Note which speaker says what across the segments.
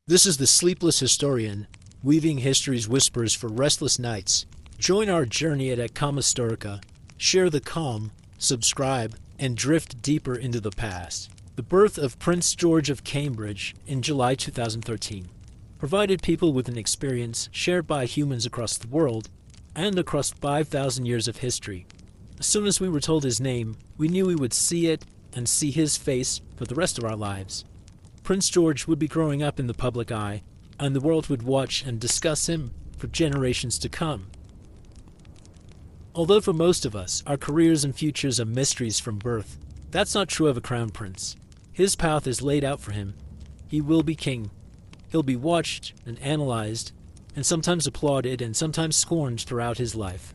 Speaker 1: This is the Sleepless Historian, weaving history's whispers for restless nights. Join our journey at Historica, share the calm, subscribe, and drift deeper into the past. The birth of Prince George of Cambridge in July 2013 provided people with an experience shared by humans across the world and across 5,000 years of history. As soon as we were told his name, we knew we would see it and see his face for the rest of our lives. Prince George would be growing up in the public eye, and the world would watch and discuss him for generations to come. Although for most of us, our careers and futures are mysteries from birth, that's not true of a crown prince. His path is laid out for him. He will be king. He'll be watched and analyzed, and sometimes applauded and sometimes scorned throughout his life.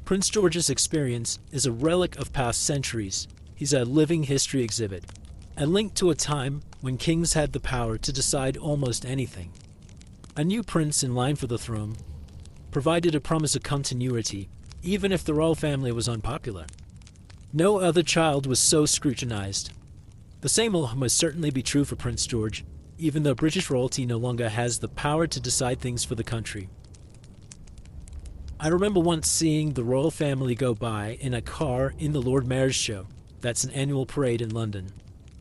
Speaker 1: Prince George's experience is a relic of past centuries. He's a living history exhibit, a link to a time when kings had the power to decide almost anything. A new prince in line for the throne provided a promise of continuity, even if the royal family was unpopular. No other child was so scrutinized. The same will most certainly be true for Prince George, even though British royalty no longer has the power to decide things for the country. I remember once seeing the royal family go by in a car in the Lord Mayor's show. That's an annual parade in London.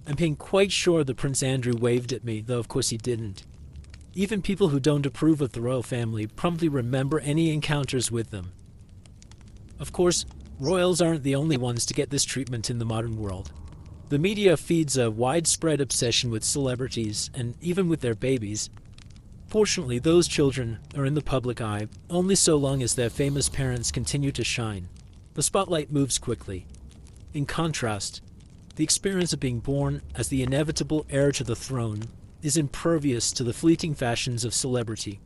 Speaker 1: I'm being quite sure that Prince Andrew waved at me, though of course he didn't. Even people who don't approve of the royal family promptly remember any encounters with them. Of course, royals aren't the only ones to get this treatment in the modern world. The media feeds a widespread obsession with celebrities, and even with their babies. Fortunately, those children are in the public eye only so long as their famous parents continue to shine. The spotlight moves quickly. In contrast, the experience of being born as the inevitable heir to the throne is impervious to the fleeting fashions of celebrity.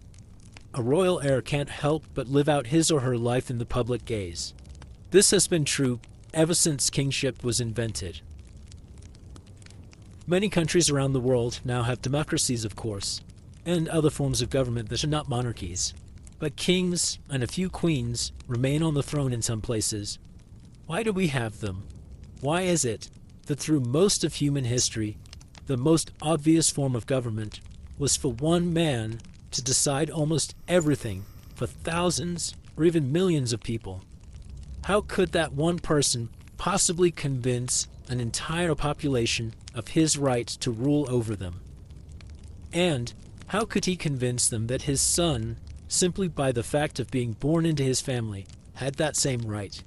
Speaker 1: A royal heir can't help but live out his or her life in the public gaze. This has been true ever since kingship was invented. Many countries around the world now have democracies, of course, and other forms of government that are not monarchies. But kings and a few queens remain on the throne in some places. Why do we have them? Why is it that through most of human history, the most obvious form of government was for one man to decide almost everything for thousands or even millions of people? How could that one person possibly convince an entire population of his right to rule over them? And how could he convince them that his son, simply by the fact of being born into his family, had that same right?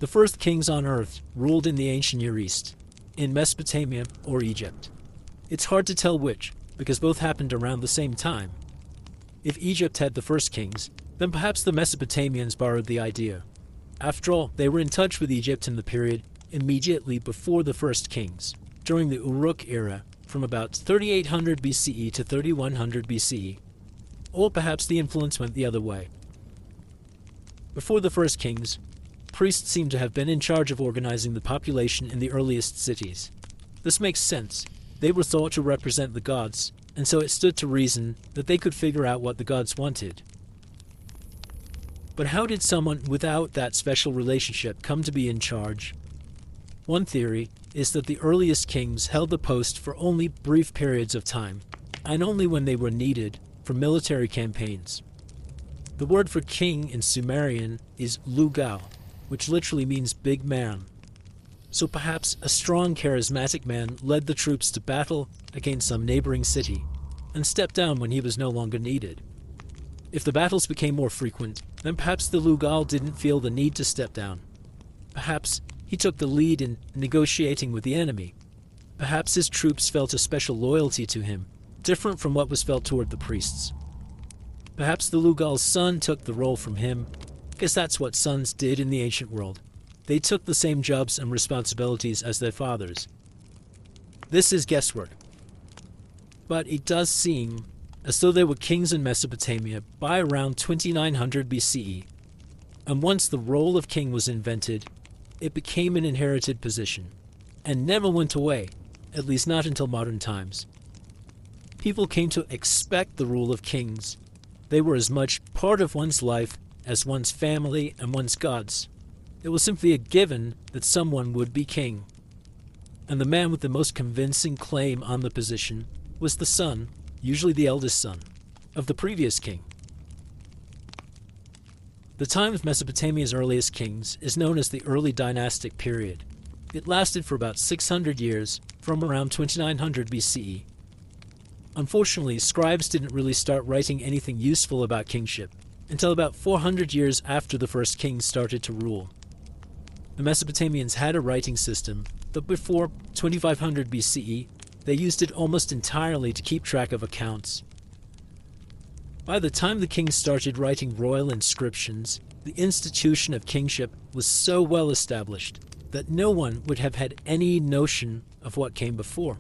Speaker 1: The first kings on earth ruled in the ancient Near East, in Mesopotamia or Egypt. It's hard to tell which, because both happened around the same time. If Egypt had the first kings, then perhaps the Mesopotamians borrowed the idea. After all, they were in touch with Egypt in the period immediately before the first kings, during the Uruk era, from about 3800 BCE to 3100 BCE. Or perhaps the influence went the other way. Before the first kings, priests seem to have been in charge of organizing the population in the earliest cities. This makes sense. They were thought to represent the gods, and so it stood to reason that they could figure out what the gods wanted. But how did someone without that special relationship come to be in charge? One theory is that the earliest kings held the post for only brief periods of time, and only when they were needed for military campaigns. The word for king in Sumerian is lugal, which literally means big man. So perhaps a strong, charismatic man led the troops to battle against some neighboring city, and stepped down when he was no longer needed. If the battles became more frequent, then perhaps the lugal didn't feel the need to step down. Perhaps he took the lead in negotiating with the enemy. Perhaps his troops felt a special loyalty to him, different from what was felt toward the priests. Perhaps the lugal's son took the role from him, because that's what sons did in the ancient world. They took the same jobs and responsibilities as their fathers. This is guesswork. But it does seem as though there were kings in Mesopotamia by around 2900 BCE. And once the role of king was invented, it became an inherited position, and never went away, at least not until modern times. People came to expect the rule of kings. They were as much part of one's life as one's family and one's gods. It was simply a given that someone would be king. And the man with the most convincing claim on the position was the son, usually the eldest son, of the previous king. The time of Mesopotamia's earliest kings is known as the early dynastic period. It lasted for about 600 years, from around 2900 BCE. Unfortunately, scribes didn't really start writing anything useful about kingship until about 400 years after the first king started to rule. The Mesopotamians had a writing system, but before 2500 BCE, they used it almost entirely to keep track of accounts. By the time the kings started writing royal inscriptions, the institution of kingship was so well established that no one would have had any notion of what came before.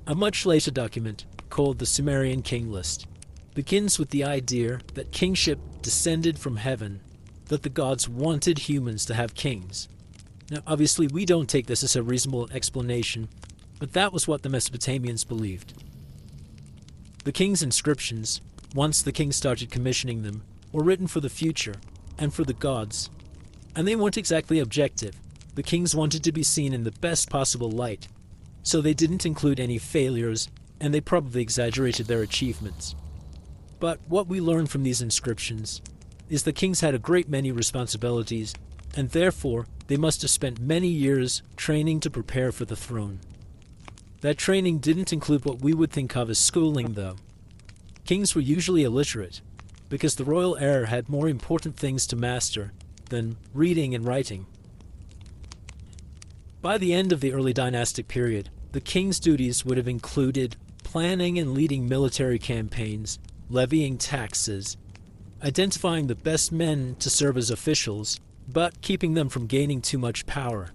Speaker 1: A much later document, called the Sumerian King List, begins with the idea that kingship descended from heaven, that the gods wanted humans to have kings. Now, obviously, we don't take this as a reasonable explanation, but that was what the Mesopotamians believed. The king's inscriptions, once the king started commissioning them, were written for the future and for the gods. And they weren't exactly objective. The kings wanted to be seen in the best possible light, so they didn't include any failures, and they probably exaggerated their achievements. But what we learn from these inscriptions is the kings had a great many responsibilities, and therefore they must have spent many years training to prepare for the throne. That training didn't include what we would think of as schooling, though. Kings were usually illiterate, because the royal heir had more important things to master than reading and writing. By the end of the early dynastic period, the king's duties would have included planning and leading military campaigns, levying taxes, identifying the best men to serve as officials, but keeping them from gaining too much power,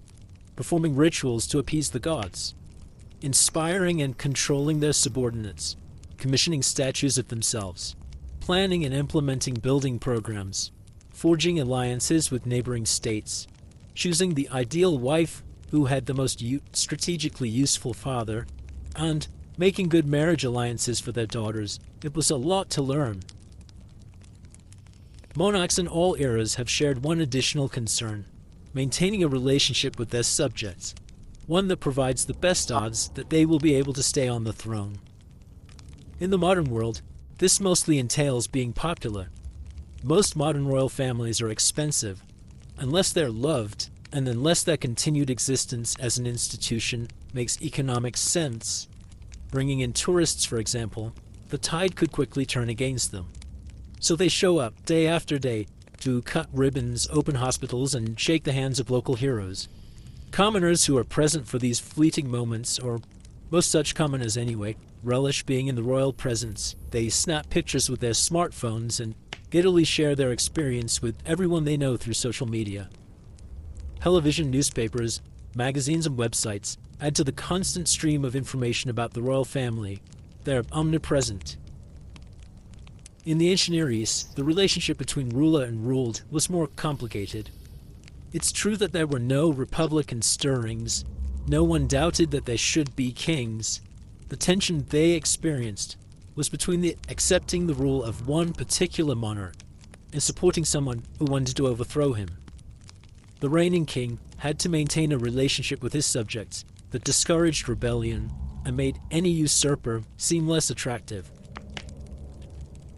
Speaker 1: performing rituals to appease the gods, inspiring and controlling their subordinates, commissioning statues of themselves, planning and implementing building programs, forging alliances with neighboring states, choosing the ideal wife who had the most strategically useful father, and making good marriage alliances for their daughters. It was a lot to learn. Monarchs in all eras have shared one additional concern: maintaining a relationship with their subjects, one that provides the best odds that they will be able to stay on the throne. In the modern world, this mostly entails being popular. Most modern royal families are expensive. Unless they're loved, and unless their continued existence as an institution makes economic sense, bringing in tourists, for example, the tide could quickly turn against them. So they show up day after day to cut ribbons, open hospitals, and shake the hands of local heroes. Commoners who are present for these fleeting moments, or most such commoners anyway, relish being in the royal presence. They snap pictures with their smartphones and giddily share their experience with everyone they know through social media. Television, newspapers, magazines, and websites add to the constant stream of information about the royal family. They're omnipresent. In the ancient Near East, the relationship between ruler and ruled was more complicated. It's true that there were no Republican stirrings. No one doubted that there should be kings. The tension they experienced was between accepting the rule of one particular monarch and supporting someone who wanted to overthrow him. The reigning king had to maintain a relationship with his subjects that discouraged rebellion and made any usurper seem less attractive.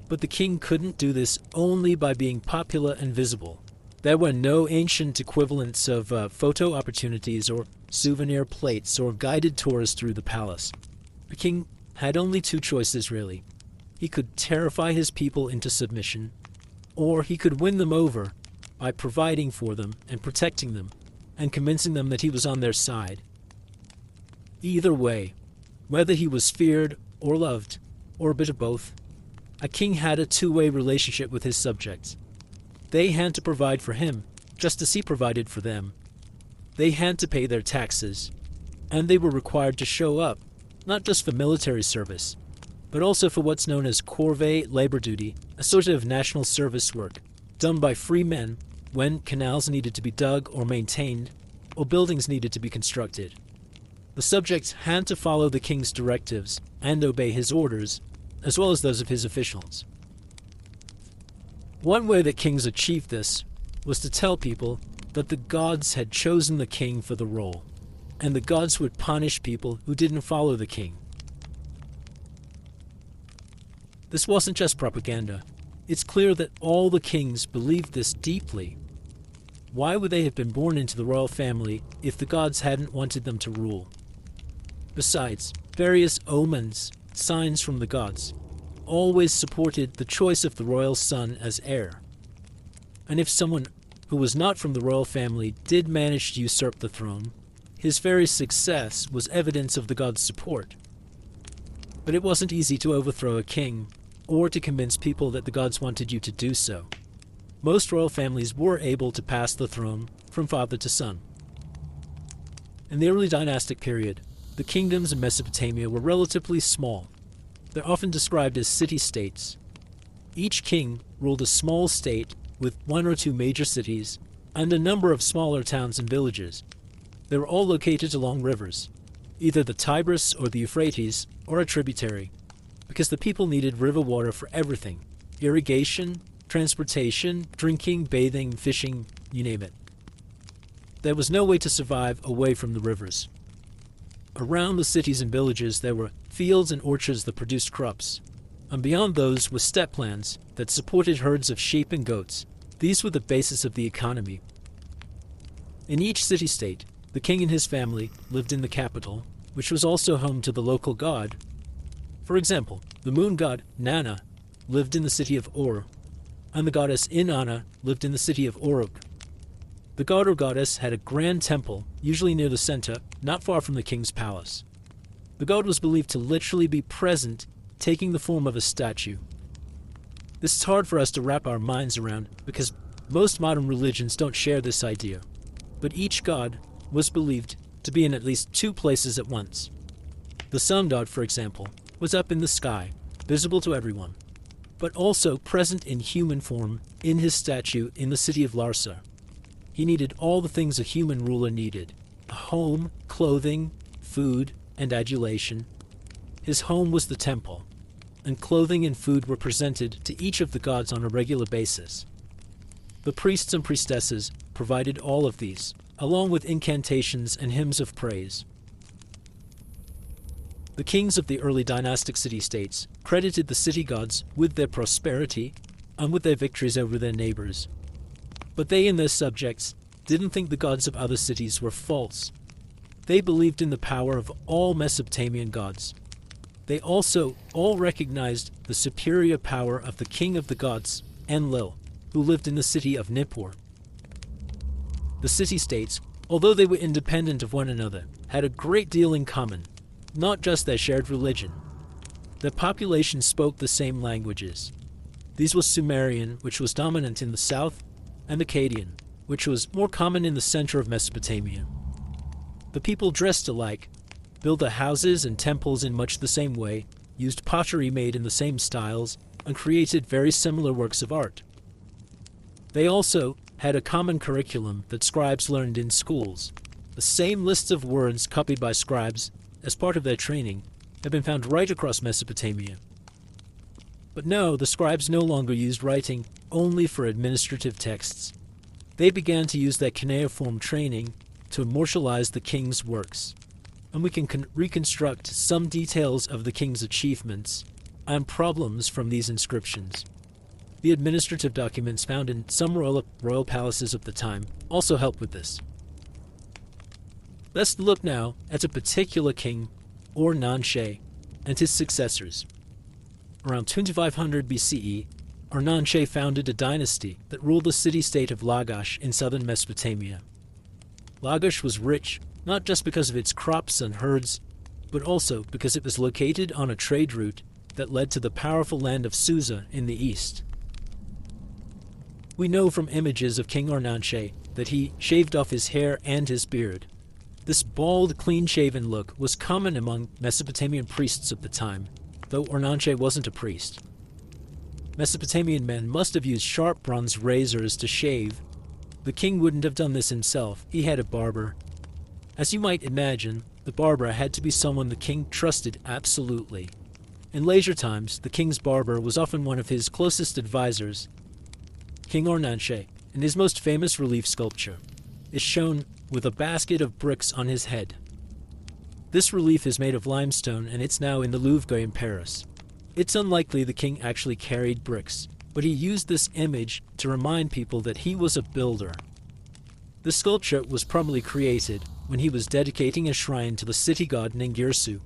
Speaker 1: But the king couldn't do this only by being popular and visible. There were no ancient equivalents of photo opportunities or souvenir plates or guided tours through the palace. The king had only two choices, really. He could terrify his people into submission, or he could win them over by providing for them and protecting them, and convincing them that he was on their side. Either way, whether he was feared or loved, or a bit of both, a king had a two-way relationship with his subjects. They had to provide for him, just as he provided for them. They had to pay their taxes, and they were required to show up, not just for military service, but also for what's known as corvée labor duty, a sort of national service work, done by free men when canals needed to be dug or maintained, or buildings needed to be constructed. The subjects had to follow the king's directives and obey his orders, as well as those of his officials. One way that kings achieved this was to tell people that the gods had chosen the king for the role, and the gods would punish people who didn't follow the king. This wasn't just propaganda. It's clear that all the kings believed this deeply. Why would they have been born into the royal family if the gods hadn't wanted them to rule? Besides, various omens, signs from the gods, always supported the choice of the royal son as heir. And if someone who was not from the royal family did manage to usurp the throne, his very success was evidence of the gods' support. But it wasn't easy to overthrow a king, or to convince people that the gods wanted you to do so. Most royal families were able to pass the throne from father to son. In the early dynastic period, the kingdoms in Mesopotamia were relatively small. They're often described as city-states. Each king ruled a small state with one or two major cities and a number of smaller towns and villages. They were all located along rivers, either the Tigris or the Euphrates, or a tributary, because the people needed river water for everything: irrigation, transportation, drinking, bathing, fishing, you name it. There was no way to survive away from the rivers. Around the cities and villages there were fields and orchards that produced crops, and beyond those were steppe lands that supported herds of sheep and goats. These were the basis of the economy. In each city-state, the king and his family lived in the capital, which was also home to the local god. For example, the moon god Nana lived in the city of Ur, and the goddess Inanna lived in the city of Uruk. The god or goddess had a grand temple, usually near the center, not far from the king's palace. The god was believed to literally be present, taking the form of a statue. This is hard for us to wrap our minds around because most modern religions don't share this idea, but each god was believed to be in at least two places at once. The sun god, for example, was up in the sky, visible to everyone, but also present in human form in his statue in the city of Larsa. He needed all the things a human ruler needed: a home, clothing, food, and adulation. His home was the temple, and clothing and food were presented to each of the gods on a regular basis. The priests and priestesses provided all of these, along with incantations and hymns of praise. The kings of the early dynastic city-states credited the city gods with their prosperity and with their victories over their neighbors. But they and their subjects didn't think the gods of other cities were false. They believed in the power of all Mesopotamian gods. They also all recognized the superior power of the king of the gods, Enlil, who lived in the city of Nippur. The city-states, although they were independent of one another, had a great deal in common, not just their shared religion. Their population spoke the same languages. These were Sumerian, which was dominant in the south, and Akkadian, which was more common in the center of Mesopotamia. The people dressed alike, built their houses and temples in much the same way, used pottery made in the same styles, and created very similar works of art. They also had a common curriculum that scribes learned in schools. The same lists of words copied by scribes as part of their training have been found right across Mesopotamia. But no, the scribes no longer used writing only for administrative texts. They began to use their cuneiform training to immortalize the king's works, and we can reconstruct some details of the king's achievements and problems from these inscriptions. The administrative documents found in some royal palaces of the time also help with this. Let's look now at a particular king, Ur-Nanshe, and his successors. Around 2500 BCE, Ur-Nanshe founded a dynasty that ruled the city-state of Lagash in southern Mesopotamia. Lagash was rich, not just because of its crops and herds, but also because it was located on a trade route that led to the powerful land of Susa in the east. We know from images of King Ur-Nanshe that he shaved off his hair and his beard. This bald, clean-shaven look was common among Mesopotamian priests of the time, though Ur-Nanshe wasn't a priest. Mesopotamian men must have used sharp bronze razors to shave. The king wouldn't have done this himself. He had a barber. As you might imagine, the barber had to be someone the king trusted absolutely. In later times, the king's barber was often one of his closest advisors. King Ur-Nanshe, in his most famous relief sculpture, is shown with a basket of bricks on his head. This relief is made of limestone and it's now in the Louvre in Paris. It's unlikely the king actually carried bricks, but he used this image to remind people that he was a builder. The sculpture was probably created when he was dedicating a shrine to the city god Ningirsu.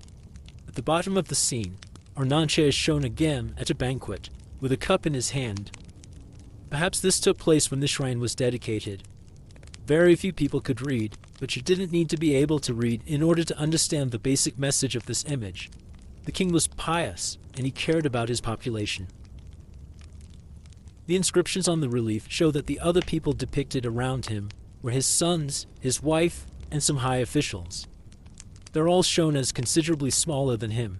Speaker 1: At the bottom of the scene, Ornanche is shown again at a banquet, with a cup in his hand. Perhaps this took place when the shrine was dedicated. Very few people could read, but you didn't need to be able to read in order to understand the basic message of this image. The king was pious, and he cared about his population. The inscriptions on the relief show that the other people depicted around him were his sons, his wife, and some high officials. They're all shown as considerably smaller than him.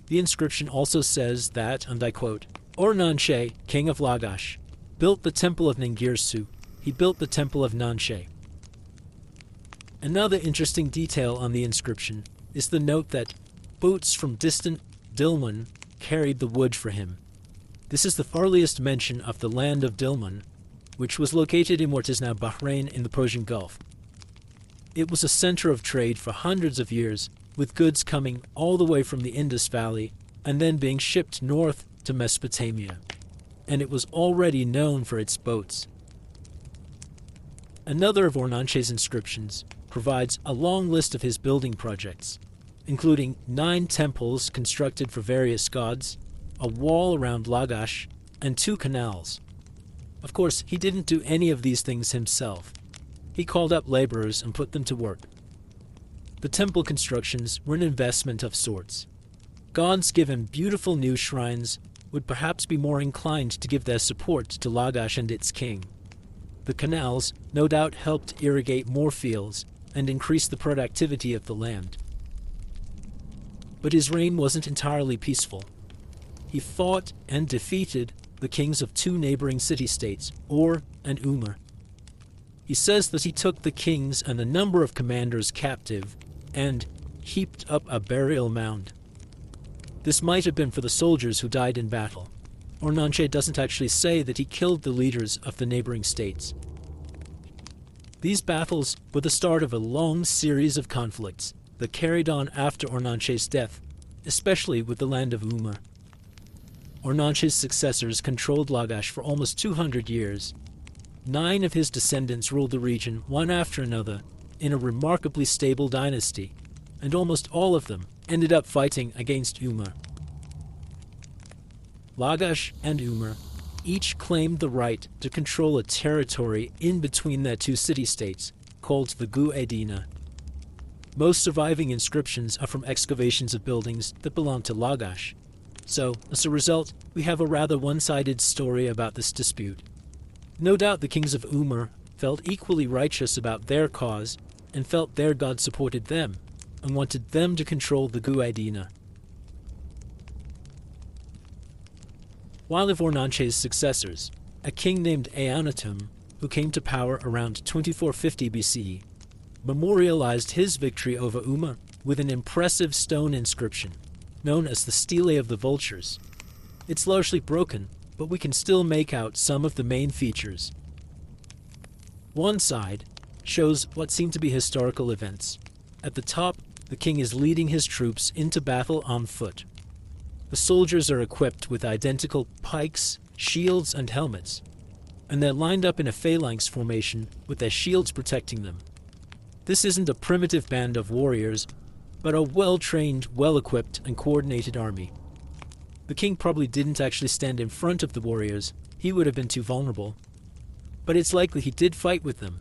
Speaker 1: The inscription also says that, and I quote, Ornanche, king of Lagash, built the temple of Ningirsu. He built the temple of Nanshe. Another interesting detail on the inscription is the note that boats from distant Dilmun carried the wood for him. This is the earliest mention of the land of Dilmun, which was located in what is now Bahrain in the Persian Gulf. It was a center of trade for hundreds of years, with goods coming all the way from the Indus Valley and then being shipped north to Mesopotamia, and it was already known for its boats. Another of Ornanche's inscriptions provides a long list of his building projects, including 9 temples constructed for various gods, a wall around Lagash, and 2 canals. Of course, he didn't do any of these things himself. He called up laborers and put them to work. The temple constructions were an investment of sorts. Gods given beautiful new shrines would perhaps be more inclined to give their support to Lagash and its king. The canals no doubt helped irrigate more fields and increase the productivity of the land. But his reign wasn't entirely peaceful. He fought and defeated the kings of 2 neighboring city-states, Ur and Umar. He says that he took the kings and a number of commanders captive and heaped up a burial mound. This might have been for the soldiers who died in battle. Ornanche doesn't actually say that he killed the leaders of the neighboring states. These battles were the start of a long series of conflicts that carried on after Ornanche's death, especially with the land of Umar. Ornanche's successors controlled Lagash for almost 200 years. 9 of his descendants ruled the region one after another in a remarkably stable dynasty, and almost all of them ended up fighting against Umar. Lagash and Umar each claimed the right to control a territory in between their 2 city-states, called the Gu-Edina. Most surviving inscriptions are from excavations of buildings that belong to Lagash. So, as a result, we have a rather one-sided story about this dispute. No doubt the kings of Umar felt equally righteous about their cause and felt their god supported them and wanted them to control the Gu-Edina. One of Ornanche's successors, a king named Eannatum, who came to power around 2450 BCE, memorialized his victory over Umar with an impressive stone inscription, known as the Stele of the Vultures. It's largely broken, but we can still make out some of the main features. One side shows what seem to be historical events. At the top, the king is leading his troops into battle on foot. The soldiers are equipped with identical pikes, shields, and helmets, and they're lined up in a phalanx formation with their shields protecting them. This isn't a primitive band of warriors, but a well-trained, well-equipped, and coordinated army. The king probably didn't actually stand in front of the warriors. He would have been too vulnerable. But it's likely he did fight with them.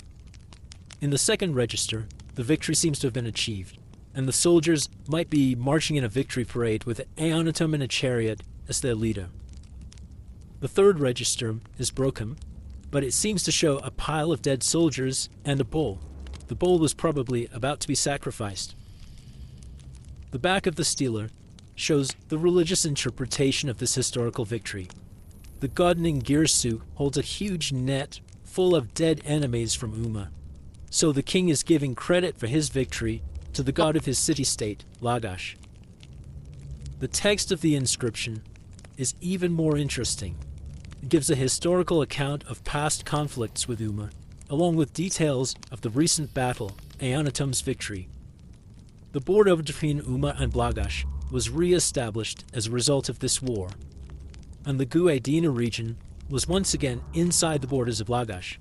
Speaker 1: In the second register, the victory seems to have been achieved, and the soldiers might be marching in a victory parade with Eannatum in a chariot as their leader. The third register is broken, but it seems to show a pile of dead soldiers and a bull. The bull was probably about to be sacrificed. The back of the stele shows the religious interpretation of this historical victory. The god Ningirsu holds a huge net full of dead enemies from Umar. So the king is giving credit for his victory to the god of his city-state, Lagash. The text of the inscription is even more interesting. It gives a historical account of past conflicts with Umar, along with details of the recent battle, Eannatum's victory. The border between Umar and Lagash was re-established as a result of this war, and the Guadina region was once again inside the borders of Lagash.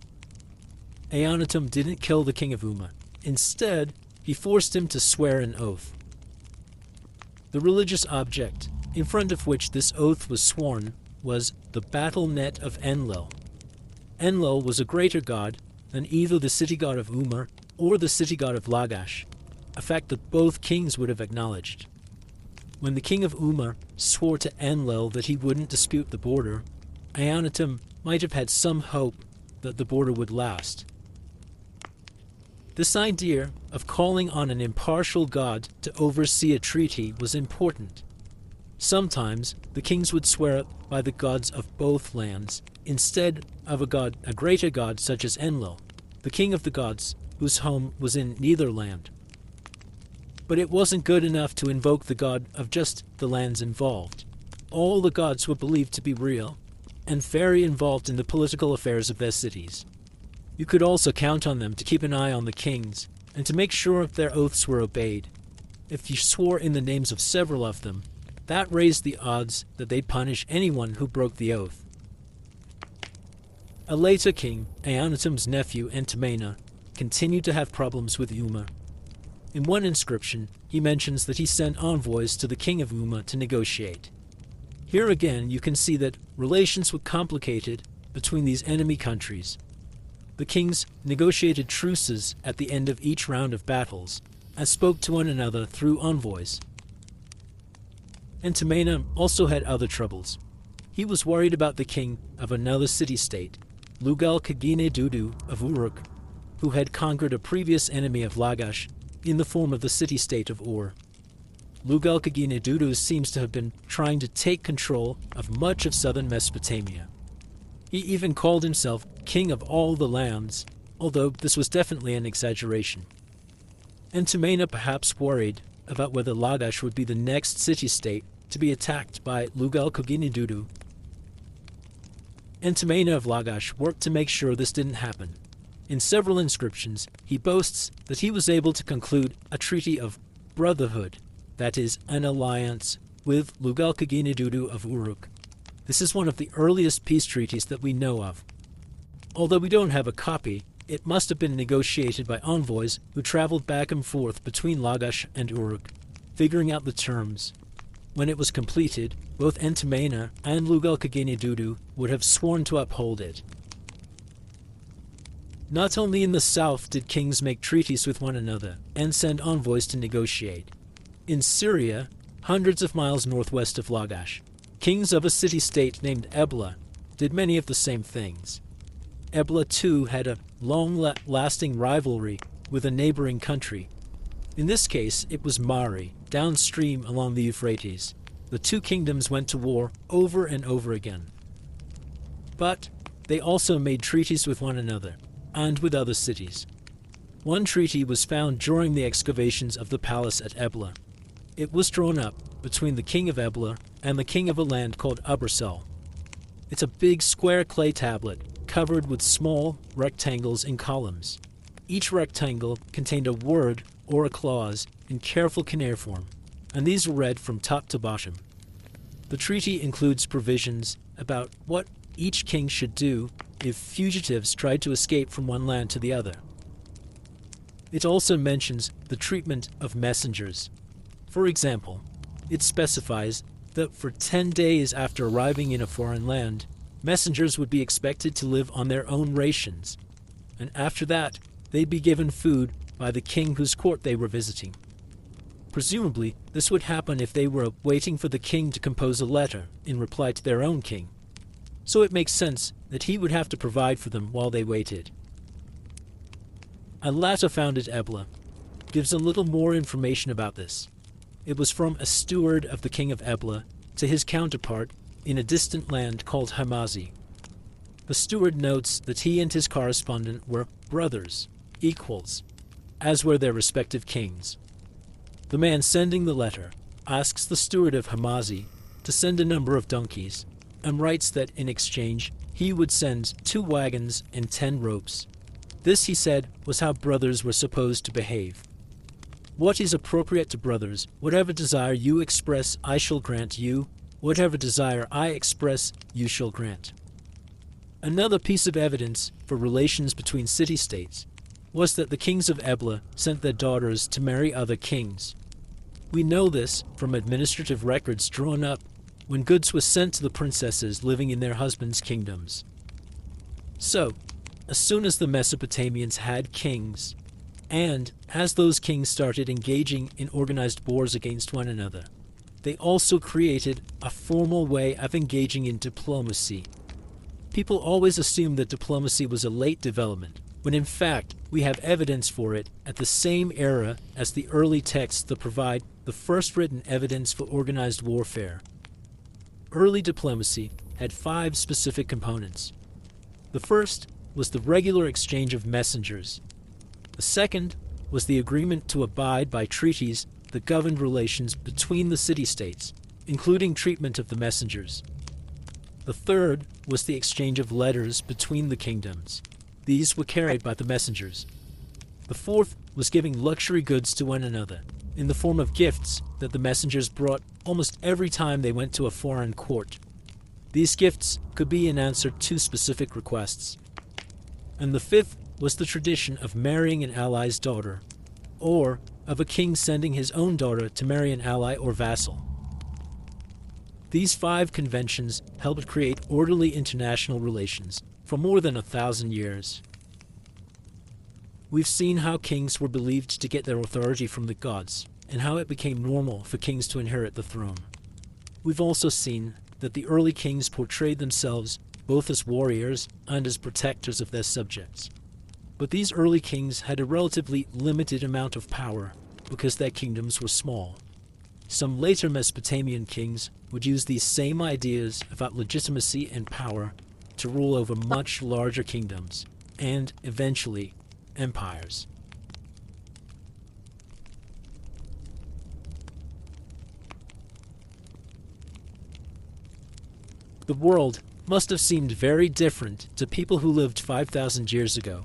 Speaker 1: Eannatum didn't kill the king of Umma. Instead, he forced him to swear an oath. The religious object in front of which this oath was sworn was the battle net of Enlil. Enlil was a greater god than either the city god of Umar or the city god of Lagash, a fact that both kings would have acknowledged. When the king of Umar swore to Enlil that he wouldn't dispute the border, Eannatum might have had some hope that the border would last. This idea of calling on an impartial god to oversee a treaty was important. Sometimes the kings would swear by the gods of both lands instead of a greater god such as Enlil, the king of the gods whose home was in neither land. But it wasn't good enough to invoke the god of just the lands involved. All the gods were believed to be real and very involved in the political affairs of their cities. You could also count on them to keep an eye on the kings and to make sure their oaths were obeyed. If you swore in the names of several of them, that raised the odds that they'd punish anyone who broke the oath. A later king, Eannatum's nephew Entemena, continued to have problems with Umma. In one inscription, he mentions that he sent envoys to the king of Umma to negotiate. Here again, you can see that relations were complicated between these enemy countries. The kings negotiated truces at the end of each round of battles, and spoke to one another through envoys. Entemena also had other troubles. He was worried about the king of another city-state, Lugal-Kagine-Dudu of Uruk, who had conquered a previous enemy of Lagash in the form of the city-state of Ur. Lugal-Kagine-Dudu seems to have been trying to take control of much of southern Mesopotamia. He even called himself king of all the lands, although this was definitely an exaggeration. Entemena perhaps worried about whether Lagash would be the next city-state to be attacked by Lugal-Kagine-Dudu. Entemena of Lagash worked to make sure this didn't happen. In several inscriptions, he boasts that he was able to conclude a treaty of brotherhood, that is, an alliance, with Lugal-Kagine-Dudu of Uruk. This is one of the earliest peace treaties that we know of. Although we don't have a copy, it must have been negotiated by envoys who traveled back and forth between Lagash and Uruk, figuring out the terms. When it was completed, both Entemena and Lugal-Kagine-Dudu would have sworn to uphold it. Not only in the south did kings make treaties with one another and send envoys to negotiate. In Syria, hundreds of miles northwest of Lagash, kings of a city-state named Ebla did many of the same things. Ebla too had a long-lasting rivalry with a neighboring country. In this case, it was Mari, downstream along the Euphrates. The two kingdoms went to war over and over again. But they also made treaties with one another and with other cities. One treaty was found during the excavations of the palace at Ebla. It was drawn up between the king of Ebla and the king of a land called Abersal. It's a big square clay tablet covered with small rectangles in columns. Each rectangle contained a word or a clause in careful cuneiform, and these were read from top to bottom. The treaty includes provisions about what each king should do if fugitives tried to escape from one land to the other. It also mentions the treatment of messengers. For example, it specifies that for 10 days after arriving in a foreign land, messengers would be expected to live on their own rations, and after that, they'd be given food by the king whose court they were visiting. Presumably, this would happen if they were waiting for the king to compose a letter in reply to their own king. So it makes sense that he would have to provide for them while they waited. A later founded Ebla gives a little more information about this. It was from a steward of the king of Ebla to his counterpart in a distant land called Hamazi. The steward notes that he and his correspondent were brothers, equals, as were their respective kings. The man sending the letter asks the steward of Hamazi to send a number of donkeys, and writes that in exchange he would send 2 wagons and 10 ropes. This, he said, was how brothers were supposed to behave. What is appropriate to brothers, whatever desire you express, I shall grant you. Whatever desire I express, you shall grant. Another piece of evidence for relations between city-states was that the kings of Ebla sent their daughters to marry other kings. We know this from administrative records drawn up when goods were sent to the princesses living in their husbands' kingdoms. So, as soon as the Mesopotamians had kings, and as those kings started engaging in organized wars against one another, they also created a formal way of engaging in diplomacy. People always assume that diplomacy was a late development, when in fact we have evidence for it at the same era as the early texts that provide the first written evidence for organized warfare. Early diplomacy had 5 specific components. The first was the regular exchange of messengers. The second was the agreement to abide by treaties that governed relations between the city-states, including treatment of the messengers. The third was the exchange of letters between the kingdoms. These were carried by the messengers. The fourth was giving luxury goods to one another, in the form of gifts that the messengers brought almost every time they went to a foreign court. These gifts could be in answer to specific requests. And the fifth was the tradition of marrying an ally's daughter, or of a king sending his own daughter to marry an ally or vassal. These 5 conventions helped create orderly international relations for more than 1,000 years. We've seen how kings were believed to get their authority from the gods, and how it became normal for kings to inherit the throne. We've also seen that the early kings portrayed themselves both as warriors and as protectors of their subjects. But these early kings had a relatively limited amount of power because their kingdoms were small. Some later Mesopotamian kings would use these same ideas about legitimacy and power to rule over much larger kingdoms, and eventually empires. The world must have seemed very different to people who lived 5,000 years ago.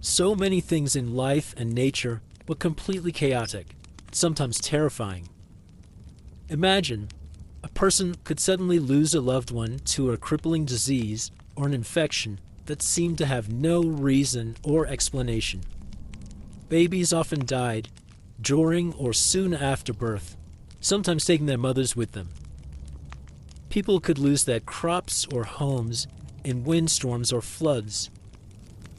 Speaker 1: So many things in life and nature were completely chaotic, sometimes terrifying. Imagine a person could suddenly lose a loved one to a crippling disease or an infection that seemed to have no reason or explanation. Babies often died during or soon after birth, sometimes taking their mothers with them. People could lose their crops or homes in windstorms or floods,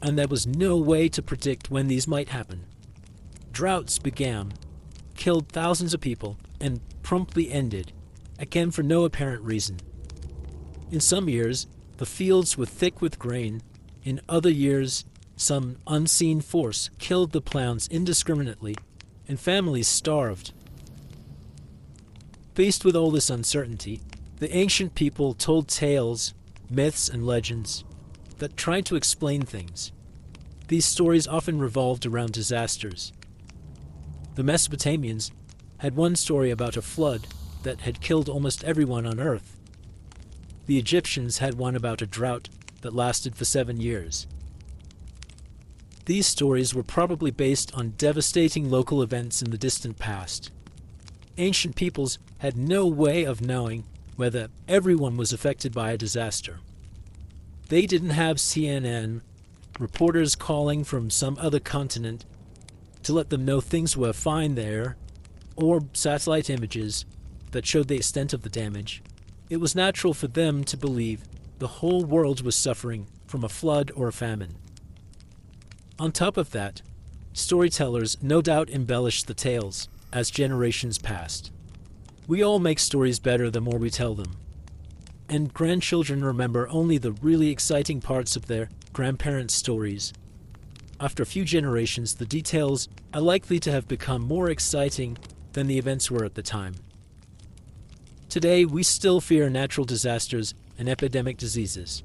Speaker 1: and there was no way to predict when these might happen. Droughts began, killed thousands of people, and promptly ended, again for no apparent reason. In some years, the fields were thick with grain. In other years, some unseen force killed the plants indiscriminately, and families starved. Faced with all this uncertainty, the ancient people told tales, myths, and legends that tried to explain things. These stories often revolved around disasters. The Mesopotamians had one story about a flood that had killed almost everyone on Earth. The Egyptians had one about a drought that lasted for 7 years. These stories were probably based on devastating local events in the distant past. Ancient peoples had no way of knowing whether everyone was affected by a disaster. They didn't have CNN, reporters calling from some other continent to let them know things were fine there, or satellite images that showed the extent of the damage. It was natural for them to believe the whole world was suffering from a flood or a famine. On top of that, storytellers no doubt embellished the tales as generations passed. We all make stories better the more we tell them, and grandchildren remember only the really exciting parts of their grandparents' stories. After a few generations, the details are likely to have become more exciting than the events were at the time. Today, we still fear natural disasters and epidemic diseases.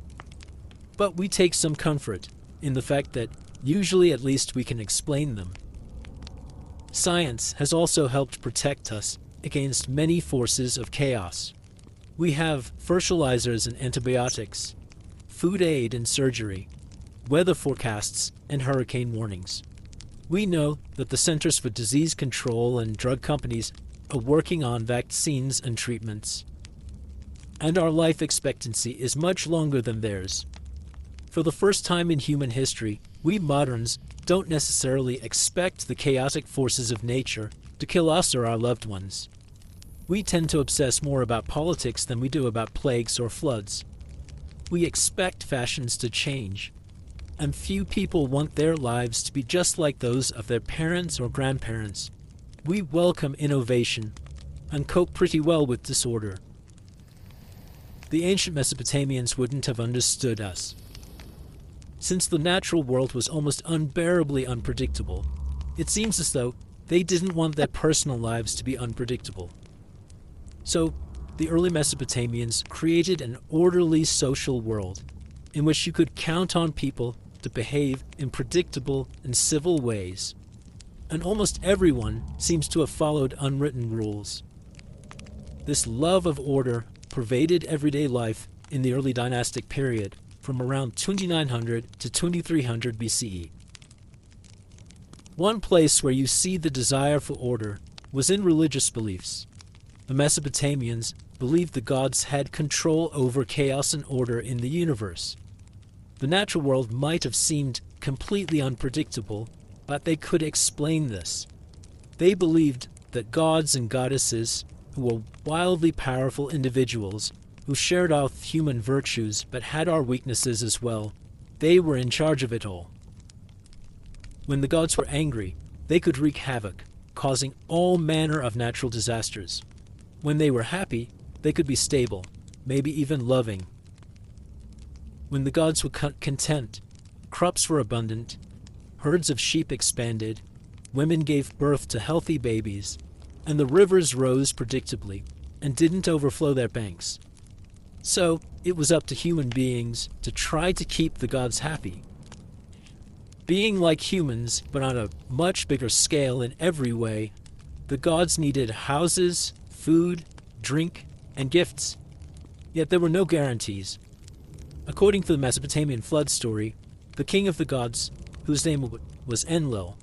Speaker 1: But we take some comfort in the fact that usually at least we can explain them. Science has also helped protect us against many forces of chaos. We have fertilizers and antibiotics, food aid and surgery, weather forecasts and hurricane warnings. We know that the Centers for Disease Control and drug companies are working on vaccines and treatments. And our life expectancy is much longer than theirs. For the first time in human history, we moderns don't necessarily expect the chaotic forces of nature to kill us or our loved ones. We tend to obsess more about politics than we do about plagues or floods. We expect fashions to change, and few people want their lives to be just like those of their parents or grandparents. We welcome innovation and cope pretty well with disorder. The ancient Mesopotamians wouldn't have understood us. Since the natural world was almost unbearably unpredictable, it seems as though they didn't want their personal lives to be unpredictable. So, the early Mesopotamians created an orderly social world in which you could count on people to behave in predictable and civil ways. And almost everyone seems to have followed unwritten rules. This love of order pervaded everyday life in the early dynastic period from around 2900 to 2300 BCE. One place where you see the desire for order was in religious beliefs. The Mesopotamians believed the gods had control over chaos and order in the universe. The natural world might have seemed completely unpredictable, but they could explain this. They believed that gods and goddesses, who were wildly powerful individuals who shared our human virtues but had our weaknesses as well, they were in charge of it all. When the gods were angry, they could wreak havoc, causing all manner of natural disasters. When they were happy, they could be stable, maybe even loving. When the gods were content, crops were abundant, herds of sheep expanded, women gave birth to healthy babies, and the rivers rose predictably and didn't overflow their banks. So it was up to human beings to try to keep the gods happy. Being like humans, but on a much bigger scale in every way, the gods needed houses, food, drink, and gifts. Yet there were no guarantees. According to the Mesopotamian flood story, the king of the gods, whose name was Enlil,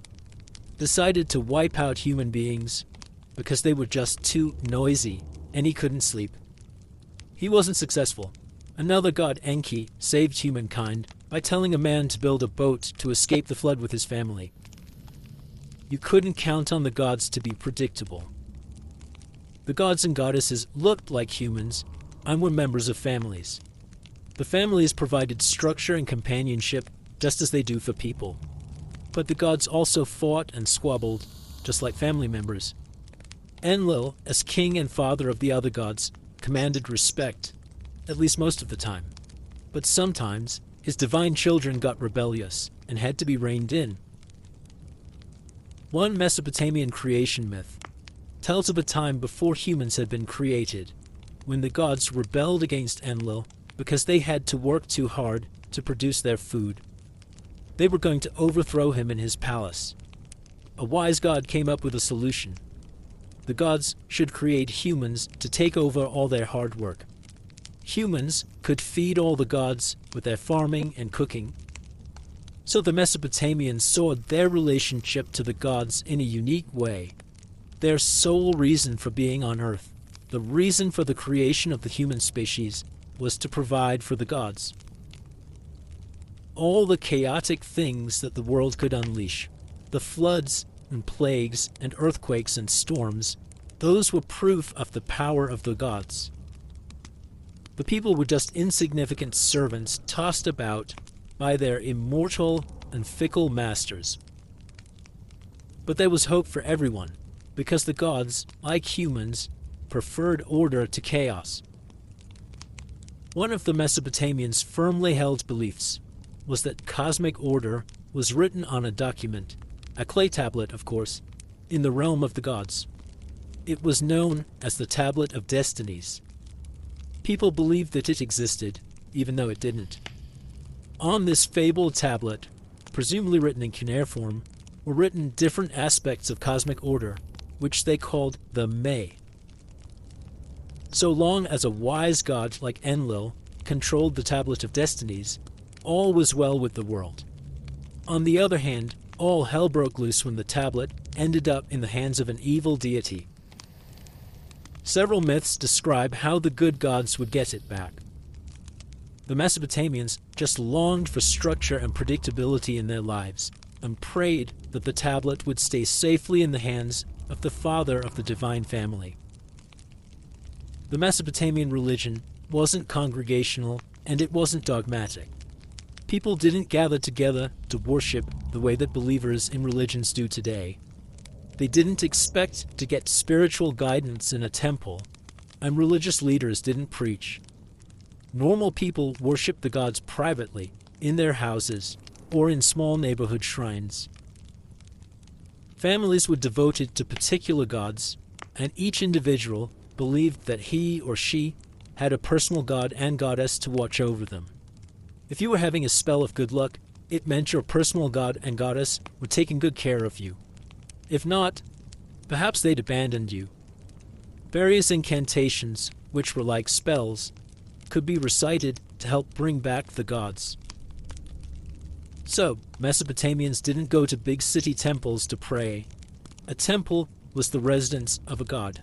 Speaker 1: decided to wipe out human beings because they were just too noisy and he couldn't sleep. He wasn't successful. Another god, Enki, saved humankind by telling a man to build a boat to escape the flood with his family. You couldn't count on the gods to be predictable. The gods and goddesses looked like humans and were members of families. The families provided structure and companionship just as they do for people. But the gods also fought and squabbled, just like family members. Enlil, as king and father of the other gods, commanded respect, at least most of the time. But sometimes his divine children got rebellious and had to be reined in. One Mesopotamian creation myth tells of a time before humans had been created, when the gods rebelled against Enlil because they had to work too hard to produce their food. They were going to overthrow him in his palace. A wise god came up with a solution. The gods should create humans to take over all their hard work. Humans could feed all the gods with their farming and cooking. So the Mesopotamians saw their relationship to the gods in a unique way. Their sole reason for being on Earth, the reason for the creation of the human species, was to provide for the gods. All the chaotic things that the world could unleash, the floods and plagues and earthquakes and storms, those were proof of the power of the gods. The people were just insignificant servants tossed about by their immortal and fickle masters. But there was hope for everyone, because the gods, like humans, preferred order to chaos. One of the Mesopotamians' firmly held beliefs was that cosmic order was written on a document, a clay tablet, of course, in the realm of the gods. It was known as the Tablet of Destinies. People believed that it existed, even though it didn't. On this fabled tablet, presumably written in cuneiform, were written different aspects of cosmic order, which they called the May. So long as a wise god like Enlil controlled the Tablet of Destinies, all was well with the world. On the other hand, All hell broke loose when the tablet ended up in the hands of an evil deity. Several myths describe how the good gods would get it back. The Mesopotamians just longed for structure and predictability in their lives, and prayed that the tablet would stay safely in the hands of the father of the divine family. The Mesopotamian religion wasn't congregational and it wasn't dogmatic. People didn't gather together to worship the way that believers in religions do today. They didn't expect to get spiritual guidance in a temple, and religious leaders didn't preach. Normal people worshiped the gods privately, in their houses, or in small neighborhood shrines. Families were devoted to particular gods, and each individual believed that he or she had a personal god and goddess to watch over them. If you were having a spell of good luck, it meant your personal god and goddess were taking good care of you. If not, perhaps they'd abandoned you. Various incantations, which were like spells, could be recited to help bring back the gods. So, Mesopotamians didn't go to big city temples to pray. A temple was the residence of a god.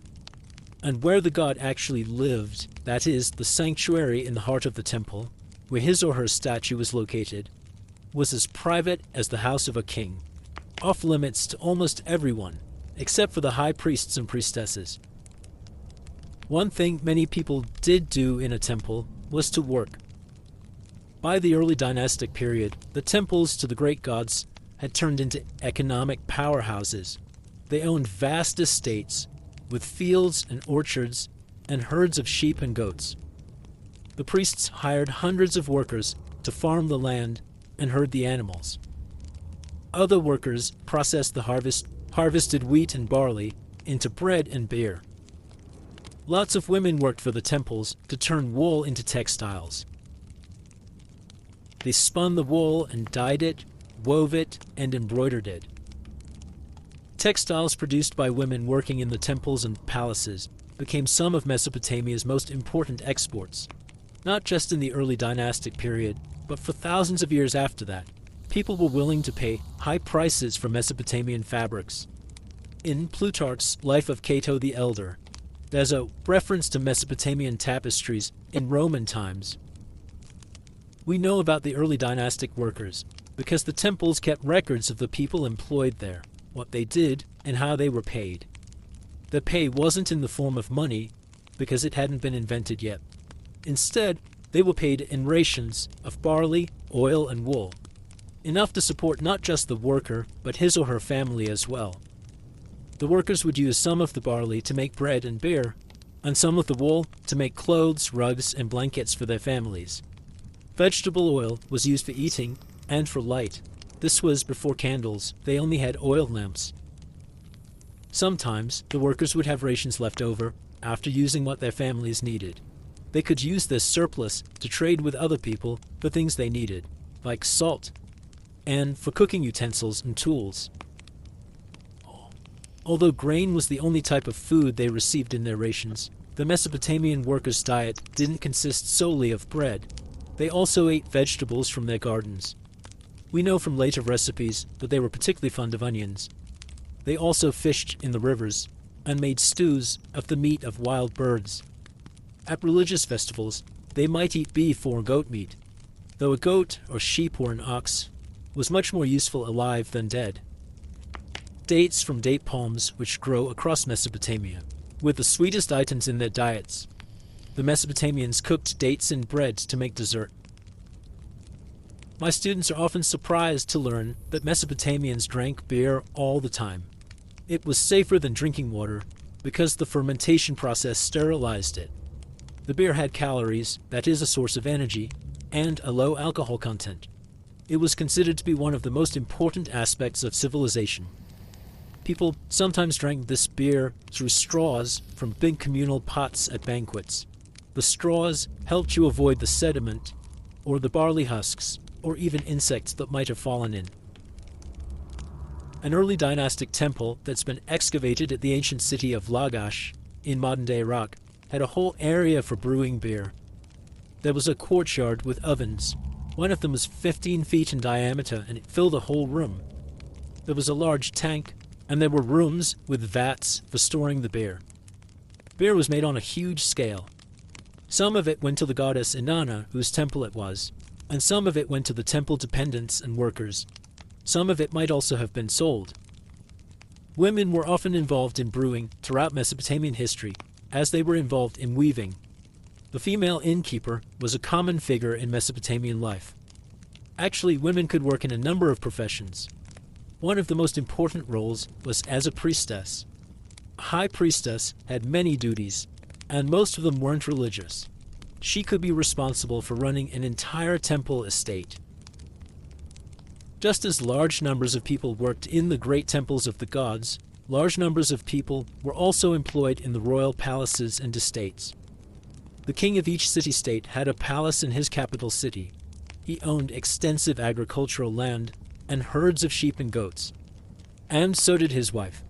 Speaker 1: And where the god actually lived, that is, the sanctuary in the heart of the temple, where his or her statue was located, was as private as the house of a king, off limits to almost everyone, except for the high priests and priestesses. One thing many people did do in a temple was to work. By the early dynastic period, the temples to the great gods had turned into economic powerhouses. They owned vast estates, with fields and orchards and herds of sheep and goats. The priests hired hundreds of workers to farm the land and herd the animals. Other workers processed the harvested wheat and barley into bread and beer. Lots of women worked for the temples to turn wool into textiles. They spun the wool and dyed it, wove it, and embroidered it. Textiles produced by women working in the temples and palaces became some of Mesopotamia's most important exports, not just in the early dynastic period, but for thousands of years after that. People were willing to pay high prices for Mesopotamian fabrics. In Plutarch's Life of Cato the Elder, there's a reference to Mesopotamian tapestries in Roman times. We know about the early dynastic workers because the temples kept records of the people employed there, what they did, and how they were paid. The pay wasn't in the form of money because it hadn't been invented yet. Instead, they were paid in rations of barley, oil, and wool, enough to support not just the worker, but his or her family as well. The workers would use some of the barley to make bread and beer, and some of the wool to make clothes, rugs, and blankets for their families. Vegetable oil was used for eating and for light. This was before candles. They only had oil lamps. Sometimes, the workers would have rations left over after using what their families needed. They could use this surplus to trade with other people for things they needed, like salt, and for cooking utensils and tools. Although grain was the only type of food they received in their rations, the Mesopotamian workers' diet didn't consist solely of bread. They also ate vegetables from their gardens. We know from later recipes that they were particularly fond of onions. They also fished in the rivers and made stews of the meat of wild birds. At religious festivals, they might eat beef or goat meat, though a goat or sheep or an ox was much more useful alive than dead. Dates from date palms which grow across Mesopotamia were the sweetest items in their diets. The Mesopotamians cooked dates in bread to make dessert. My students are often surprised to learn that Mesopotamians drank beer all the time. It was safer than drinking water because the fermentation process sterilized it. The beer had calories, that is a source of energy, and a low alcohol content. It was considered to be one of the most important aspects of civilization. People sometimes drank this beer through straws from big communal pots at banquets. The straws helped you avoid the sediment, or the barley husks, or even insects that might have fallen in. An early dynastic temple that's been excavated at the ancient city of Lagash in modern-day Iraq had a whole area for brewing beer. There was a courtyard with ovens. One of them was 15 feet in diameter, and it filled a whole room. there was a large tank, and there were rooms with vats for storing the beer. Beer was made on a huge scale. Some of it went to the goddess Inanna, whose temple it was, and some of it went to the temple dependents and workers. Some of it might also have been sold. Women were often involved in brewing throughout Mesopotamian history, as they were involved in weaving. The female innkeeper was a common figure in Mesopotamian life. Actually, women could work in a number of professions. One of the most important roles was as a priestess. A high priestess had many duties, and most of them weren't religious. She could be responsible for running an entire temple estate. Just as large numbers of people worked in the great temples of the gods, large numbers of people were also employed in the royal palaces and estates. The king of each city-state had a palace in his capital city. He owned extensive agricultural land and herds of sheep and goats. And so did his wife.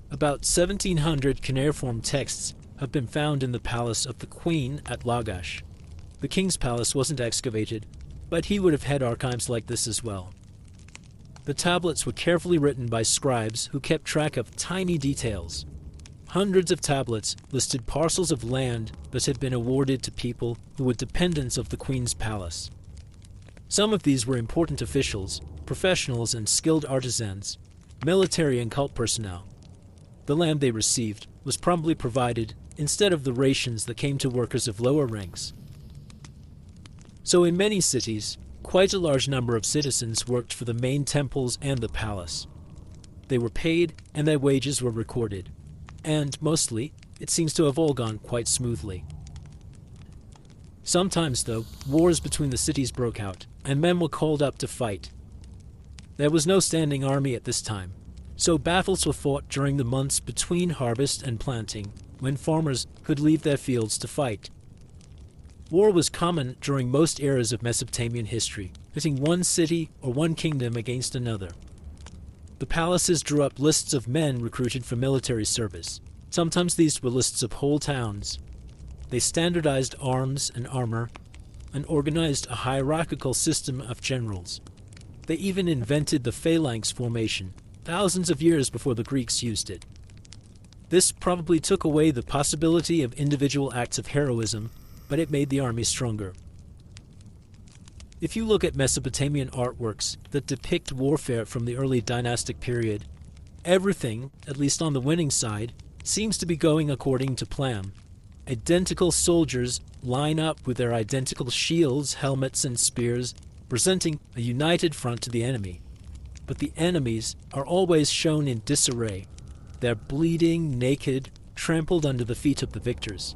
Speaker 1: About 1,700 cuneiform texts have been found in the palace of the queen at Lagash. The king's palace wasn't excavated, but he would have had archives like this as well. The tablets were carefully written by scribes who kept track of tiny details. Hundreds of tablets listed parcels of land that had been awarded to people who were dependents of the queen's palace. Some of these were important officials, professionals and skilled artisans, military and cult personnel. The land they received was probably provided instead of the rations that came to workers of lower ranks. So in many cities, quite a large number of citizens worked for the main temples and the palace. They were paid and their wages were recorded. And mostly, it seems to have all gone quite smoothly. Sometimes, though, wars between the cities broke out, and men were called up to fight. There was no standing army at this time, so battles were fought during the months between harvest and planting, when farmers could leave their fields to fight. War was common during most eras of Mesopotamian history, pitting one city or one kingdom against another. The palaces drew up lists of men recruited for military service. Sometimes these were lists of whole towns. They standardized arms and armor and organized a hierarchical system of generals. They even invented the phalanx formation, thousands of years before the Greeks used it. This probably took away the possibility of individual acts of heroism, but it made the army stronger. If you look at Mesopotamian artworks that depict warfare from the early dynastic period, everything, at least on the winning side, seems to be going according to plan. Identical soldiers line up with their identical shields, helmets, and spears, presenting a united front to the enemy. But the enemies are always shown in disarray. They're bleeding, naked, trampled under the feet of the victors.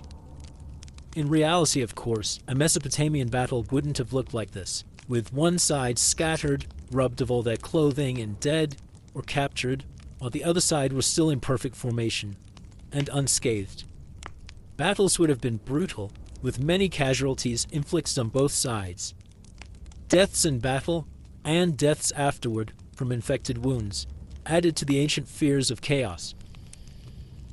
Speaker 1: In reality, of course, a Mesopotamian battle wouldn't have looked like this, with one side scattered, robbed of all their clothing and dead, or captured, while the other side was still in perfect formation, and unscathed. Battles would have been brutal, with many casualties inflicted on both sides. Deaths in battle, and deaths afterward from infected wounds, added to the ancient fears of chaos.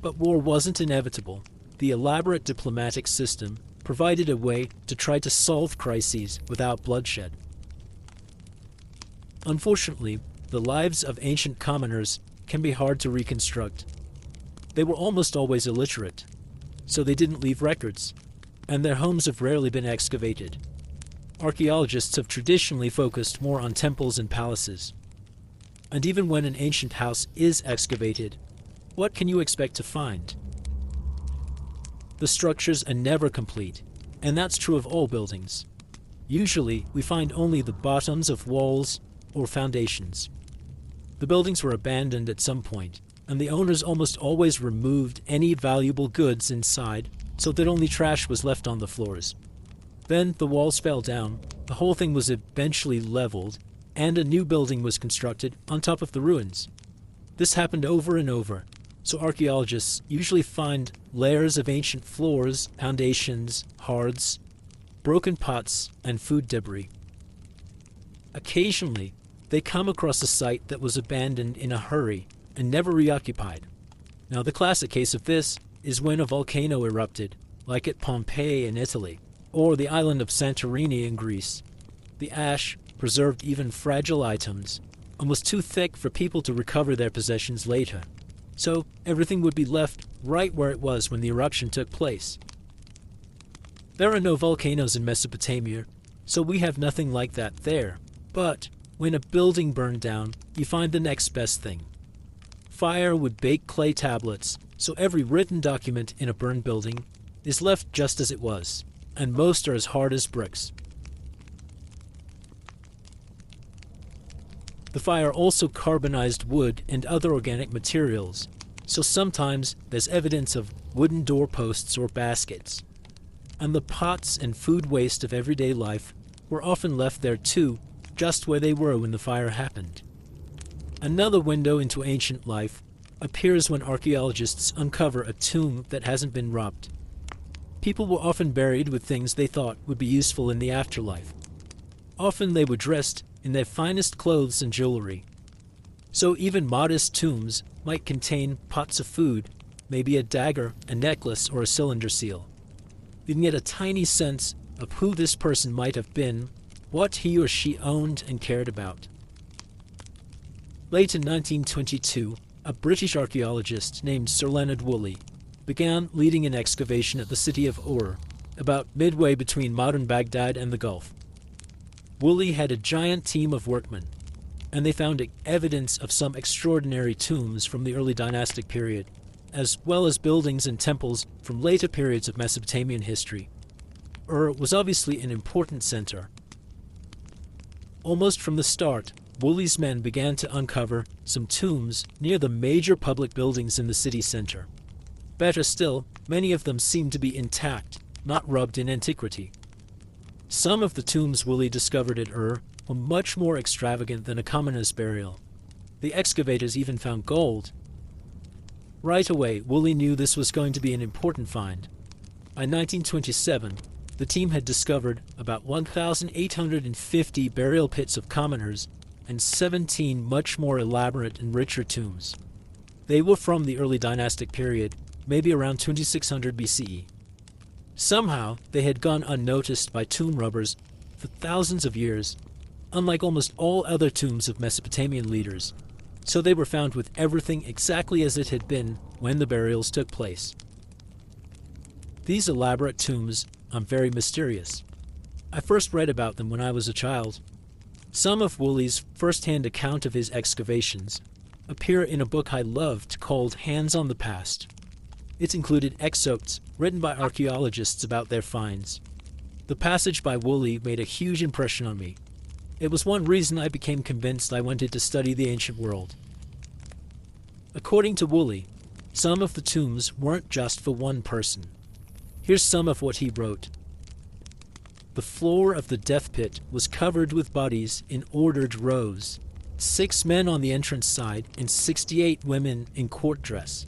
Speaker 1: But war wasn't inevitable. The elaborate diplomatic system provided a way to try to solve crises without bloodshed. Unfortunately, the lives of ancient commoners can be hard to reconstruct. They were almost always illiterate, so they didn't leave records, and their homes have rarely been excavated. Archaeologists have traditionally focused more on temples and palaces. And even when an ancient house is excavated, what can you expect to find? The structures are never complete, and that's true of all buildings. Usually, we find only the bottoms of walls or foundations. The buildings were abandoned at some point, and the owners almost always removed any valuable goods inside so that only trash was left on the floors. Then the walls fell down, the whole thing was eventually leveled, and a new building was constructed on top of the ruins. This happened over and over, so archaeologists usually find layers of ancient floors, foundations, hearths, broken pots, and food debris. Occasionally, they come across a site that was abandoned in a hurry and never reoccupied. Now, the classic case of this is when a volcano erupted, like at Pompeii in Italy, or the island of Santorini in Greece. The ash preserved even fragile items, and was too thick for people to recover their possessions later. So everything would be left right where it was when the eruption took place. There are no volcanoes in Mesopotamia, so we have nothing like that there. But when a building burned down, you find the next best thing. Fire would bake clay tablets, so every written document in a burned building is left just as it was, and most are as hard as bricks. The fire also carbonized wood and other organic materials, so sometimes there's evidence of wooden doorposts or baskets. And the pots and food waste of everyday life were often left there too, just where they were when the fire happened. Another window into ancient life appears when archaeologists uncover a tomb that hasn't been robbed. People were often buried with things they thought would be useful in the afterlife. Often they were dressed in their finest clothes and jewelry. So even modest tombs might contain pots of food, maybe a dagger, a necklace, or a cylinder seal. You can get a tiny sense of who this person might have been, what he or she owned and cared about. Late in 1922, a British archaeologist named Sir Leonard Woolley began leading an excavation at the city of Ur, about midway between modern Baghdad and the Gulf. Woolley had a giant team of workmen, and they found evidence of some extraordinary tombs from the early dynastic period, as well as buildings and temples from later periods of Mesopotamian history. Ur was obviously an important center. Almost from the start, Woolley's men began to uncover some tombs near the major public buildings in the city center. Better still, many of them seemed to be intact, not rubbed in antiquity. Some of the tombs Woolley discovered at Ur were much more extravagant than a commoner's burial. The excavators even found gold. Right away, Woolley knew this was going to be an important find. By 1927, the team had discovered about 1,850 burial pits of commoners and 17 much more elaborate and richer tombs. They were from the early dynastic period, maybe around 2600 BCE. Somehow, they had gone unnoticed by tomb robbers for thousands of years, unlike almost all other tombs of Mesopotamian leaders, so they were found with everything exactly as it had been when the burials took place. These elaborate tombs are very mysterious. I first read about them when I was a child. Some of Woolley's first-hand account of his excavations appear in a book I loved called Hands on the Past. It included excerpts written by archaeologists about their finds. The passage by Woolley made a huge impression on me. It was one reason I became convinced I wanted to study the ancient world. According to Woolley, some of the tombs weren't just for one person. Here's some of what he wrote. The floor of the death pit was covered with bodies in ordered rows. 6 men on the entrance side and 68 women in court dress.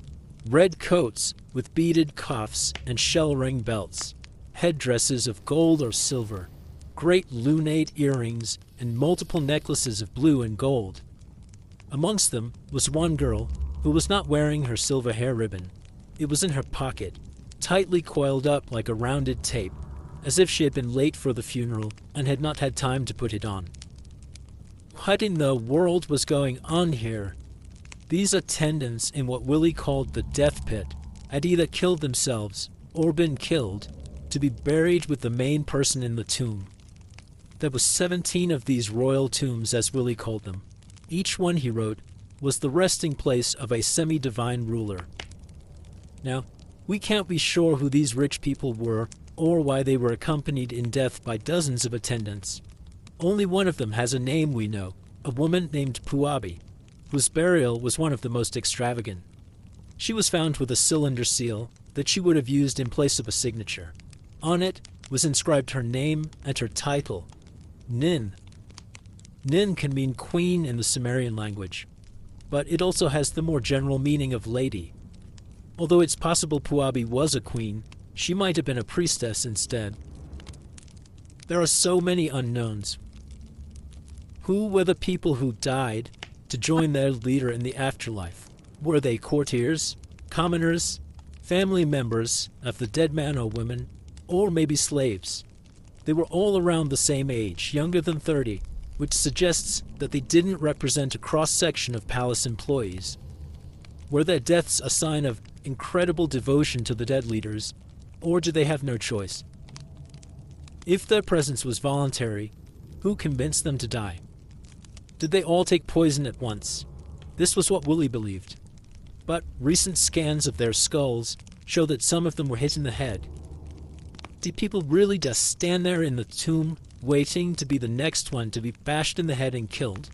Speaker 1: Red coats with beaded cuffs and shell-ring belts. Headdresses of gold or silver. Great lunate earrings and multiple necklaces of blue and gold. Amongst them was one girl who was not wearing her silver hair ribbon. It was in her pocket, tightly coiled up like a rounded tape, as if she had been late for the funeral and had not had time to put it on. What in the world was going on here? These attendants in what Woolley called the death pit had either killed themselves or been killed to be buried with the main person in the tomb. There were 17 of these royal tombs, as Woolley called them. Each one, he wrote, was the resting place of a semi-divine ruler. Now, we can't be sure who these rich people were or why they were accompanied in death by dozens of attendants. Only one of them has a name we know, a woman named Puabi, whose burial was one of the most extravagant. She was found with a cylinder seal that she would have used in place of a signature. On it was inscribed her name and her title, Nin. Nin can mean queen in the Sumerian language, but it also has the more general meaning of lady. Although it's possible Puabi was a queen, she might have been a priestess instead. There are so many unknowns. Who were the people who died to join their leader in the afterlife? Were they courtiers, commoners, family members of the dead man or woman, or maybe slaves? They were all around the same age, younger than 30, which suggests that they didn't represent a cross-section of palace employees. Were their deaths a sign of incredible devotion to the dead leaders, or did they have no choice? If their presence was voluntary, who convinced them to die? Did they all take poison at once? This was what Woolley believed. But recent scans of their skulls show that some of them were hit in the head. Did people really just stand there in the tomb, waiting to be the next one to be bashed in the head and killed?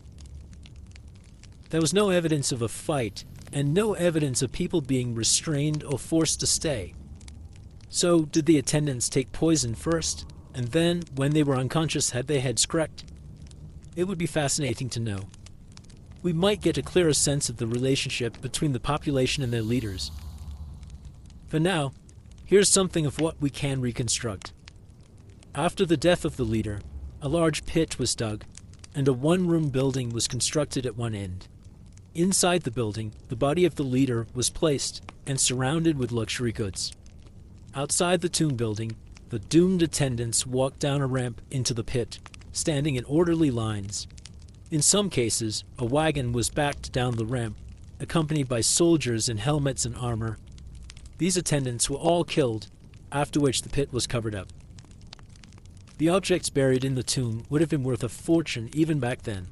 Speaker 1: There was no evidence of a fight, and no evidence of people being restrained or forced to stay. So, did the attendants take poison first, and then, when they were unconscious, had their heads cracked? It would be fascinating to know. We might get a clearer sense of the relationship between the population and their leaders. For now, here's something of what we can reconstruct. After the death of the leader, a large pit was dug, and a one-room building was constructed at one end. Inside the building, the body of the leader was placed and surrounded with luxury goods. Outside the tomb building, the doomed attendants walked down a ramp into the pit, standing in orderly lines. In some cases, a wagon was backed down the ramp, accompanied by soldiers in helmets and armor. These attendants were all killed, after which the pit was covered up. The objects buried in the tomb would have been worth a fortune even back then.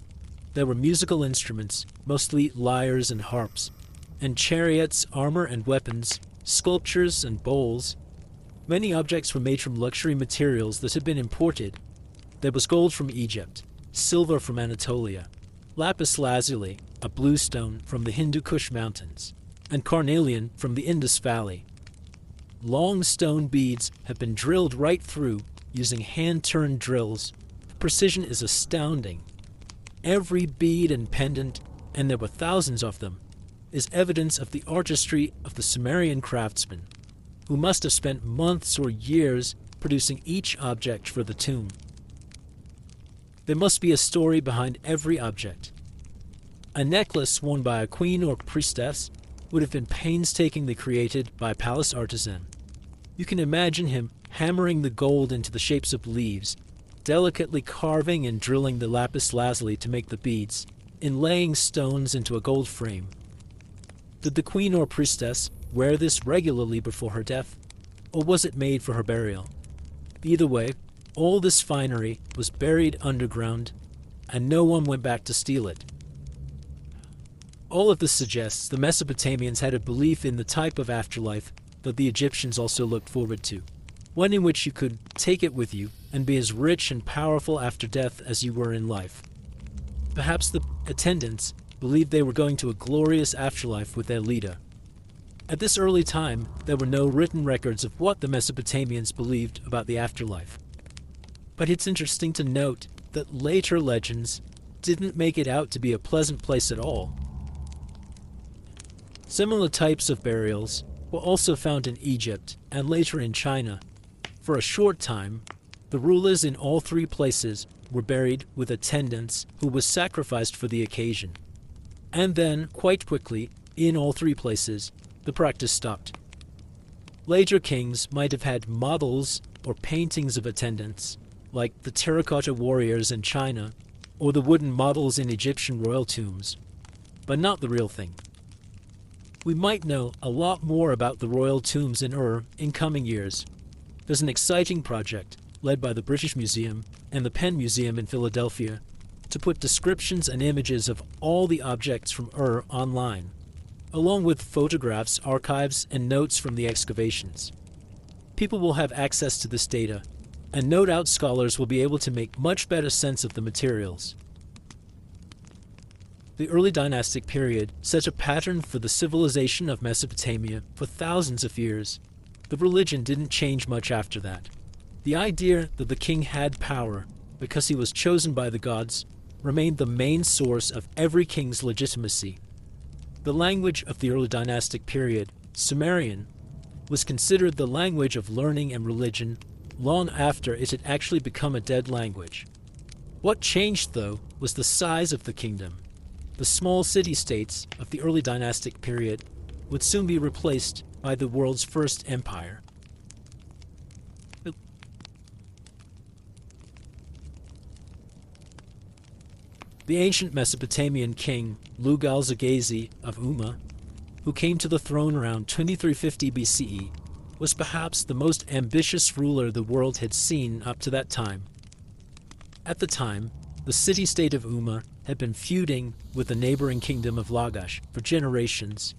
Speaker 1: There were musical instruments, mostly lyres and harps, and chariots, armor and weapons, sculptures and bowls. Many objects were made from luxury materials that had been imported. There was gold from Egypt, silver from Anatolia, lapis lazuli, a blue stone from the Hindu Kush mountains, and carnelian from the Indus Valley. Long stone beads have been drilled right through using hand-turned drills. The precision is astounding. Every bead and pendant, and there were thousands of them, is evidence of the artistry of the Sumerian craftsmen, who must have spent months or years producing each object for the tomb. There must be a story behind every object. A necklace worn by a queen or priestess would have been painstakingly created by a palace artisan. You can imagine him hammering the gold into the shapes of leaves, delicately carving and drilling the lapis lazuli to make the beads, inlaying stones into a gold frame. Did the queen or priestess wear this regularly before her death, or was it made for her burial? Either way, all this finery was buried underground, and no one went back to steal it. All of this suggests the Mesopotamians had a belief in the type of afterlife that the Egyptians also looked forward to, one in which you could take it with you and be as rich and powerful after death as you were in life. Perhaps the attendants believed they were going to a glorious afterlife with their leader. At this early time, there were no written records of what the Mesopotamians believed about the afterlife. But it's interesting to note that later legends didn't make it out to be a pleasant place at all. Similar types of burials were also found in Egypt and later in China. For a short time, the rulers in all three places were buried with attendants who were sacrificed for the occasion. And then, quite quickly, in all three places, the practice stopped. Later kings might have had models or paintings of attendants, like the terracotta warriors in China or the wooden models in Egyptian royal tombs, but not the real thing. We might know a lot more about the royal tombs in Ur in coming years. There's an exciting project led by the British Museum and the Penn Museum in Philadelphia to put descriptions and images of all the objects from Ur online, along with photographs, archives, and notes from the excavations. People will have access to this data, and no doubt scholars will be able to make much better sense of the materials. The early dynastic period set a pattern for the civilization of Mesopotamia for thousands of years. The religion didn't change much after that. The idea that the king had power because he was chosen by the gods remained the main source of every king's legitimacy. The language of the early dynastic period, Sumerian, was considered the language of learning and religion long after it had actually become a dead language. What changed, though, was the size of the kingdom. The small city-states of the early dynastic period would soon be replaced by the world's first empire. The ancient Mesopotamian king Lugal-Zaggisi of Umma, who came to the throne around 2350 BCE, was perhaps the most ambitious ruler the world had seen up to that time. At the time, the city-state of Umma had been feuding with the neighboring kingdom of Lagash for generations.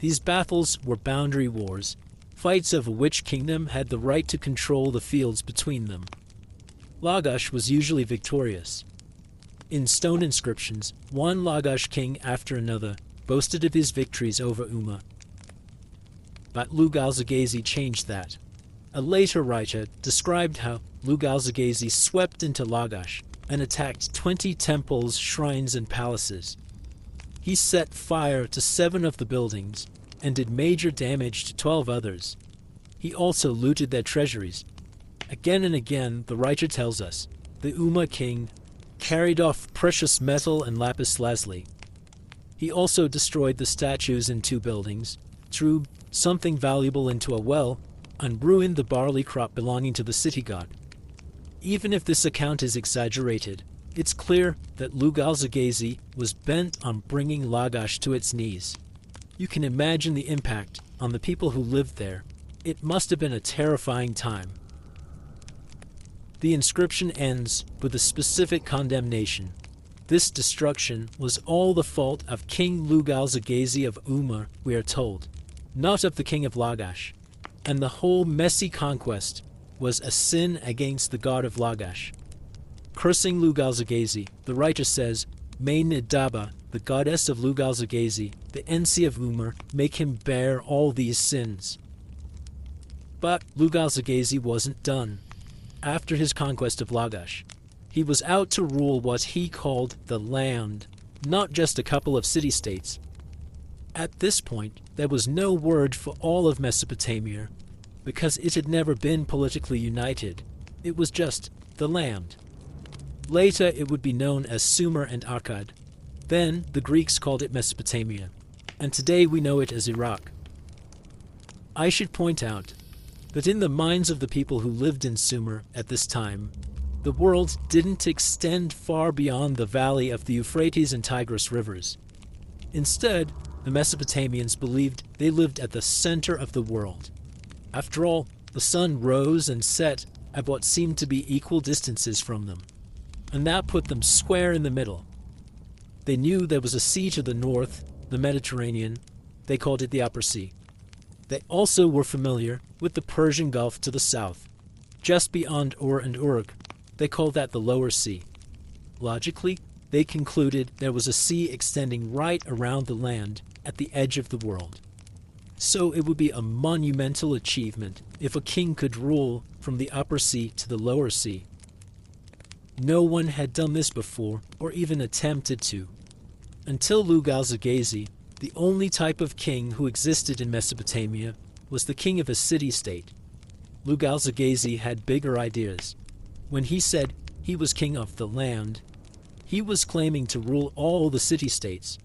Speaker 1: These battles were boundary wars, fights over which kingdom had the right to control the fields between them. Lagash was usually victorious. In stone inscriptions, one Lagash king after another boasted of his victories over Umma. But Lugal-Zaggisi changed that. A later writer described how Lugal-Zaggisi swept into Lagash and attacked 20 temples, shrines, and palaces. He set fire to 7 of the buildings and did major damage to 12 others. He also looted their treasuries. Again and again, the writer tells us, the Umma king carried off precious metal and lapis lazuli. He also destroyed the statues in 2 buildings, threw something valuable into a well, and ruined the barley crop belonging to the city god. Even if this account is exaggerated, it's clear that Lugal-Zaggisi was bent on bringing Lagash to its knees. You can imagine the impact on the people who lived there. It must have been a terrifying time. The inscription ends with a specific condemnation. This destruction was all the fault of King Lugal-Zaggisi of Umma, we are told, not of the king of Lagash. And the whole messy conquest was a sin against the god of Lagash. Cursing Lugal-Zaggisi, the writer says, May Nidaba, the goddess of Lugal-Zaggisi, the Ensi of Umma, make him bear all these sins. But Lugal-Zaggisi wasn't done. After his conquest of Lagash, he was out to rule what he called the land, not just a couple of city-states. At this point, there was no word for all of Mesopotamia, because it had never been politically united. It was just the land. Later, it would be known as Sumer and Akkad. Then, the Greeks called it Mesopotamia, and today we know it as Iraq. I should point out that in the minds of the people who lived in Sumer at this time, the world didn't extend far beyond the valley of the Euphrates and Tigris rivers. Instead, the Mesopotamians believed they lived at the center of the world. After all, the sun rose and set at what seemed to be equal distances from them, and that put them square in the middle. They knew there was a sea to the north, the Mediterranean. They called it the Upper Sea. They also were familiar with the Persian Gulf to the south. Just beyond Ur and Uruk, they called that the Lower Sea. Logically, they concluded there was a sea extending right around the land at the edge of the world. So it would be a monumental achievement if a king could rule from the Upper Sea to the Lower Sea. No one had done this before, or even attempted to. Until Lugal-Zaggisi, the only type of king who existed in Mesopotamia was the king of a city-state. Lugal-Zaggisi had bigger ideas. When he said he was king of the land, he was claiming to rule all the city-states.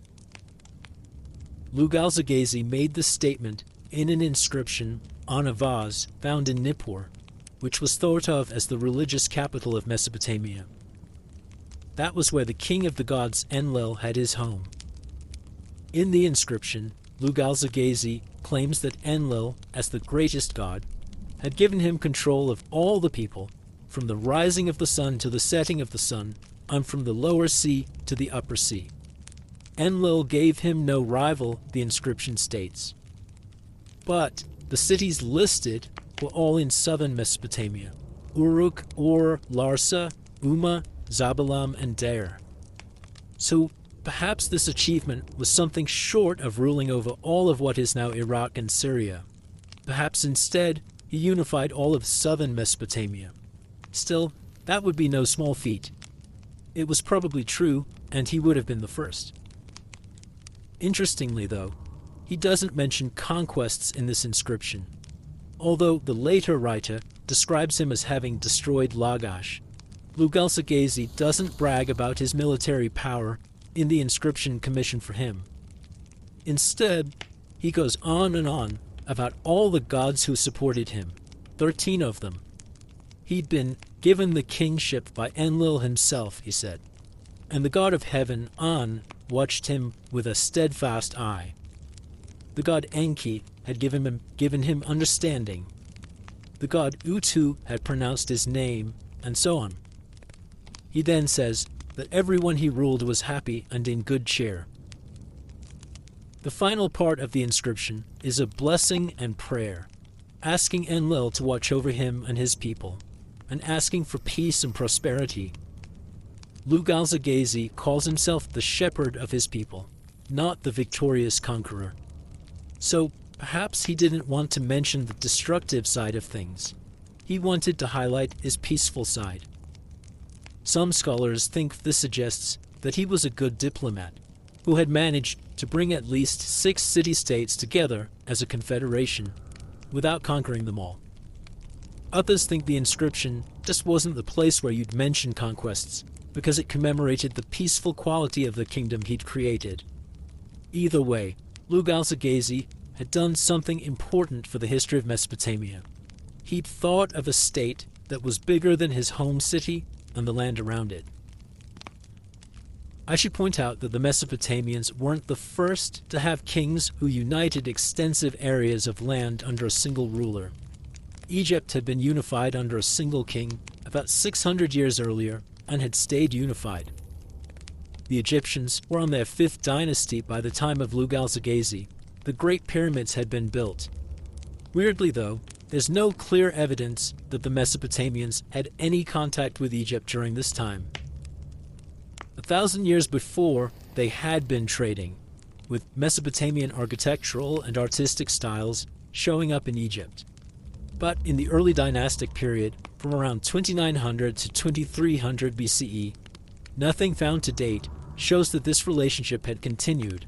Speaker 1: Lugal-Zaggisi made this statement in an inscription on a vase found in Nippur, which was thought of as the religious capital of Mesopotamia. That was where the king of the gods Enlil had his home. In the inscription, Lugal-Zaggisi claims that Enlil, as the greatest god, had given him control of all the people, from the rising of the sun to the setting of the sun, and from the Lower Sea to the Upper Sea. Enlil gave him no rival, the inscription states. But the cities listed were all in southern Mesopotamia: Uruk, Ur, Larsa, Umma, Zabalam, and Deir. So perhaps this achievement was something short of ruling over all of what is now Iraq and Syria. Perhaps instead he unified all of southern Mesopotamia. Still, that would be no small feat. It was probably true, and he would have been the first. Interestingly, though, he doesn't mention conquests in this inscription, although the later writer describes him as having destroyed Lagash. Lugal-Zaggisi doesn't brag about his military power in the inscription commissioned for him. Instead, he goes on and on about all the gods who supported him, 13 of them. He'd been given the kingship by Enlil himself, he said. And the god of heaven, An, watched him with a steadfast eye. The god Enki had given him understanding. The god Utu had pronounced his name, and so on. He then says that everyone he ruled was happy and in good cheer. The final part of the inscription is a blessing and prayer, asking Enlil to watch over him and his people, and asking for peace and prosperity. Lugal-Zaggisi calls himself the shepherd of his people, not the victorious conqueror. So perhaps he didn't want to mention the destructive side of things. He wanted to highlight his peaceful side. Some scholars think this suggests that he was a good diplomat, who had managed to bring at least 6 city-states together as a confederation, without conquering them all. Others think the inscription just wasn't the place where you'd mention conquests, because it commemorated the peaceful quality of the kingdom he'd created. Either way, Lugal-Zaggisi had done something important for the history of Mesopotamia. He'd thought of a state that was bigger than his home city and the land around it. I should point out that the Mesopotamians weren't the first to have kings who united extensive areas of land under a single ruler. Egypt had been unified under a single king about 600 years earlier and had stayed unified. The Egyptians were on their 5th dynasty by the time of Lugal-Zaggisi. The Great Pyramids had been built. Weirdly, though, there's no clear evidence that the Mesopotamians had any contact with Egypt during this time. 1,000 years before, they had been trading, with Mesopotamian architectural and artistic styles showing up in Egypt. But in the early dynastic period, from around 2900 to 2300 BCE, nothing found to date shows that this relationship had continued.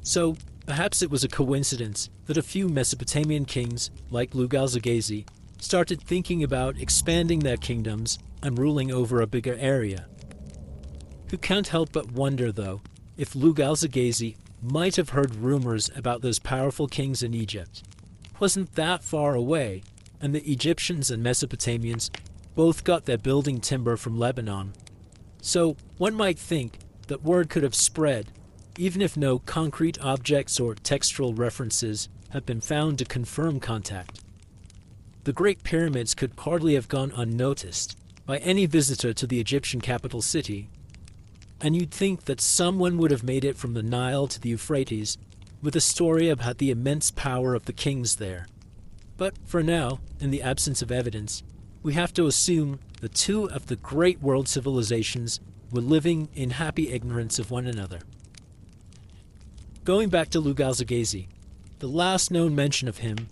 Speaker 1: So, perhaps it was a coincidence that a few Mesopotamian kings, like Lugal-Zaggisi, started thinking about expanding their kingdoms and ruling over a bigger area. Who can't help but wonder, though, if Lugal-Zaggisi might have heard rumors about those powerful kings in Egypt. Wasn't that far away, and the Egyptians and Mesopotamians both got their building timber from Lebanon. So one might think that word could have spread, even if no concrete objects or textual references have been found to confirm contact. The Great Pyramids could hardly have gone unnoticed by any visitor to the Egyptian capital city, and you'd think that someone would have made it from the Nile to the Euphrates with a story about the immense power of the kings there. But for now, in the absence of evidence, we have to assume the 2 of the great world civilizations were living in happy ignorance of one another. Going back to Lugal-Zaggisi, the last known mention of him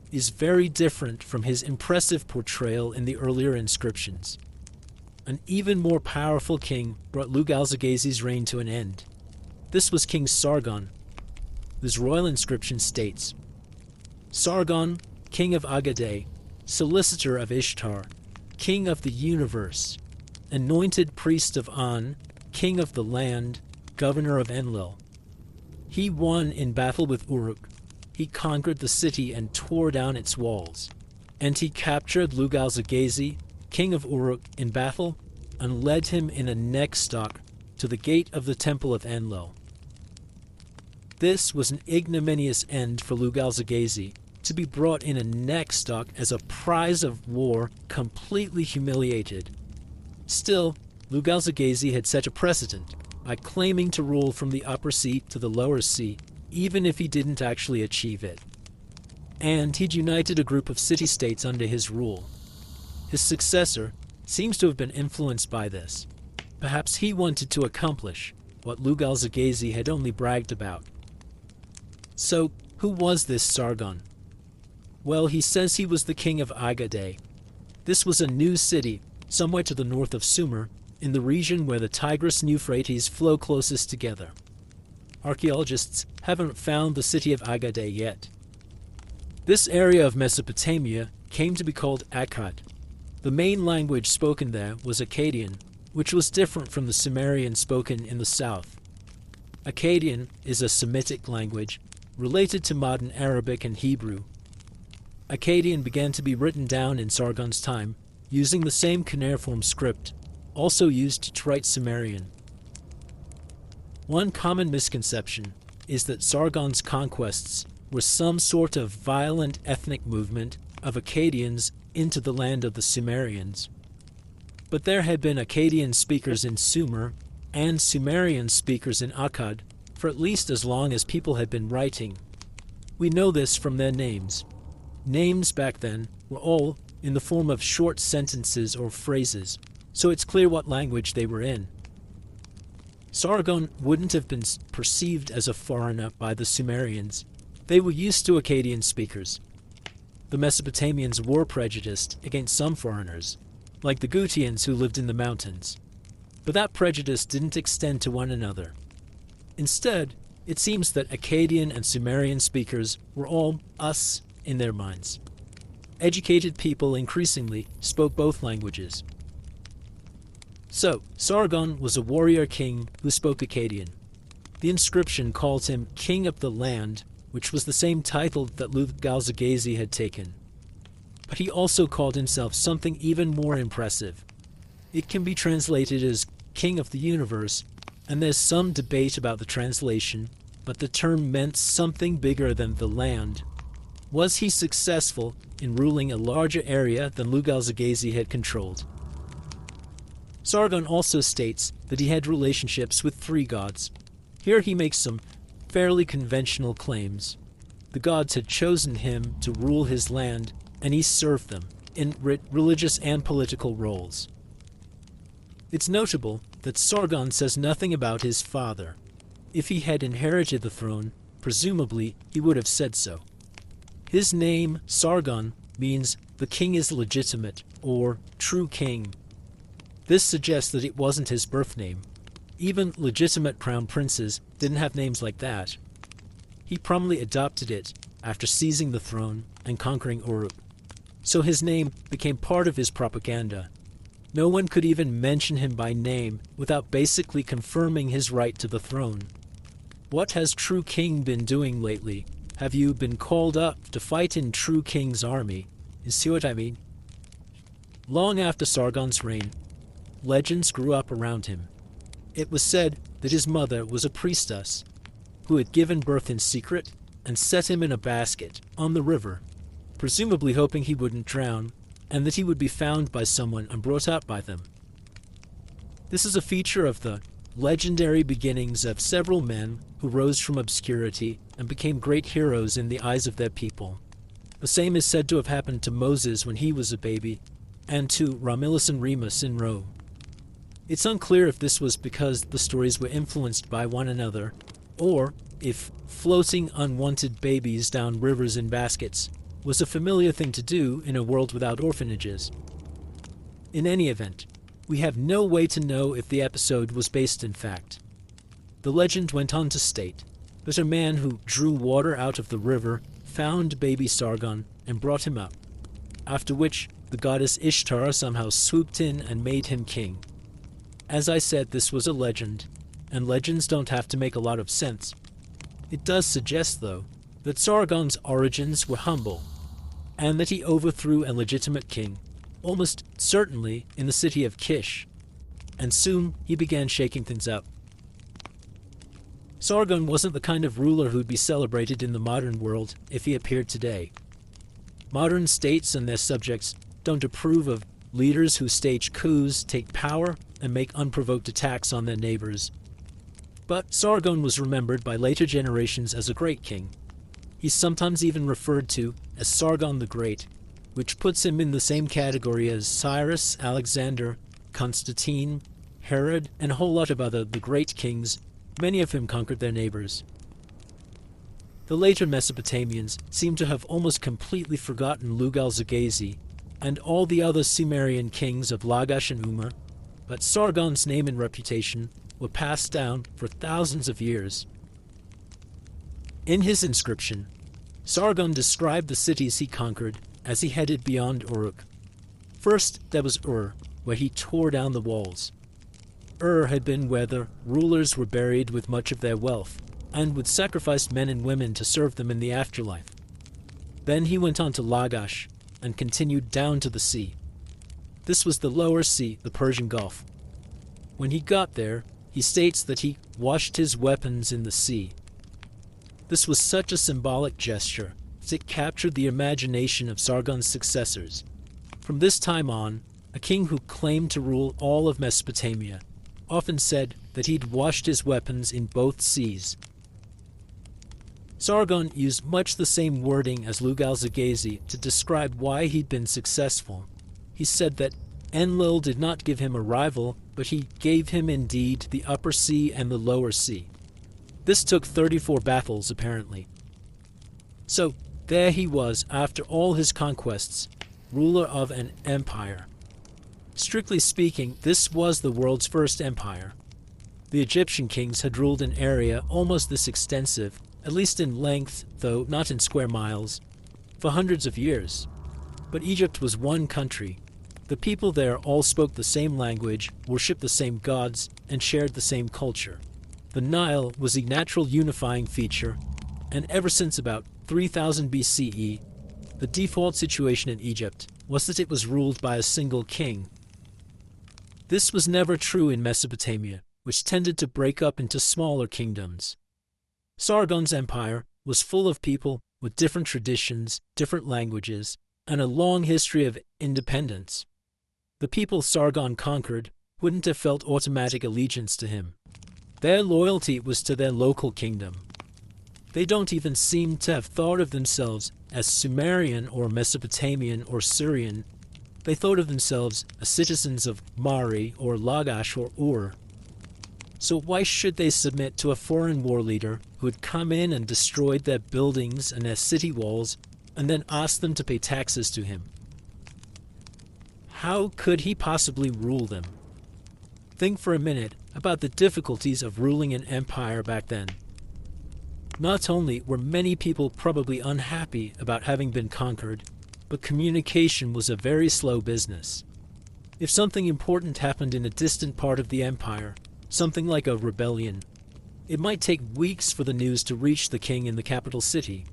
Speaker 1: is very different from his impressive portrayal in the earlier inscriptions. An even more powerful king brought Lugal-Zaggisi's reign to an end. This was King Sargon. This royal inscription states, Sargon, king of Agade, solicitor of Ishtar, king of the universe, anointed priest of An, king of the land, governor of Enlil. He won in battle with Uruk. He conquered the city and tore down its walls. And he captured Lugal-Zaggisi, king of Uruk, in battle and led him in a neck stock to the gate of the temple of Enlil. This was an ignominious end for Lugal-Zaggisi, to be brought in a neck stock as a prize of war, completely humiliated. Still, Lugal-Zaggisi had set a precedent by claiming to rule from the upper sea to the lower sea, even if he didn't actually achieve it. And he'd united a group of city-states under his rule. His successor seems to have been influenced by this. Perhaps he wanted to accomplish what Lugal-Zaggisi had only bragged about. So, who was this Sargon? Well, he says he was the king of Agade. This was a new city, somewhere to the north of Sumer, in the region where the Tigris and Euphrates flow closest together. Archaeologists haven't found the city of Agade yet. This area of Mesopotamia came to be called Akkad. The main language spoken there was Akkadian, which was different from the Sumerian spoken in the south. Akkadian is a Semitic language, related to modern Arabic and Hebrew. Akkadian began to be written down in Sargon's time, using the same cuneiform script, also used to write Sumerian. One common misconception is that Sargon's conquests were some sort of violent ethnic movement of Akkadians into the land of the Sumerians. But there had been Akkadian speakers in Sumer and Sumerian speakers in Akkad for at least as long as people had been writing. We know this from their names. Names back then were all in the form of short sentences or phrases, so it's clear what language they were in. Sargon wouldn't have been perceived as a foreigner by the Sumerians. They were used to Akkadian speakers. The Mesopotamians were prejudiced against some foreigners, like the Gutians who lived in the mountains. But that prejudice didn't extend to one another. Instead, it seems that Akkadian and Sumerian speakers were all us in their minds. Educated people increasingly spoke both languages. So, Sargon was a warrior king who spoke Akkadian. The inscription calls him King of the Land, which was the same title that Lugal-Zaggisi had taken. But he also called himself something even more impressive. It can be translated as King of the Universe, and there's some debate about the translation, but the term meant something bigger than the land. Was he successful in ruling a larger area than Lugal-Zaggisi had controlled? Sargon also states that he had relationships with 3 gods. Here he makes some fairly conventional claims. The gods had chosen him to rule his land, and he served them in religious and political roles. It's notable that Sargon says nothing about his father. If he had inherited the throne, presumably he would have said so. His name, Sargon, means the king is legitimate, or true king. This suggests that it wasn't his birth name. Even legitimate crown princes didn't have names like that. He promptly adopted it after seizing the throne and conquering Uruk. So his name became part of his propaganda. No one could even mention him by name without basically confirming his right to the throne. What has True King been doing lately? Have you been called up to fight in True King's army? You see what I mean? Long after Sargon's reign, legends grew up around him. It was said that his mother was a priestess who had given birth in secret and set him in a basket on the river, presumably hoping he wouldn't drown and that he would be found by someone and brought up by them. This is a feature of the legendary beginnings of several men who rose from obscurity and became great heroes in the eyes of their people. The same is said to have happened to Moses when he was a baby, and to Romulus and Remus in Rome. It's unclear if this was because the stories were influenced by one another, or if floating unwanted babies down rivers in baskets was a familiar thing to do in a world without orphanages. In any event, we have no way to know if the episode was based in fact. The legend went on to state that a man who drew water out of the river found baby Sargon and brought him up, after which the goddess Ishtar somehow swooped in and made him king. As I said, this was a legend, and legends don't have to make a lot of sense. It does suggest, though, that Sargon's origins were humble, and that he overthrew a legitimate king, almost certainly in the city of Kish, and soon he began shaking things up. Sargon wasn't the kind of ruler who'd be celebrated in the modern world if he appeared today. Modern states and their subjects don't approve of leaders who stage coups, take power, and make unprovoked attacks on their neighbors. But Sargon was remembered by later generations as a great king. He's sometimes even referred to as Sargon the Great, which puts him in the same category as Cyrus, Alexander, Constantine, Herod, and a whole lot of other the great kings, many of whom conquered their neighbors. The later Mesopotamians seem to have almost completely forgotten Lugal-Zaggisi and all the other Sumerian kings of Lagash and Umar, but Sargon's name and reputation were passed down for thousands of years. In his inscription, Sargon described the cities he conquered as he headed beyond Uruk. First, there was Ur, where he tore down the walls. Ur had been where the rulers were buried with much of their wealth, and would sacrifice men and women to serve them in the afterlife. Then he went on to Lagash, and continued down to the sea. This was the lower sea, the Persian Gulf, When he got there, he states that he washed his weapons in the sea. This was such a symbolic gesture that it captured the imagination of Sargon's successors. From this time on, a king who claimed to rule all of Mesopotamia often said that he'd washed his weapons in both seas. Sargon used much the same wording as Lugal-Zaggisi to describe why he'd been successful. He said that Enlil did not give him a rival, but he gave him indeed the upper sea and the lower sea. This took 34 battles, apparently. So there he was, after all his conquests, ruler of an empire. Strictly speaking, this was the world's first empire. The Egyptian kings had ruled an area almost this extensive, at least in length, though not in square miles, for hundreds of years. But Egypt was one country. The people there all spoke the same language, worshipped the same gods, and shared the same culture. The Nile was a natural unifying feature, and ever since about 3000 BCE, the default situation in Egypt was that it was ruled by a single king. This was never true in Mesopotamia, which tended to break up into smaller kingdoms. Sargon's empire was full of people with different traditions, different languages, and a long history of independence. The people Sargon conquered wouldn't have felt automatic allegiance to him. Their loyalty was to their local kingdom. They don't even seem to have thought of themselves as Sumerian or Mesopotamian or Assyrian. They thought of themselves as citizens of Mari or Lagash or Ur. So why should they submit to a foreign war leader who had come in and destroyed their buildings and their city walls and then asked them to pay taxes to him? How could he possibly rule them? Think for a minute about the difficulties of ruling an empire back then. Not only were many people probably unhappy about having been conquered, but communication was a very slow business. If something important happened in a distant part of the empire, something like a rebellion, it might take weeks for the news to reach the king in the capital city.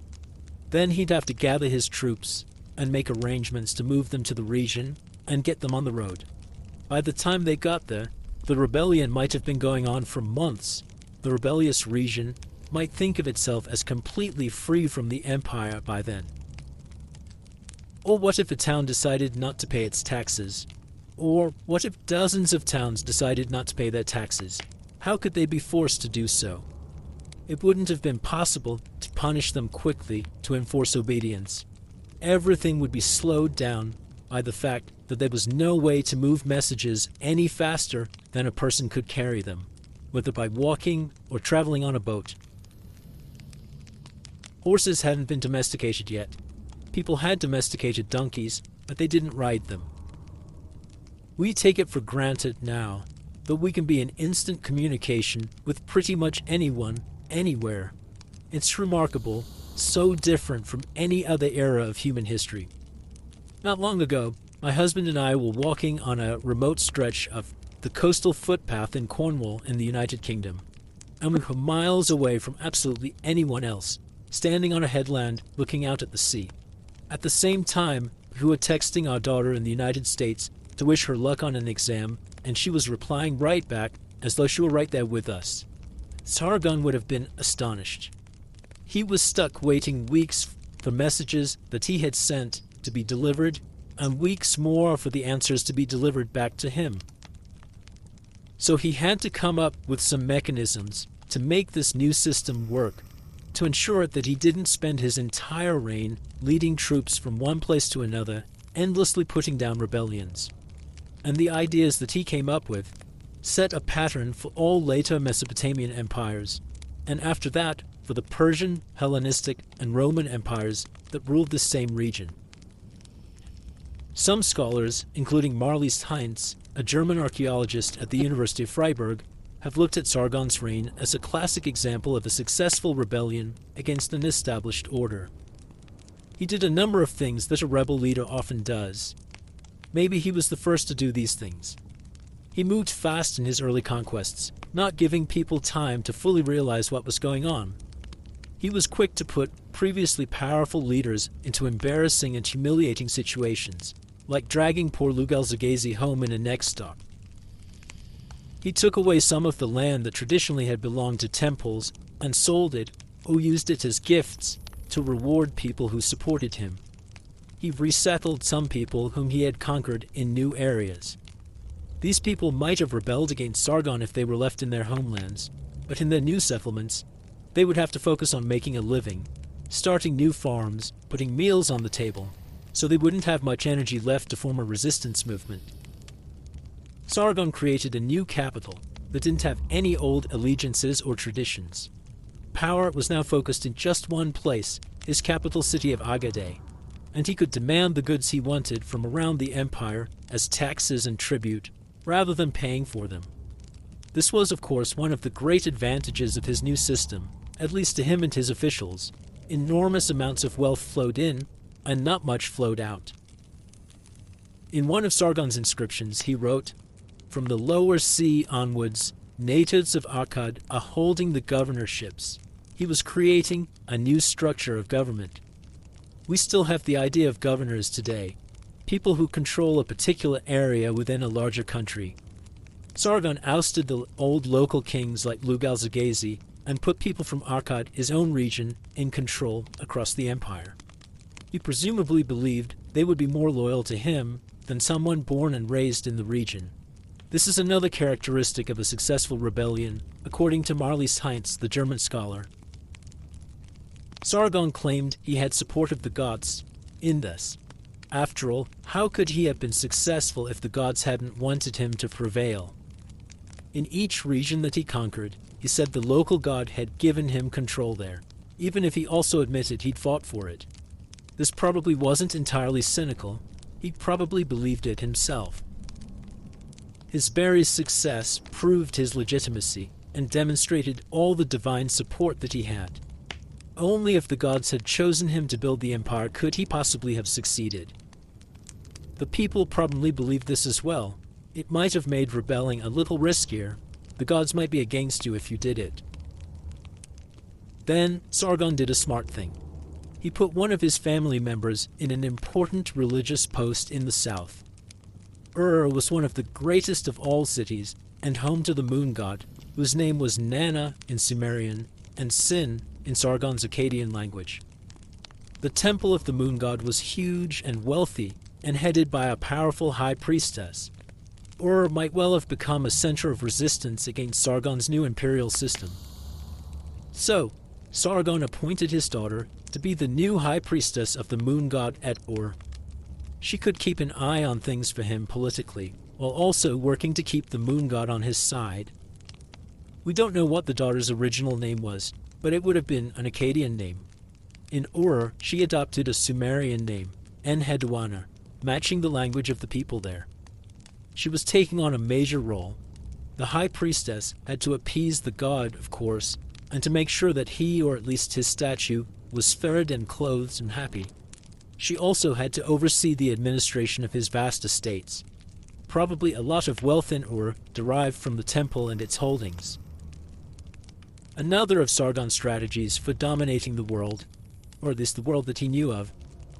Speaker 1: Then he'd have to gather his troops and make arrangements to move them to the region and get them on the road. By the time they got there, the rebellion might have been going on for months. The rebellious region might think of itself as completely free from the empire by then. Or what if a town decided not to pay its taxes? Or what if dozens of towns decided not to pay their taxes? How could they be forced to do so? It wouldn't have been possible to punish them quickly to enforce obedience. Everything would be slowed down by the fact that there was no way to move messages any faster than a person could carry them, whether by walking or traveling on a boat. Horses hadn't been domesticated yet. People had domesticated donkeys, but they didn't ride them. We take it for granted now that we can be in instant communication with pretty much anyone, anywhere. It's remarkable, so different from any other era of human history. Not long ago, my husband and I were walking on a remote stretch of the coastal footpath in Cornwall in the United Kingdom, and we were miles away from absolutely anyone else, standing on a headland looking out at the sea. At the same time, we were texting our daughter in the United States to wish her luck on an exam, and she was replying right back as though she were right there with us. Sargon would have been astonished. He was stuck waiting weeks for messages that he had sent to be delivered, and weeks more for the answers to be delivered back to him. So he had to come up with some mechanisms to make this new system work, to ensure that he didn't spend his entire reign leading troops from one place to another, endlessly putting down rebellions. And the ideas that he came up with set a pattern for all later Mesopotamian empires, and after that for the Persian, Hellenistic, and Roman empires that ruled this same region. Some scholars, including Marlies Heinz, a German archaeologist at the University of Freiburg, have looked at Sargon's reign as a classic example of a successful rebellion against an established order. He did a number of things that a rebel leader often does. Maybe he was the first to do these things. He moved fast in his early conquests, not giving people time to fully realize what was going on. He was quick to put previously powerful leaders into embarrassing and humiliating situations, like dragging poor Lugal-Zaggisi home in a neck stock. He took away some of the land that traditionally had belonged to temples and sold it or used it as gifts to reward people who supported him. He resettled some people whom he had conquered in new areas. These people might have rebelled against Sargon if they were left in their homelands, but in their new settlements, they would have to focus on making a living, starting new farms, putting meals on the table, so they wouldn't have much energy left to form a resistance movement. Sargon created a new capital that didn't have any old allegiances or traditions. Power was now focused in just one place, his capital city of Agade, and he could demand the goods he wanted from around the empire as taxes and tribute, rather than paying for them. This was, of course, one of the great advantages of his new system, at least to him and his officials. Enormous amounts of wealth flowed in, and not much flowed out. In one of Sargon's inscriptions, he wrote, "From the lower sea onwards, natives of Akkad are holding the governorships." He was creating a new structure of government. We still have the idea of governors today, people who control a particular area within a larger country. Sargon ousted the old local kings like Lugal-Zaghazi and put people from Akkad, his own region, in control across the empire. He presumably believed they would be more loyal to him than someone born and raised in the region. This is another characteristic of a successful rebellion, according to Marlies Heinz, the German scholar. Sargon claimed he had support of the gods in this. After all, how could he have been successful if the gods hadn't wanted him to prevail? In each region that he conquered, he said the local god had given him control there, even if he also admitted he'd fought for it. This probably wasn't entirely cynical. He probably believed it himself. His very success proved his legitimacy and demonstrated all the divine support that he had. Only if the gods had chosen him to build the empire could he possibly have succeeded. The people probably believed this as well. It might have made rebelling a little riskier. The gods might be against you if you did it. Then Sargon did a smart thing. He put one of his family members in an important religious post in the south. Ur was one of the greatest of all cities and home to the moon god, whose name was Nana in Sumerian and Sin in Sargon's Akkadian language. The temple of the moon god was huge and wealthy and headed by a powerful high priestess. Ur might well have become a center of resistance against Sargon's new imperial system. So, Sargon appointed his daughter to be the new high priestess of the moon god at Ur. She could keep an eye on things for him politically, while also working to keep the moon god on his side. We don't know what the daughter's original name was, but it would have been an Akkadian name. In Ur, she adopted a Sumerian name, Enheduanna, matching the language of the people there. She was taking on a major role. The high priestess had to appease the god, of course, and to make sure that he, or at least his statue, was fed and clothed and happy. She also had to oversee the administration of his vast estates. Probably a lot of wealth in Ur derived from the temple and its holdings. Another of Sargon's strategies for dominating the world, or at least the world that he knew of,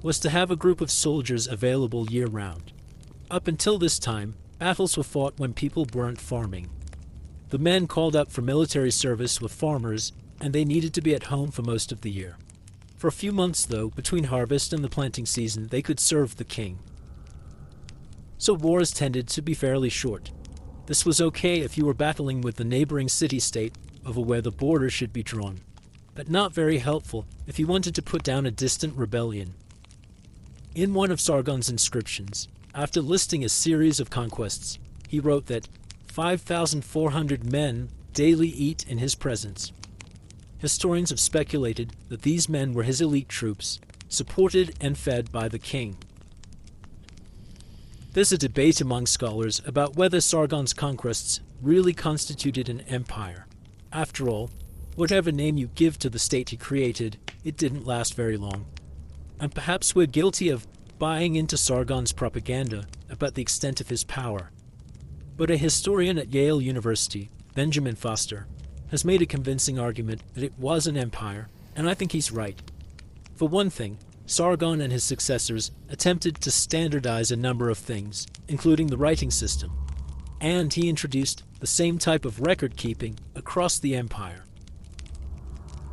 Speaker 1: was to have a group of soldiers available year-round. Up until this time, battles were fought when people weren't farming. The men called up for military service were farmers, and they needed to be at home for most of the year. For a few months, though, between harvest and the planting season, they could serve the king. So wars tended to be fairly short. This was okay if you were battling with the neighboring city-state over where the border should be drawn, but not very helpful if you wanted to put down a distant rebellion. In one of Sargon's inscriptions, after listing a series of conquests, he wrote that 5,400 men daily eat in his presence. Historians have speculated that these men were his elite troops, supported and fed by the king. There's a debate among scholars about whether Sargon's conquests really constituted an empire. After all, whatever name you give to the state he created, it didn't last very long. And perhaps we're guilty of buying into Sargon's propaganda about the extent of his power. But a historian at Yale University, Benjamin Foster, has made a convincing argument that it was an empire, and I think he's right. For one thing, Sargon and his successors attempted to standardize a number of things, including the writing system. and he introduced the same type of record-keeping across the empire.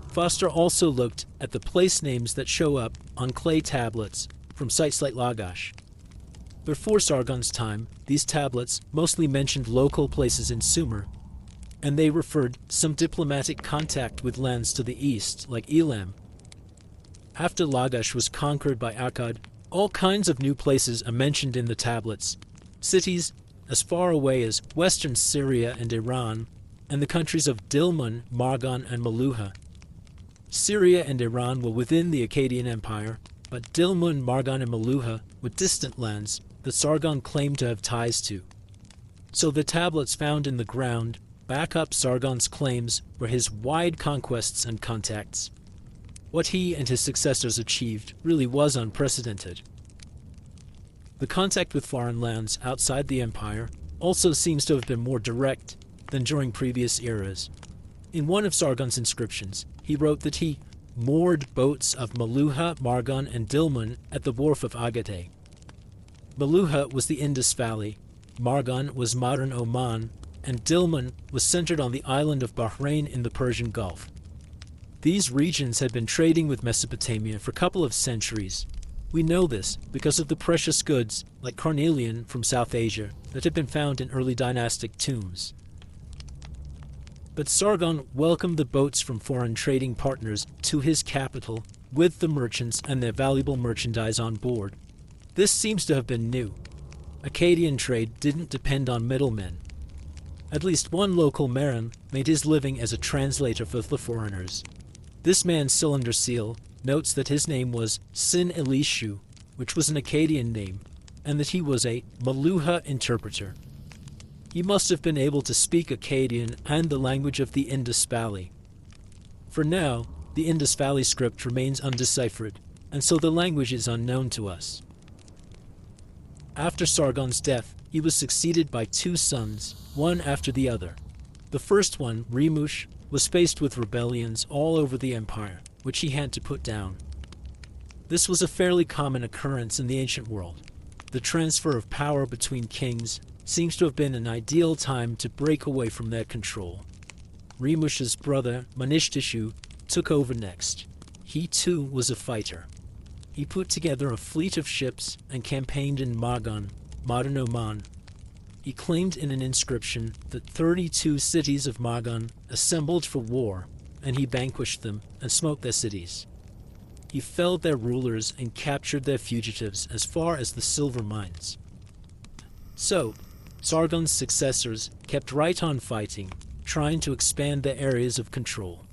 Speaker 1: Foster also looked at the place names that show up on clay tablets from sites like Lagash. Before Sargon's time, these tablets mostly mentioned local places in Sumer, and they referred some diplomatic contact with lands to the east, like Elam. After Lagash was conquered by Akkad, all kinds of new places are mentioned in the tablets. Cities as far away as western Syria and Iran, and the countries of Dilmun, Margan, and Meluha. Syria and Iran were within the Akkadian Empire, but Dilmun, Margan, and Meluha were distant lands that Sargon claimed to have ties to. So the tablets found in the ground back up Sargon's claims for his wide conquests and contacts. What he and his successors achieved really was unprecedented. The contact with foreign lands outside the empire also seems to have been more direct than during previous eras. In one of Sargon's inscriptions, he wrote that he moored boats of Meluha, Margan, and Dilmun at the wharf of Agade. Meluha was the Indus Valley, Margan was modern Oman, and Dilmun was centered on the island of Bahrain in the Persian Gulf. These regions had been trading with Mesopotamia for a couple of centuries. We know this because of the precious goods, like carnelian from South Asia, that had been found in early dynastic tombs. But Sargon welcomed the boats from foreign trading partners to his capital with the merchants and their valuable merchandise on board. This seems to have been new. Akkadian trade didn't depend on middlemen. At least one local Marin made his living as a translator for the foreigners. This man's cylinder seal notes that his name was Sin Elishu, which was an Akkadian name, and that he was a Meluha interpreter. He must have been able to speak Akkadian and the language of the Indus Valley. For now, the Indus Valley script remains undeciphered, and so the language is unknown to us. After Sargon's death, he was succeeded by two sons, one after the other. The first one, Rimush, was faced with rebellions all over the empire, which he had to put down. This was a fairly common occurrence in the ancient world. The transfer of power between kings seems to have been an ideal time to break away from their control. Rimush's brother, Manishtishu, took over next. He too was a fighter. He put together a fleet of ships and campaigned in Magan, modern Oman. He claimed in an inscription that 32 cities of Magan assembled for war, and he vanquished them and smote their cities. He felled their rulers and captured their fugitives as far as the silver mines. So, Sargon's successors kept right on fighting, trying to expand their areas of control.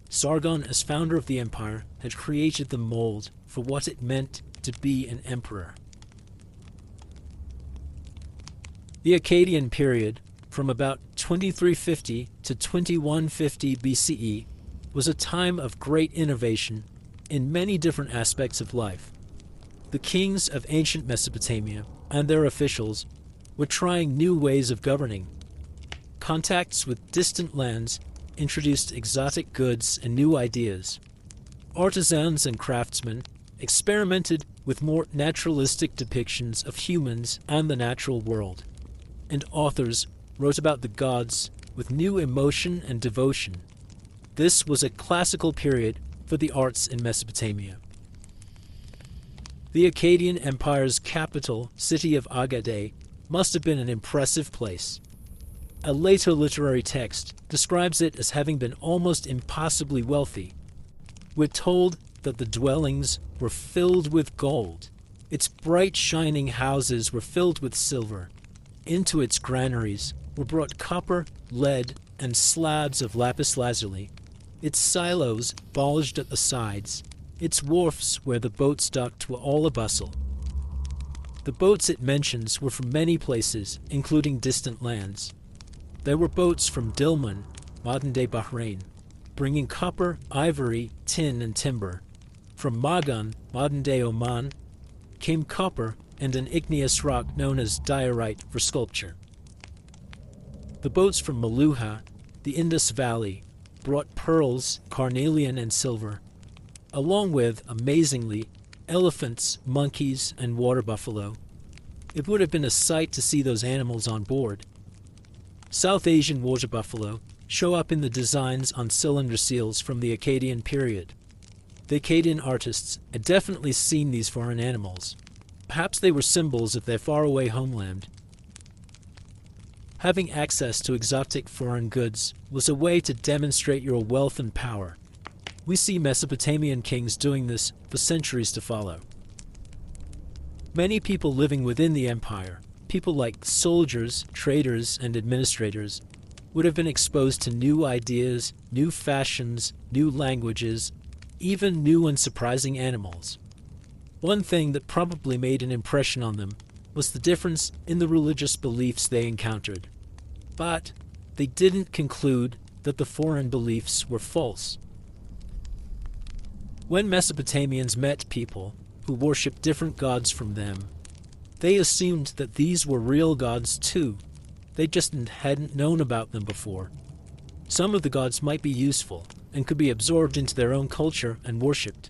Speaker 1: Sargon, as founder of the empire, had created the mold for what it meant to be an emperor. The Akkadian period, from about 2350 to 2150 BCE, was a time of great innovation in many different aspects of life. The kings of ancient Mesopotamia and their officials were trying new ways of governing. Contacts with distant lands introduced exotic goods and new ideas. Artisans and craftsmen experimented with more naturalistic depictions of humans and the natural world. And authors wrote about the gods with new emotion and devotion. This was a classical period for the arts in Mesopotamia. The Akkadian Empire's capital, city of Agade, must have been an impressive place. A later literary text describes it as having been almost impossibly wealthy. We're told that the dwellings were filled with gold. Its bright shining houses were filled with silver. Into its granaries were brought copper, lead, and slabs of lapis lazuli. Its silos bulged at the sides. Its wharfs where the boats docked were all abustle. The boats it mentions were from many places, including distant lands. There were boats from Dilmun, modern-day Bahrain, bringing copper, ivory, tin, and timber. From Magan, modern-day Oman, came copper and an igneous rock known as diorite for sculpture. The boats from Meluha, the Indus Valley, brought pearls, carnelian, and silver, along with, amazingly, elephants, monkeys, and water buffalo. It would have been a sight to see those animals on board, South Asian water buffalo show up in the designs on cylinder seals from the Akkadian period. The Akkadian artists had definitely seen these foreign animals. Perhaps they were symbols of their faraway homeland. Having access to exotic foreign goods was a way to demonstrate your wealth and power. We see Mesopotamian kings doing this for centuries to follow. Many people living within the empire, people like soldiers, traders, and administrators, would have been exposed to new ideas, new fashions, new languages, even new and surprising animals. One thing that probably made an impression on them was the difference in the religious beliefs they encountered. But they didn't conclude that the foreign beliefs were false. When Mesopotamians met people who worshipped different gods from them, they assumed that these were real gods too. They just hadn't known about them before. Some of the gods might be useful and could be absorbed into their own culture and worshipped.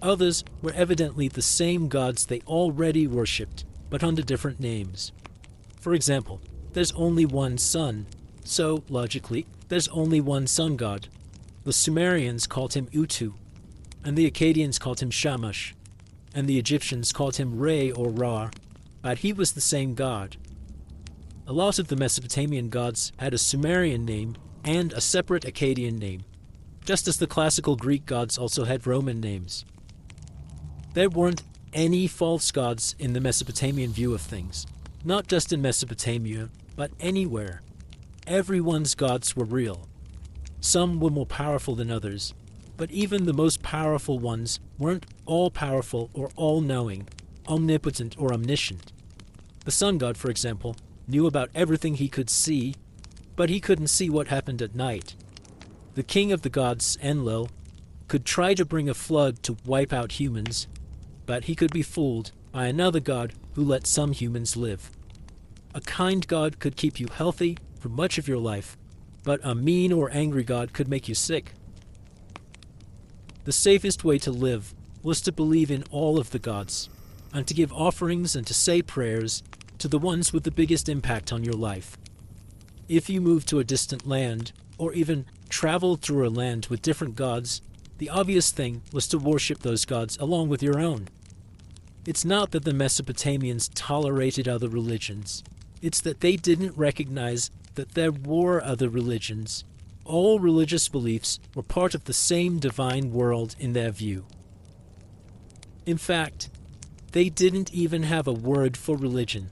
Speaker 1: Others were evidently the same gods they already worshipped, but under different names. For example, there's only one sun, so, logically, there's only one sun god. The Sumerians called him Utu, and the Akkadians called him Shamash, and the Egyptians called him Re or Ra, but he was the same god. A lot of the Mesopotamian gods had a Sumerian name and a separate Akkadian name, just as the classical Greek gods also had Roman names. There weren't any false gods in the Mesopotamian view of things, not just in Mesopotamia, but anywhere. Everyone's gods were real. Some were more powerful than others, but even the most powerful ones weren't all-powerful or all-knowing, omnipotent or omniscient. The sun god, for example, knew about everything he could see, but he couldn't see what happened at night. The king of the gods, Enlil, could try to bring a flood to wipe out humans, but he could be fooled by another god who let some humans live. A kind god could keep you healthy for much of your life, but a mean or angry god could make you sick. The safest way to live was to believe in all of the gods, and to give offerings and to say prayers to the ones with the biggest impact on your life. If you moved to a distant land, or even traveled through a land with different gods, the obvious thing was to worship those gods along with your own. It's not that the Mesopotamians tolerated other religions. It's that they didn't recognize that there were other religions. All religious beliefs were part of the same divine world in their view. In fact, they didn't even have a word for religion.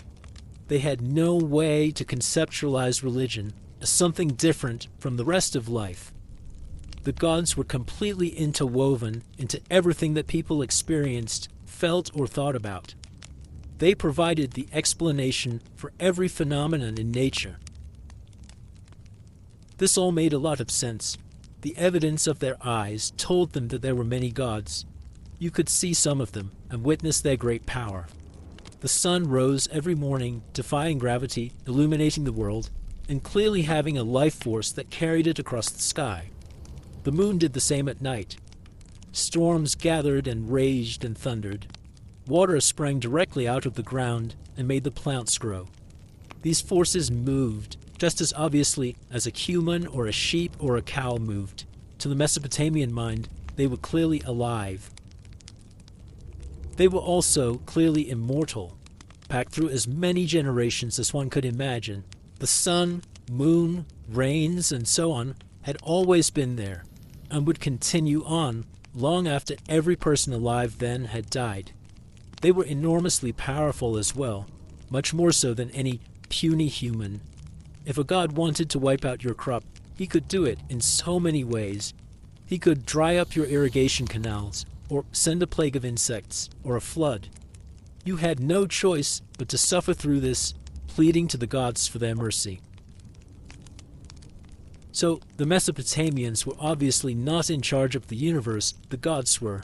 Speaker 1: They had no way to conceptualize religion as something different from the rest of life. The gods were completely interwoven into everything that people experienced, felt, or thought about. They provided the explanation for every phenomenon in nature. This all made a lot of sense. The evidence of their eyes told them that there were many gods. You could see some of them and witness their great power. The sun rose every morning, defying gravity, illuminating the world, and clearly having a life force that carried it across the sky. The moon did the same at night. Storms gathered and raged and thundered. Water sprang directly out of the ground and made the plants grow. These forces moved just as obviously as a human or a sheep or a cow moved. To the Mesopotamian mind, they were clearly alive. They were also clearly immortal, packed through as many generations as one could imagine. The sun, moon, rains, and so on had always been there, and would continue on long after every person alive then had died. They were enormously powerful as well, much more so than any puny human. If a god wanted to wipe out your crop, he could do it in so many ways. He could dry up your irrigation canals, or send a plague of insects, or a flood. You had no choice but to suffer through this, pleading to the gods for their mercy. So the Mesopotamians were obviously not in charge of the universe, the gods were.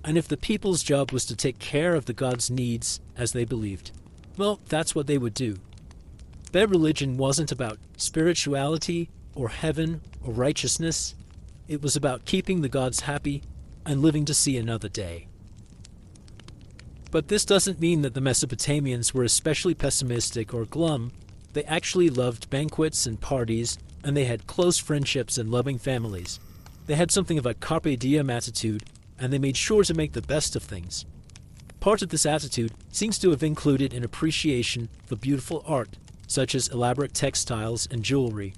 Speaker 1: And if the people's job was to take care of the gods' needs, as they believed, well, that's what they would do. Their religion wasn't about spirituality, or heaven, or righteousness. It was about keeping the gods happy and living to see another day. But this doesn't mean that the Mesopotamians were especially pessimistic or glum. They actually loved banquets and parties, and they had close friendships and loving families. They had something of a carpe diem attitude, and they made sure to make the best of things. Part of this attitude seems to have included an appreciation for beautiful art, such as elaborate textiles and jewelry.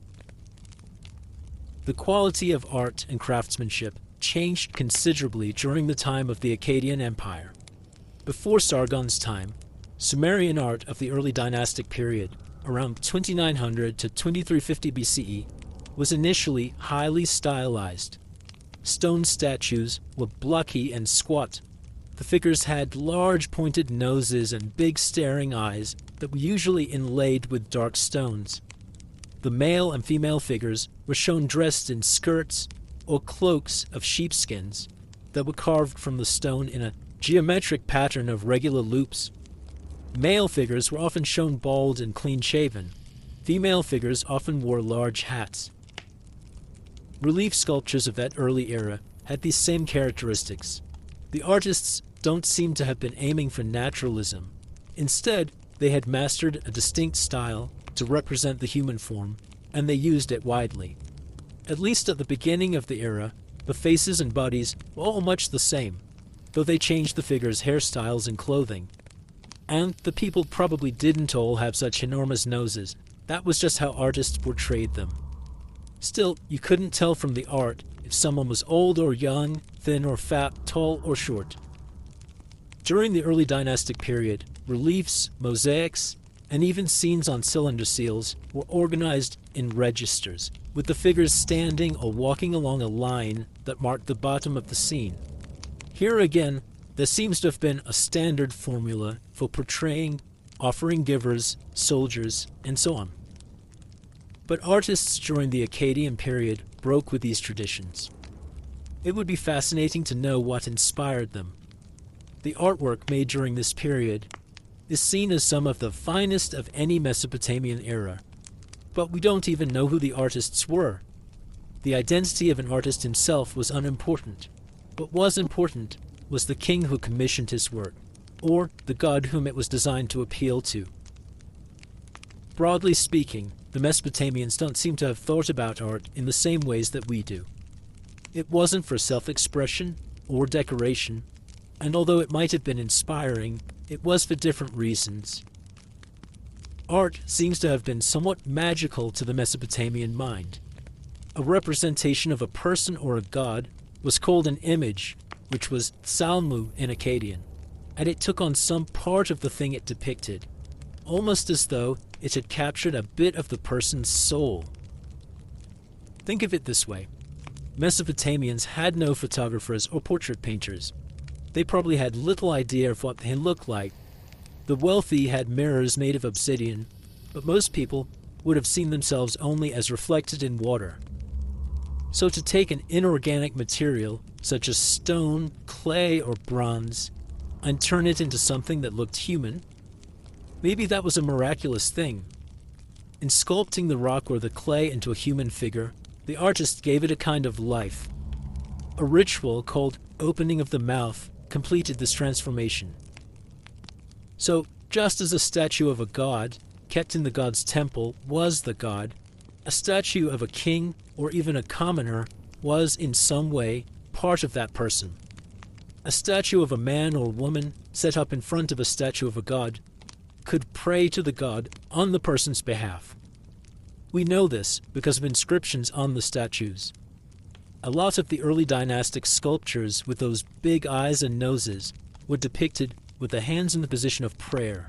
Speaker 1: The quality of art and craftsmanship changed considerably during the time of the Akkadian Empire. Before Sargon's time, Sumerian art of the early dynastic period, around 2900 to 2350 BCE, was initially highly stylized. Stone statues were blocky and squat. The figures had large pointed noses and big staring eyes that were usually inlaid with dark stones. The male and female figures were shown dressed in skirts or cloaks of sheepskins that were carved from the stone in a geometric pattern of regular loops. Male figures were often shown bald and clean-shaven. Female figures often wore large hats. Relief sculptures of that early era had these same characteristics. The artists don't seem to have been aiming for naturalism. Instead, they had mastered a distinct style to represent the human form, and they used it widely. At least at the beginning of the era, the faces and bodies were all much the same, though they changed the figures' hairstyles and clothing. And the people probably didn't all have such enormous noses. That was just how artists portrayed them. Still, you couldn't tell from the art if someone was old or young, thin or fat, tall or short. During the early dynastic period, reliefs, mosaics, and even scenes on cylinder seals were organized in registers, with the figures standing or walking along a line that marked the bottom of the scene. Here again, there seems to have been a standard formula for portraying offering givers, soldiers, and so on. But artists during the Akkadian period broke with these traditions. It would be fascinating to know what inspired them. The artwork made during this period is seen as some of the finest of any Mesopotamian era, but we don't even know who the artists were. The identity of an artist himself was unimportant. What was important was the king who commissioned his work, or the god whom it was designed to appeal to. Broadly speaking, the Mesopotamians don't seem to have thought about art in the same ways that we do. It wasn't for self-expression or decoration, and although it might have been inspiring, it was for different reasons. Art seems to have been somewhat magical to the Mesopotamian mind. A representation of a person or a god was called an image, which was Salmu in Akkadian, and it took on some part of the thing it depicted, almost as though it had captured a bit of the person's soul. Think of it this way. Mesopotamians had no photographers or portrait painters. They probably had little idea of what they looked like. The wealthy had mirrors made of obsidian, but most people would have seen themselves only as reflected in water. So to take an inorganic material, such as stone, clay, or bronze, and turn it into something that looked human, maybe that was a miraculous thing. In sculpting the rock or the clay into a human figure, the artist gave it a kind of life. A ritual called opening of the mouth completed this transformation. So, just as a statue of a god, kept in the god's temple, was the god, a statue of a king or even a commoner was in some way part of that person. A statue of a man or woman set up in front of a statue of a god could pray to the god on the person's behalf. We know this because of inscriptions on the statues. A lot of the early dynastic sculptures with those big eyes and noses were depicted with the hands in the position of prayer.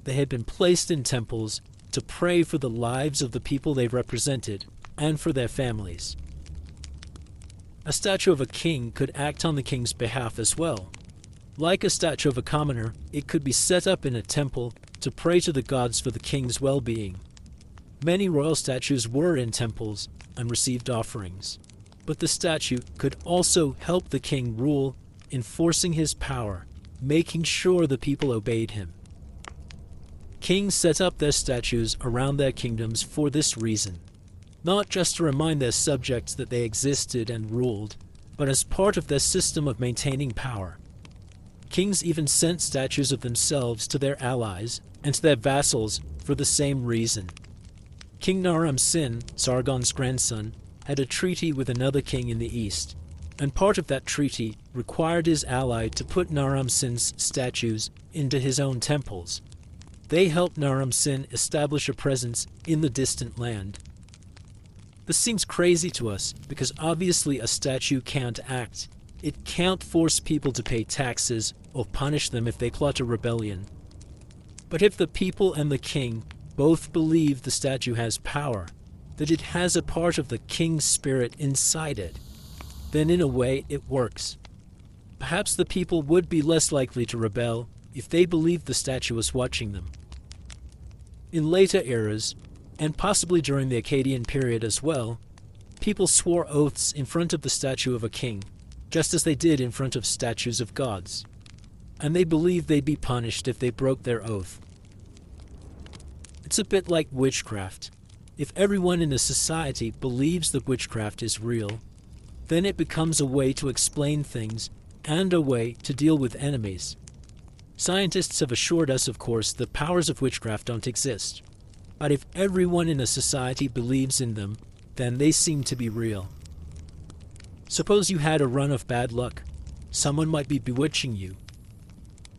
Speaker 1: They had been placed in temples to pray for the lives of the people they represented and for their families. A statue of a king could act on the king's behalf as well. Like a statue of a commoner, it could be set up in a temple to pray to the gods for the king's well-being. Many royal statues were in temples and received offerings, but the statue could also help the king rule, enforcing his power, making sure the people obeyed him. Kings set up their statues around their kingdoms for this reason, not just to remind their subjects that they existed and ruled, but as part of their system of maintaining power. Kings even sent statues of themselves to their allies and to their vassals for the same reason. King Naram-Sin, Sargon's grandson, had a treaty with another king in the east, and part of that treaty required his ally to put Naram-Sin's statues into his own temples. They helped Naram-Sin establish a presence in the distant land. This seems crazy to us because obviously a statue can't act. It can't force people to pay taxes or punish them if they plot a rebellion. But if the people and the king both believe the statue has power, that it has a part of the king's spirit inside it, then in a way it works. Perhaps the people would be less likely to rebel if they believed the statue was watching them. In later eras, and possibly during the Akkadian period as well, people swore oaths in front of the statue of a king, just as they did in front of statues of gods, and they believed they'd be punished if they broke their oath. It's a bit like witchcraft. If everyone in a society believes that witchcraft is real, then it becomes a way to explain things and a way to deal with enemies. Scientists have assured us, of course, that powers of witchcraft don't exist. But if everyone in a society believes in them, then they seem to be real. Suppose you had a run of bad luck. Someone might be bewitching you.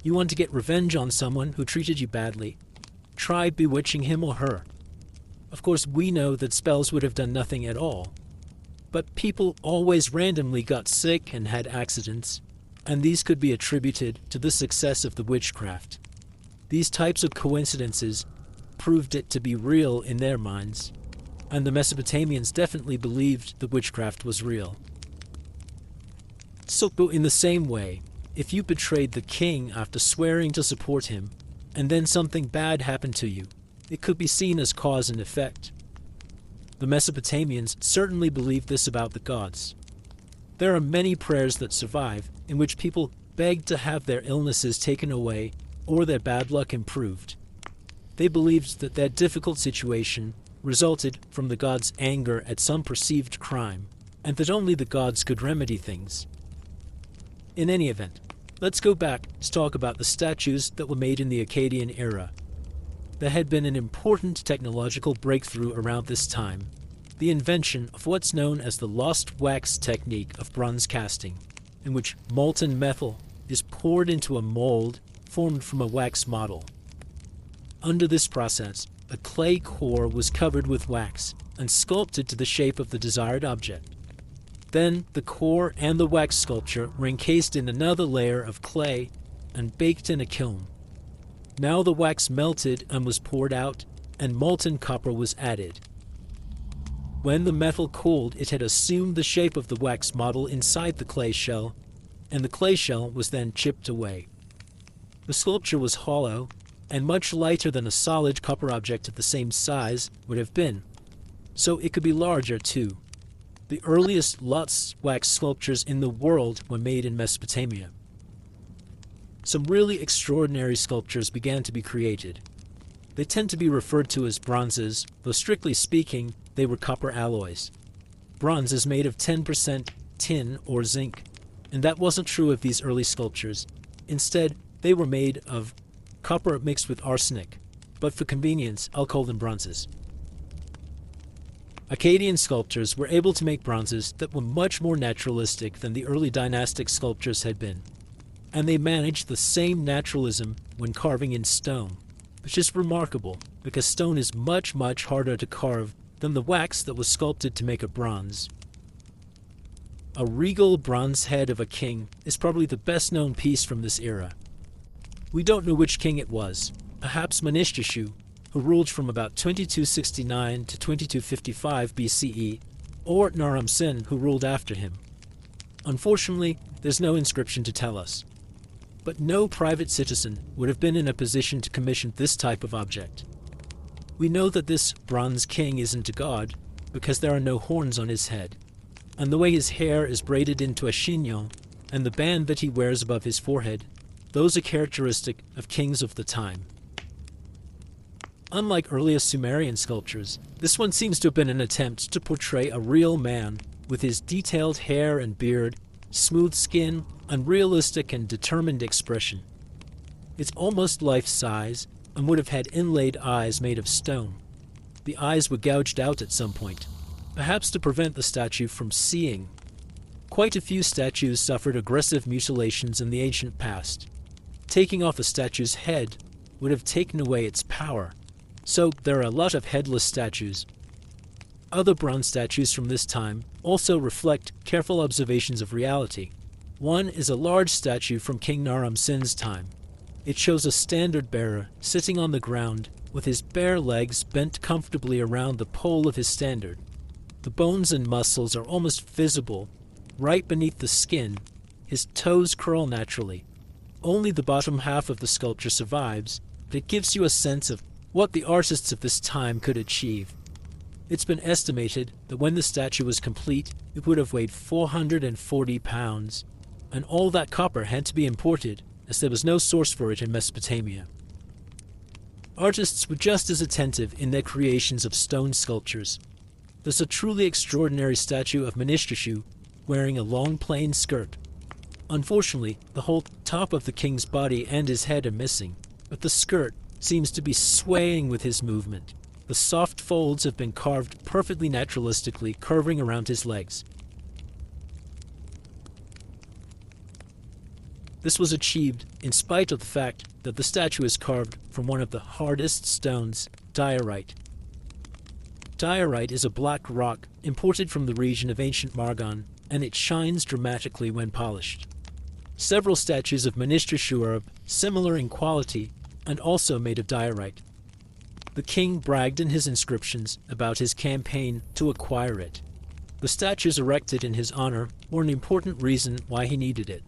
Speaker 1: You want to get revenge on someone who treated you badly. Try bewitching him or her. Of course, we know that spells would have done nothing at all. But people always randomly got sick and had accidents, and these could be attributed to the success of the witchcraft. These types of coincidences proved it to be real in their minds, and the Mesopotamians definitely believed the witchcraft was real. So in the same way, if you betrayed the king after swearing to support him, and then something bad happened to you, it could be seen as cause and effect. The Mesopotamians certainly believed this about the gods. There are many prayers that survive in which people begged to have their illnesses taken away or their bad luck improved. They believed that their difficult situation resulted from the gods' anger at some perceived crime, and that only the gods could remedy things. In any event, let's go back to talk about the statues that were made in the Akkadian era. There had been an important technological breakthrough around this time, the invention of what's known as the lost wax technique of bronze casting, in which molten metal is poured into a mold formed from a wax model. Under this process, a clay core was covered with wax and sculpted to the shape of the desired object. Then the core and the wax sculpture were encased in another layer of clay and baked in a kiln. Now the wax melted and was poured out, and molten copper was added. When the metal cooled, it had assumed the shape of the wax model inside the clay shell, and the clay shell was then chipped away. The sculpture was hollow, and much lighter than a solid copper object of the same size would have been, so it could be larger too. The earliest lost wax sculptures in the world were made in Mesopotamia. Some really extraordinary sculptures began to be created. They tend to be referred to as bronzes, though strictly speaking, they were copper alloys. Bronze is made of 10% tin or zinc, and that wasn't true of these early sculptures. Instead, they were made of copper mixed with arsenic, but for convenience, I'll call them bronzes. Akkadian sculptors were able to make bronzes that were much more naturalistic than the early dynastic sculptures had been, and they managed the same naturalism when carving in stone, which is remarkable because stone is much, much harder to carve than the wax that was sculpted to make a bronze. A regal bronze head of a king is probably the best-known piece from this era. We don't know which king it was, perhaps Manishtashu, who ruled from about 2269 to 2255 BCE, or Naram-Sin, who ruled after him. Unfortunately, there's no inscription to tell us. But no private citizen would have been in a position to commission this type of object. We know that this bronze king isn't a god because there are no horns on his head, and the way his hair is braided into a chignon and the band that he wears above his forehead, those are characteristic of kings of the time. Unlike earlier Sumerian sculptures, this one seems to have been an attempt to portray a real man with his detailed hair and beard, smooth skin, and realistic and determined expression. It's almost life-size and would have had inlaid eyes made of stone. The eyes were gouged out at some point, perhaps to prevent the statue from seeing. Quite a few statues suffered aggressive mutilations in the ancient past. Taking off a statue's head would have taken away its power, so there are a lot of headless statues. Other bronze statues from this time also reflect careful observations of reality. One is a large statue from King Naram Sin's time. It shows a standard bearer sitting on the ground with his bare legs bent comfortably around the pole of his standard. The bones and muscles are almost visible right beneath the skin. His toes curl naturally. Only the bottom half of the sculpture survives, but it gives you a sense of what the artists of this time could achieve. It's been estimated that when the statue was complete, it would have weighed 440 pounds, and all that copper had to be imported, as there was no source for it in Mesopotamia. Artists were just as attentive in their creations of stone sculptures. There's a truly extraordinary statue of Menestreshu wearing a long plain skirt. Unfortunately, the whole top of the king's body and his head are missing, but the skirt seems to be swaying with his movement. The soft folds have been carved perfectly naturalistically, curving around his legs. This was achieved in spite of the fact that the statue is carved from one of the hardest stones, diorite. Diorite is a black rock imported from the region of ancient Margan, and it shines dramatically when polished. Several statues of Menestreshu are similar in quality and also made of diorite. The king bragged in his inscriptions about his campaign to acquire it. The statues erected in his honor were an important reason why he needed it.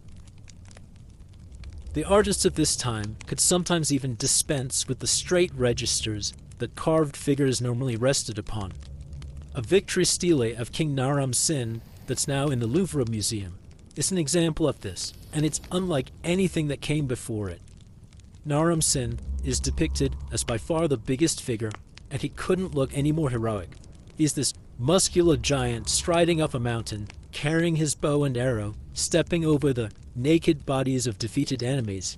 Speaker 1: The artists of this time could sometimes even dispense with the straight registers that carved figures normally rested upon. A victory stele of King Naram Sin that's now in the Louvre Museum is an example of this, and it's unlike anything that came before it. Naram Sin is depicted as by far the biggest figure, and he couldn't look any more heroic. He's this muscular giant striding up a mountain, carrying his bow and arrow, stepping over the naked bodies of defeated enemies.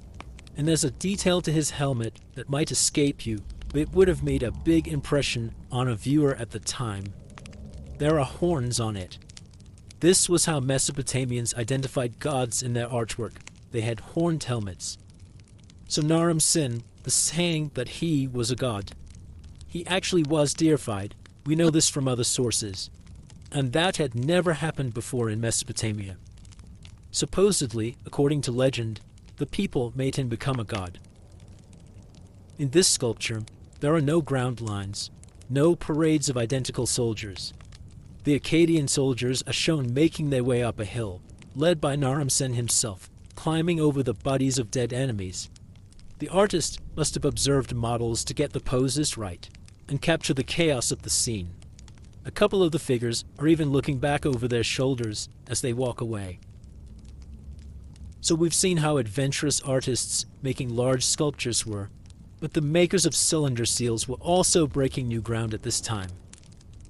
Speaker 1: And there's a detail to his helmet that might escape you, but it would have made a big impression on a viewer at the time. There are horns on it. This was how Mesopotamians identified gods in their artwork. They had horned helmets. So Naram Sin, the saying that he was a god. He actually was deified. We know this from other sources. And that had never happened before in Mesopotamia. Supposedly, according to legend, the people made him become a god. In this sculpture, there are no ground lines, no parades of identical soldiers. The Akkadian soldiers are shown making their way up a hill, led by Naram Sin himself, climbing over the bodies of dead enemies. The artist must have observed models to get the poses right and capture the chaos of the scene. A couple of the figures are even looking back over their shoulders as they walk away. So we've seen how adventurous artists making large sculptures were, but the makers of cylinder seals were also breaking new ground at this time.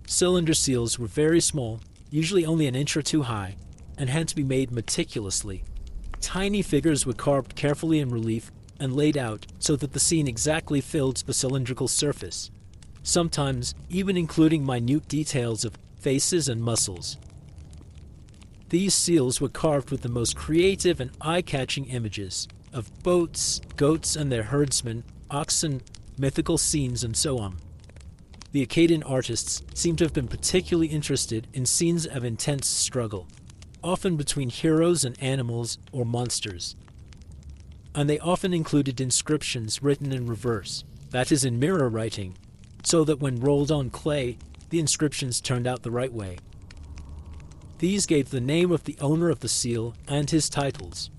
Speaker 1: Cylinder seals were very small, usually only an inch or two high, and had to be made meticulously. Tiny figures were carved carefully in relief and laid out so that the scene exactly filled the cylindrical surface, sometimes even including minute details of faces and muscles. These seals were carved with the most creative and eye-catching images of boats, goats and their herdsmen, oxen, mythical scenes, and so on. The Akkadian artists seem to have been particularly interested in scenes of intense struggle, often between heroes and animals or monsters. And they often included inscriptions written in reverse, that is in mirror writing, so that when rolled on clay, the inscriptions turned out the right way. These gave the name of the owner of the seal and his titles.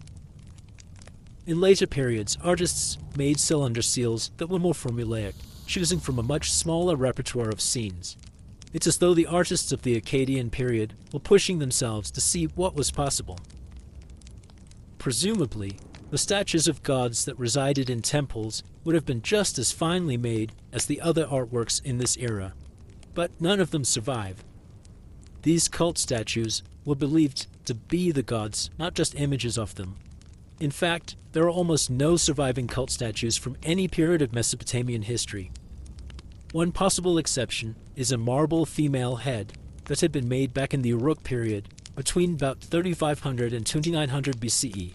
Speaker 1: In later periods, artists made cylinder seals that were more formulaic, choosing from a much smaller repertoire of scenes. It's as though the artists of the Akkadian period were pushing themselves to see what was possible. Presumably, the statues of gods that resided in temples would have been just as finely made as the other artworks in this era, but none of them survive. These cult statues were believed to be the gods, not just images of them. In fact, there are almost no surviving cult statues from any period of Mesopotamian history. One possible exception is a marble female head that had been made back in the Uruk period between about 3500 and 2900 BCE.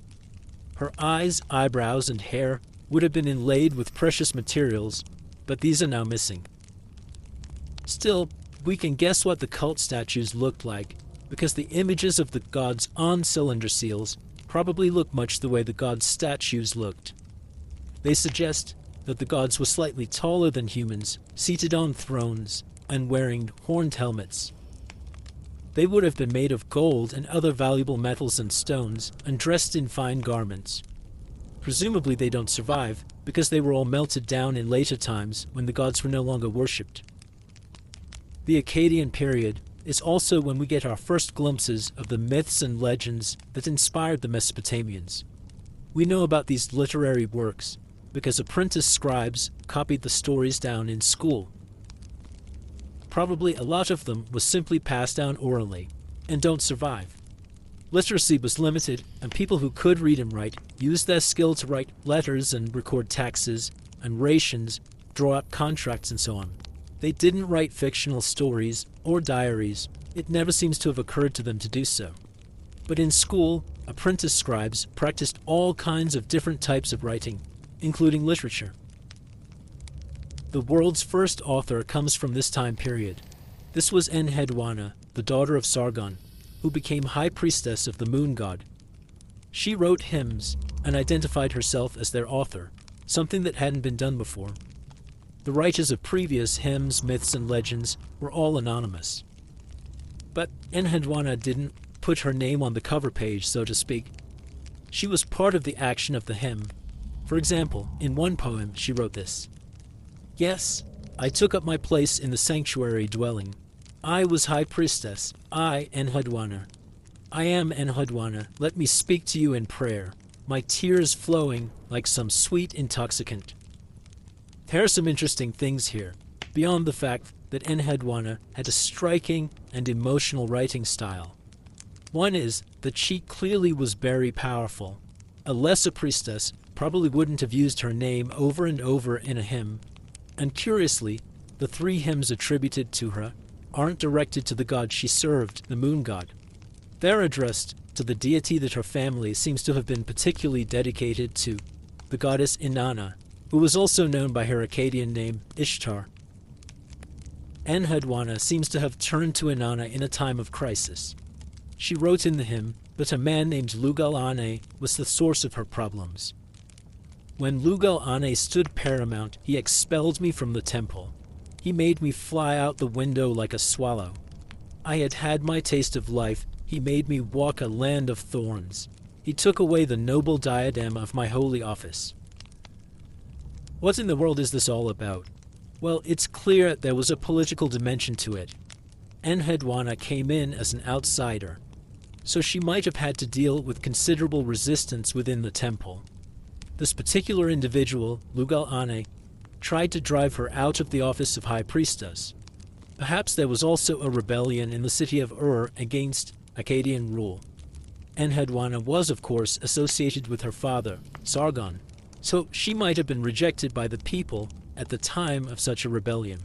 Speaker 1: Her eyes, eyebrows, and hair would have been inlaid with precious materials, but these are now missing. Still, we can guess what the cult statues looked like because the images of the gods on cylinder seals probably look much the way the gods' statues looked. They suggest that the gods were slightly taller than humans, seated on thrones, and wearing horned helmets. They would have been made of gold and other valuable metals and stones, and dressed in fine garments. Presumably they don't survive, because they were all melted down in later times when the gods were no longer worshipped. The Akkadian period is also when we get our first glimpses of the myths and legends that inspired the Mesopotamians. We know about these literary works because apprentice scribes copied the stories down in school. Probably a lot of them was simply passed down orally and don't survive. Literacy was limited, and people who could read and write used their skill to write letters and record taxes and rations, draw up contracts, and so on. They didn't write fictional stories or diaries. It never seems to have occurred to them to do so. But in school, apprentice scribes practiced all kinds of different types of writing, including literature. The world's first author comes from this time period. This was Enheduanna, the daughter of Sargon, who became high priestess of the moon god. She wrote hymns and identified herself as their author, something that hadn't been done before. The writers of previous hymns, myths, and legends were all anonymous. But Enheduanna didn't put her name on the cover page, so to speak. She was part of the action of the hymn. For example, in one poem she wrote this: "Yes, I took up my place in the sanctuary dwelling. I was high priestess, I, Enheduanna. I am Enheduanna, let me speak to you in prayer, my tears flowing like some sweet intoxicant." There are some interesting things here, beyond the fact that Enheduanna had a striking and emotional writing style. One is that she clearly was very powerful. A lesser priestess probably wouldn't have used her name over and over in a hymn, and curiously, the 3 hymns attributed to her aren't directed to the god she served, the moon god. They're addressed to the deity that her family seems to have been particularly dedicated to, the goddess Inanna, who was also known by her Akkadian name Ishtar. Enheduanna seems to have turned to Inanna in a time of crisis. She wrote in the hymn that a man named Lugal-Ane was the source of her problems. "When Lugal-Ane stood paramount, he expelled me from the temple. He made me fly out the window like a swallow. I had had my taste of life. He made me walk a land of thorns. He took away the noble diadem of my holy office." What in the world is this all about? Well, it's clear there was a political dimension to it. Enheduanna came in as an outsider, so she might have had to deal with considerable resistance within the temple. This particular individual, Lugal-Ane, tried to drive her out of the office of high priestess. Perhaps there was also a rebellion in the city of Ur against Akkadian rule. Enheduanna was, of course, associated with her father, Sargon, so she might have been rejected by the people at the time of such a rebellion.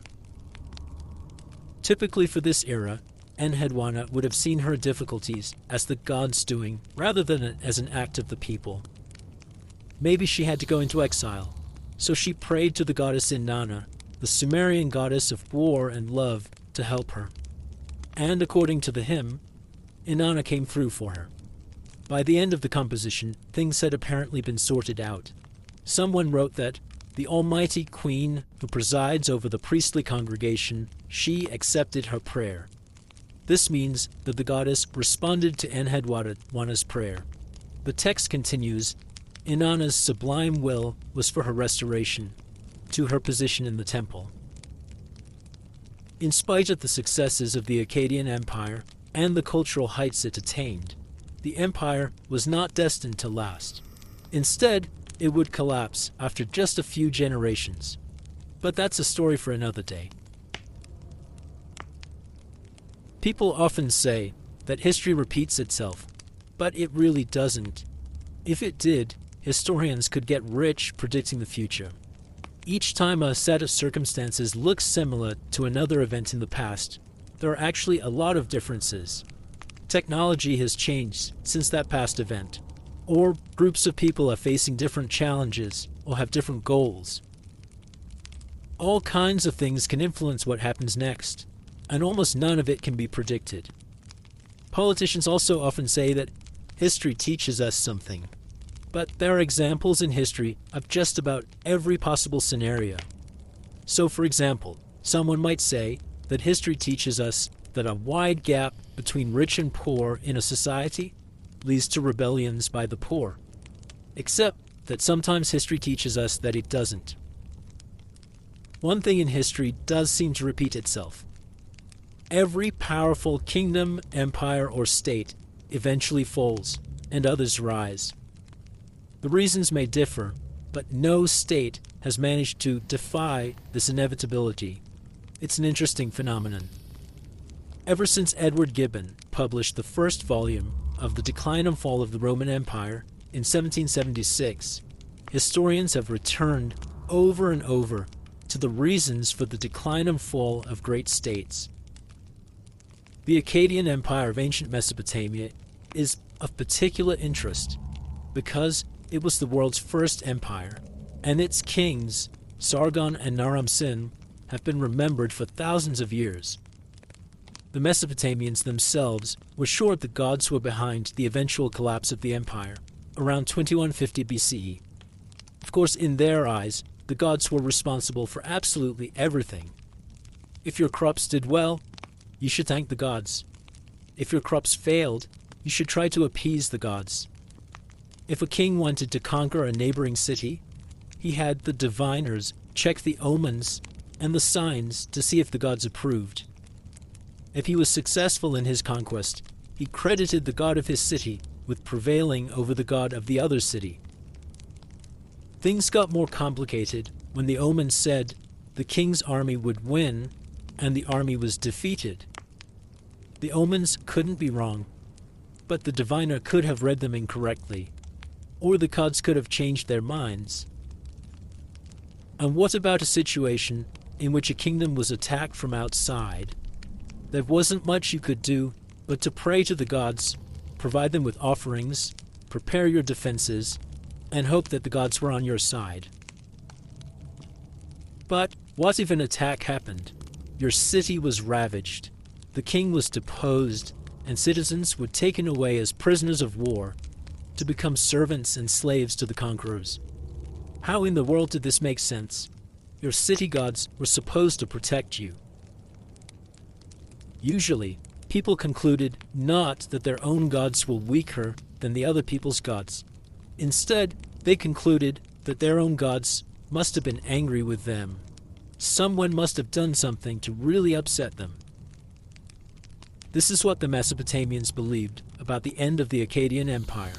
Speaker 1: Typically for this era, Enheduanna would have seen her difficulties as the gods doing rather than as an act of the people. Maybe she had to go into exile, so she prayed to the goddess Inanna, the Sumerian goddess of war and love, to help her. And according to the hymn, Inanna came through for her. By the end of the composition, things had apparently been sorted out. Someone wrote that the almighty queen who presides over the priestly congregation, she accepted her prayer. This means that the goddess responded to Enheduanna's prayer. The text continues, Inanna's sublime will was for her restoration to her position in the temple. In spite of the successes of the Akkadian Empire and the cultural heights it attained, the empire was not destined to last. Instead, it would collapse after just a few generations. But that's a story for another day. People often say that history repeats itself, but it really doesn't. If it did, historians could get rich predicting the future. Each time a set of circumstances looks similar to another event in the past, there are actually a lot of differences. Technology has changed since that past event, or groups of people are facing different challenges or have different goals. All kinds of things can influence what happens next, and almost none of it can be predicted. Politicians also often say that history teaches us something, but there are examples in history of just about every possible scenario. So, for example, someone might say that history teaches us that a wide gap between rich and poor in a society leads to rebellions by the poor, except that sometimes history teaches us that it doesn't. One thing in history does seem to repeat itself. Every powerful kingdom, empire, or state eventually falls, and others rise. The reasons may differ, but no state has managed to defy this inevitability. It's an interesting phenomenon. Ever since Edward Gibbon published the first volume of The Decline and Fall of the Roman Empire in 1776, historians have returned over and over to the reasons for the decline and fall of great states. The Akkadian Empire of ancient Mesopotamia is of particular interest because it was the world's first empire, and its kings, Sargon and Naram-Sin, have been remembered for thousands of years. The Mesopotamians themselves were sure the gods were behind the eventual collapse of the empire, around 2150 BCE. Of course, in their eyes, the gods were responsible for absolutely everything. If your crops did well, you should thank the gods. If your crops failed, you should try to appease the gods. If a king wanted to conquer a neighboring city, he had the diviners check the omens and the signs to see if the gods approved. If he was successful in his conquest, he credited the god of his city with prevailing over the god of the other city. Things got more complicated when the omens said the king's army would win and the army was defeated. The omens couldn't be wrong, but the diviner could have read them incorrectly, or the gods could have changed their minds. And what about a situation in which a kingdom was attacked from outside? There wasn't much you could do but to pray to the gods, provide them with offerings, prepare your defenses, and hope that the gods were on your side. But what if an attack happened? Your city was ravaged, the king was deposed, and citizens were taken away as prisoners of war to become servants and slaves to the conquerors. How in the world did this make sense? Your city gods were supposed to protect you. Usually, people concluded not that their own gods were weaker than the other people's gods. Instead, they concluded that their own gods must have been angry with them. Someone must have done something to really upset them. This is what the Mesopotamians believed about the end of the Akkadian Empire.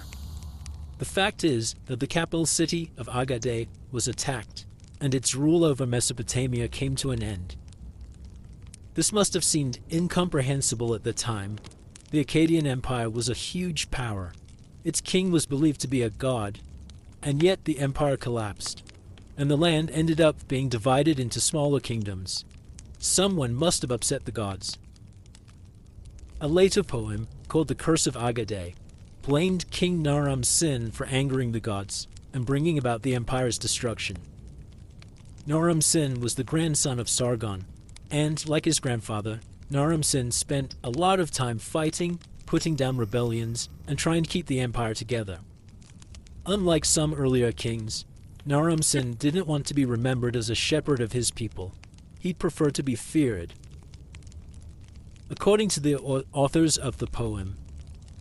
Speaker 1: The fact is that the capital city of Agade was attacked, and its rule over Mesopotamia came to an end. This must have seemed incomprehensible at the time. The Akkadian Empire was a huge power. Its king was believed to be a god, and yet the empire collapsed, and the land ended up being divided into smaller kingdoms. Someone must have upset the gods. A later poem, called The Curse of Agade, blamed King Naram-Sin for angering the gods and bringing about the empire's destruction. Naram-Sin was the grandson of Sargon, and, like his grandfather, Naram-Sin spent a lot of time fighting, putting down rebellions, and trying to keep the empire together. Unlike some earlier kings, Naram-Sin didn't want to be remembered as a shepherd of his people. He'd prefer to be feared. According to the authors of the poem,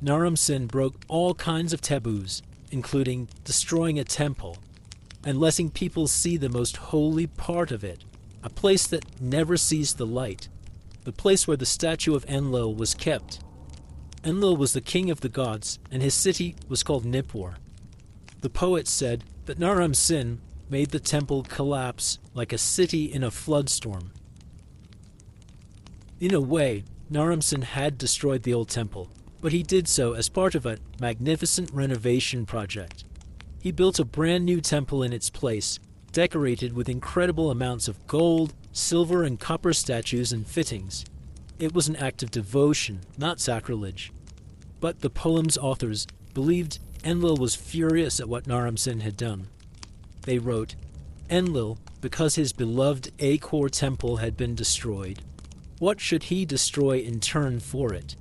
Speaker 1: Naram-Sin broke all kinds of taboos, including destroying a temple and letting people see the most holy part of it, a place that never sees the light, the place where the statue of Enlil was kept. Enlil was the king of the gods, and his city was called Nippur. The poet said that Naram-Sin made the temple collapse like a city in a flood-storm. In a way, Naram-Sin had destroyed the old temple, but he did so as part of a magnificent renovation project. He built a brand new temple in its place, decorated with incredible amounts of gold, silver, and copper statues and fittings. It was an act of devotion, not sacrilege. But the poem's authors believed Enlil was furious at what Naram-Sin had done. They wrote, "Enlil, because his beloved Akor temple had been destroyed, what should he destroy in turn for it?"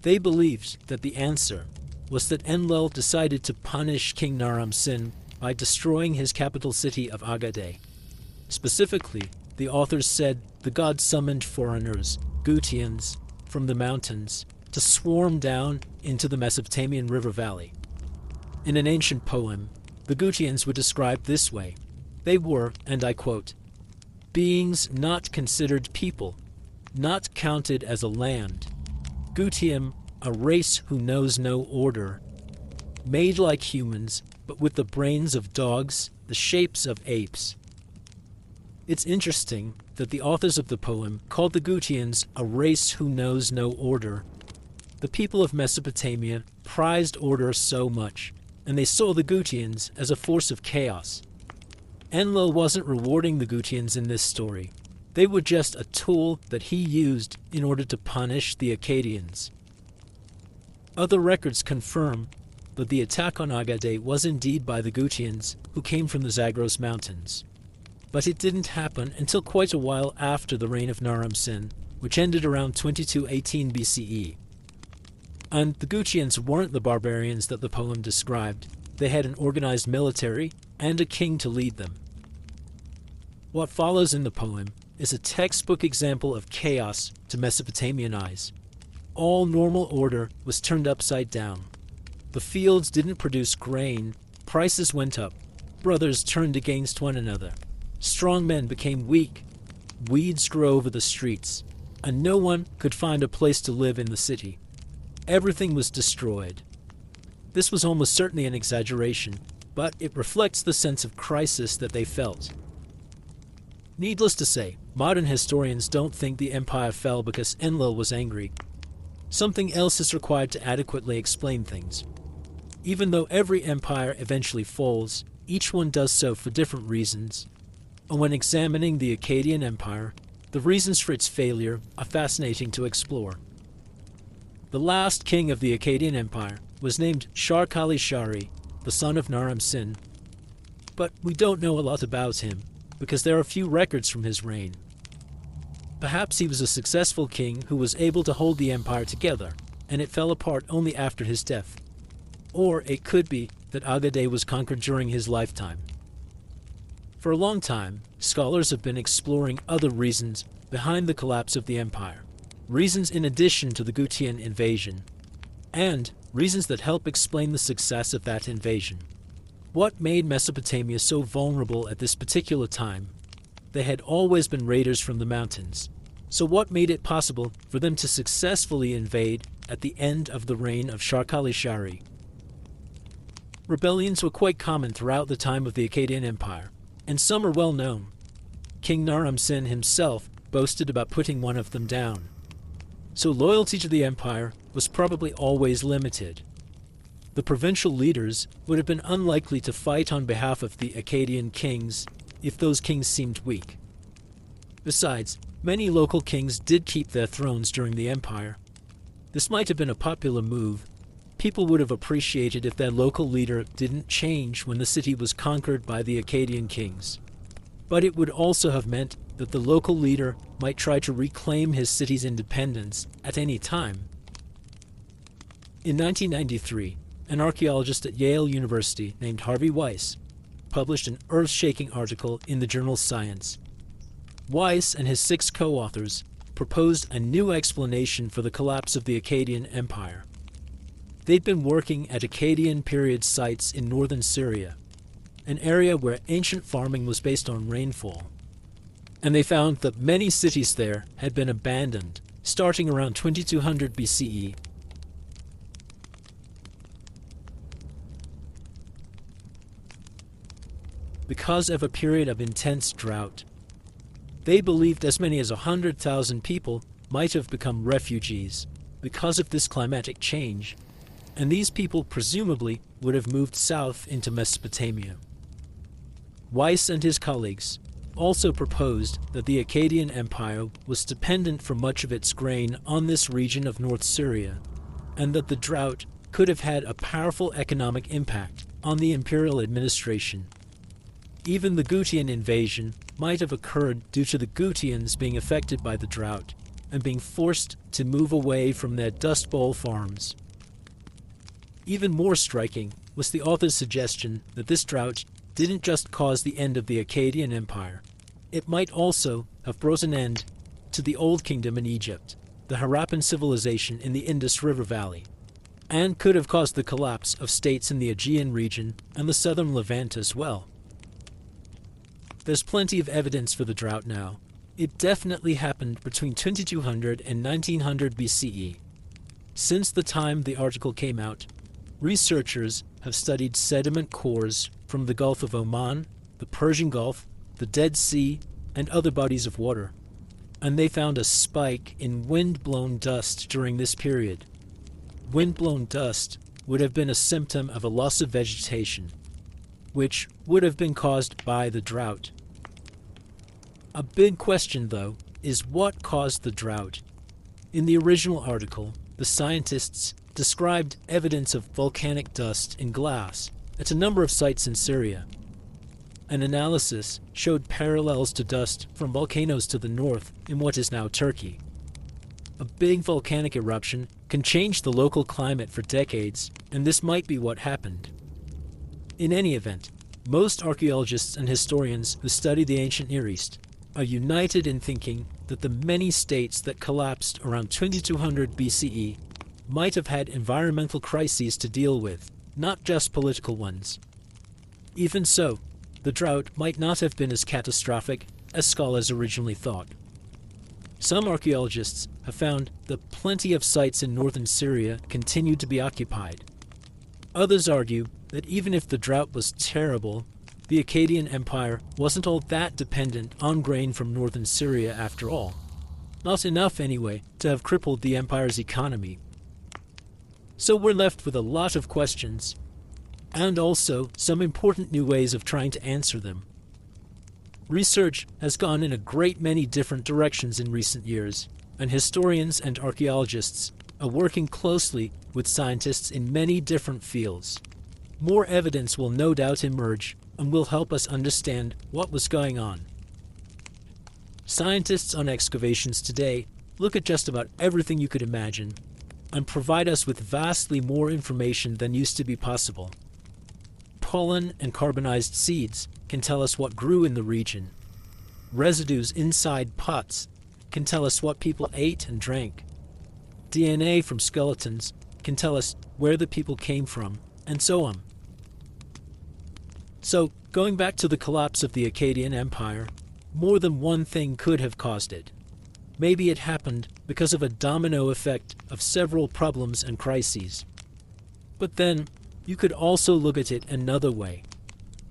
Speaker 1: They believed that the answer was that Enlil decided to punish King Naram-Sin by destroying his capital city of Agade. Specifically, the authors said the god summoned foreigners, Gutians, from the mountains to swarm down into the Mesopotamian river valley. In an ancient poem, the Gutians were described this way. They were, and I quote, "beings not considered people, not counted as a land. Gutium, a race who knows no order, made like humans, but with the brains of dogs, the shapes of apes." It's interesting that the authors of the poem called the Gutians a race who knows no order. The people of Mesopotamia prized order so much, and they saw the Gutians as a force of chaos. Enlil wasn't rewarding the Gutians in this story. They were just a tool that he used in order to punish the Akkadians. Other records confirm that the attack on Agade was indeed by the Gutians, who came from the Zagros Mountains. But it didn't happen until quite a while after the reign of Naram-Sin, which ended around 2218 BCE. And the Gutians weren't the barbarians that the poem described. They had an organized military and a king to lead them. What follows in the poem is a textbook example of chaos to Mesopotamian eyes. All normal order was turned upside down. The fields didn't produce grain, prices went up, brothers turned against one another, strong men became weak, weeds grew over the streets, and no one could find a place to live in the city. Everything was destroyed. This was almost certainly an exaggeration, but it reflects the sense of crisis that they felt. Needless to say, modern historians don't think the empire fell because Enlil was angry. Something else is required to adequately explain things. Even though every empire eventually falls, each one does so for different reasons. And when examining the Akkadian Empire, the reasons for its failure are fascinating to explore. The last king of the Akkadian Empire was named Shar-Kali-Shari, the son of Naram-Sin. But we don't know a lot about him, because there are few records from his reign. Perhaps he was a successful king who was able to hold the empire together, and it fell apart only after his death. Or it could be that Agade was conquered during his lifetime. For a long time, scholars have been exploring other reasons behind the collapse of the empire, reasons in addition to the Gutian invasion, and reasons that help explain the success of that invasion. What made Mesopotamia so vulnerable at this particular time? They had always been raiders from the mountains. So what made it possible for them to successfully invade at the end of the reign of Shar-Kali-Shari? Rebellions were quite common throughout the time of the Akkadian Empire, and some are well known. King Naram-Sin himself boasted about putting one of them down. So loyalty to the empire was probably always limited. The provincial leaders would have been unlikely to fight on behalf of the Akkadian kings if those kings seemed weak. Besides, many local kings did keep their thrones during the empire. This might have been a popular move. People would have appreciated if their local leader didn't change when the city was conquered by the Akkadian kings. But it would also have meant that the local leader might try to reclaim his city's independence at any time. In 1993, an archaeologist at Yale University named Harvey Weiss published an earth-shaking article in the journal Science. Weiss and his 6 co-authors proposed a new explanation for the collapse of the Akkadian Empire. They'd been working at Akkadian period sites in northern Syria, an area where ancient farming was based on rainfall. And they found that many cities there had been abandoned, starting around 2200 BCE. Because of a period of intense drought. They believed as many as 100,000 people might have become refugees because of this climatic change, and these people presumably would have moved south into Mesopotamia. Weiss and his colleagues also proposed that the Akkadian Empire was dependent for much of its grain on this region of North Syria, and that the drought could have had a powerful economic impact on the imperial administration. Even the Gutian invasion might have occurred due to the Gutians being affected by the drought and being forced to move away from their Dust Bowl farms. Even more striking was the author's suggestion that this drought didn't just cause the end of the Akkadian Empire. It might also have brought an end to the Old Kingdom in Egypt, the Harappan civilization in the Indus River Valley, and could have caused the collapse of states in the Aegean region and the southern Levant as well. There's plenty of evidence for the drought now. It definitely happened between 2200 and 1900 BCE. Since the time the article came out, researchers have studied sediment cores from the Gulf of Oman, the Persian Gulf, the Dead Sea, and other bodies of water, and they found a spike in wind-blown dust during this period. Wind-blown dust would have been a symptom of a loss of vegetation, which would have been caused by the drought. A big question, though, is what caused the drought? In the original article, the scientists described evidence of volcanic dust in glass at a number of sites in Syria. An analysis showed parallels to dust from volcanoes to the north in what is now Turkey. A big volcanic eruption can change the local climate for decades, and this might be what happened. In any event, most archaeologists and historians who study the ancient Near East are united in thinking that the many states that collapsed around 2200 BCE might have had environmental crises to deal with, not just political ones. Even so, the drought might not have been as catastrophic as scholars originally thought. Some archaeologists have found that plenty of sites in northern Syria continued to be occupied. Others argue that even if the drought was terrible, the Akkadian Empire wasn't all that dependent on grain from northern Syria after all. Not enough, anyway, to have crippled the empire's economy. So we're left with a lot of questions, and also some important new ways of trying to answer them. Research has gone in a great many different directions in recent years, and historians and archaeologists are working closely with scientists in many different fields. More evidence will no doubt emerge and will help us understand what was going on. Scientists on excavations today look at just about everything you could imagine and provide us with vastly more information than used to be possible. Pollen and carbonized seeds can tell us what grew in the region. Residues inside pots can tell us what people ate and drank. DNA from skeletons can tell us where the people came from, and so on. So, going back to the collapse of the Akkadian Empire, more than one thing could have caused it. Maybe it happened because of a domino effect of several problems and crises. But then, you could also look at it another way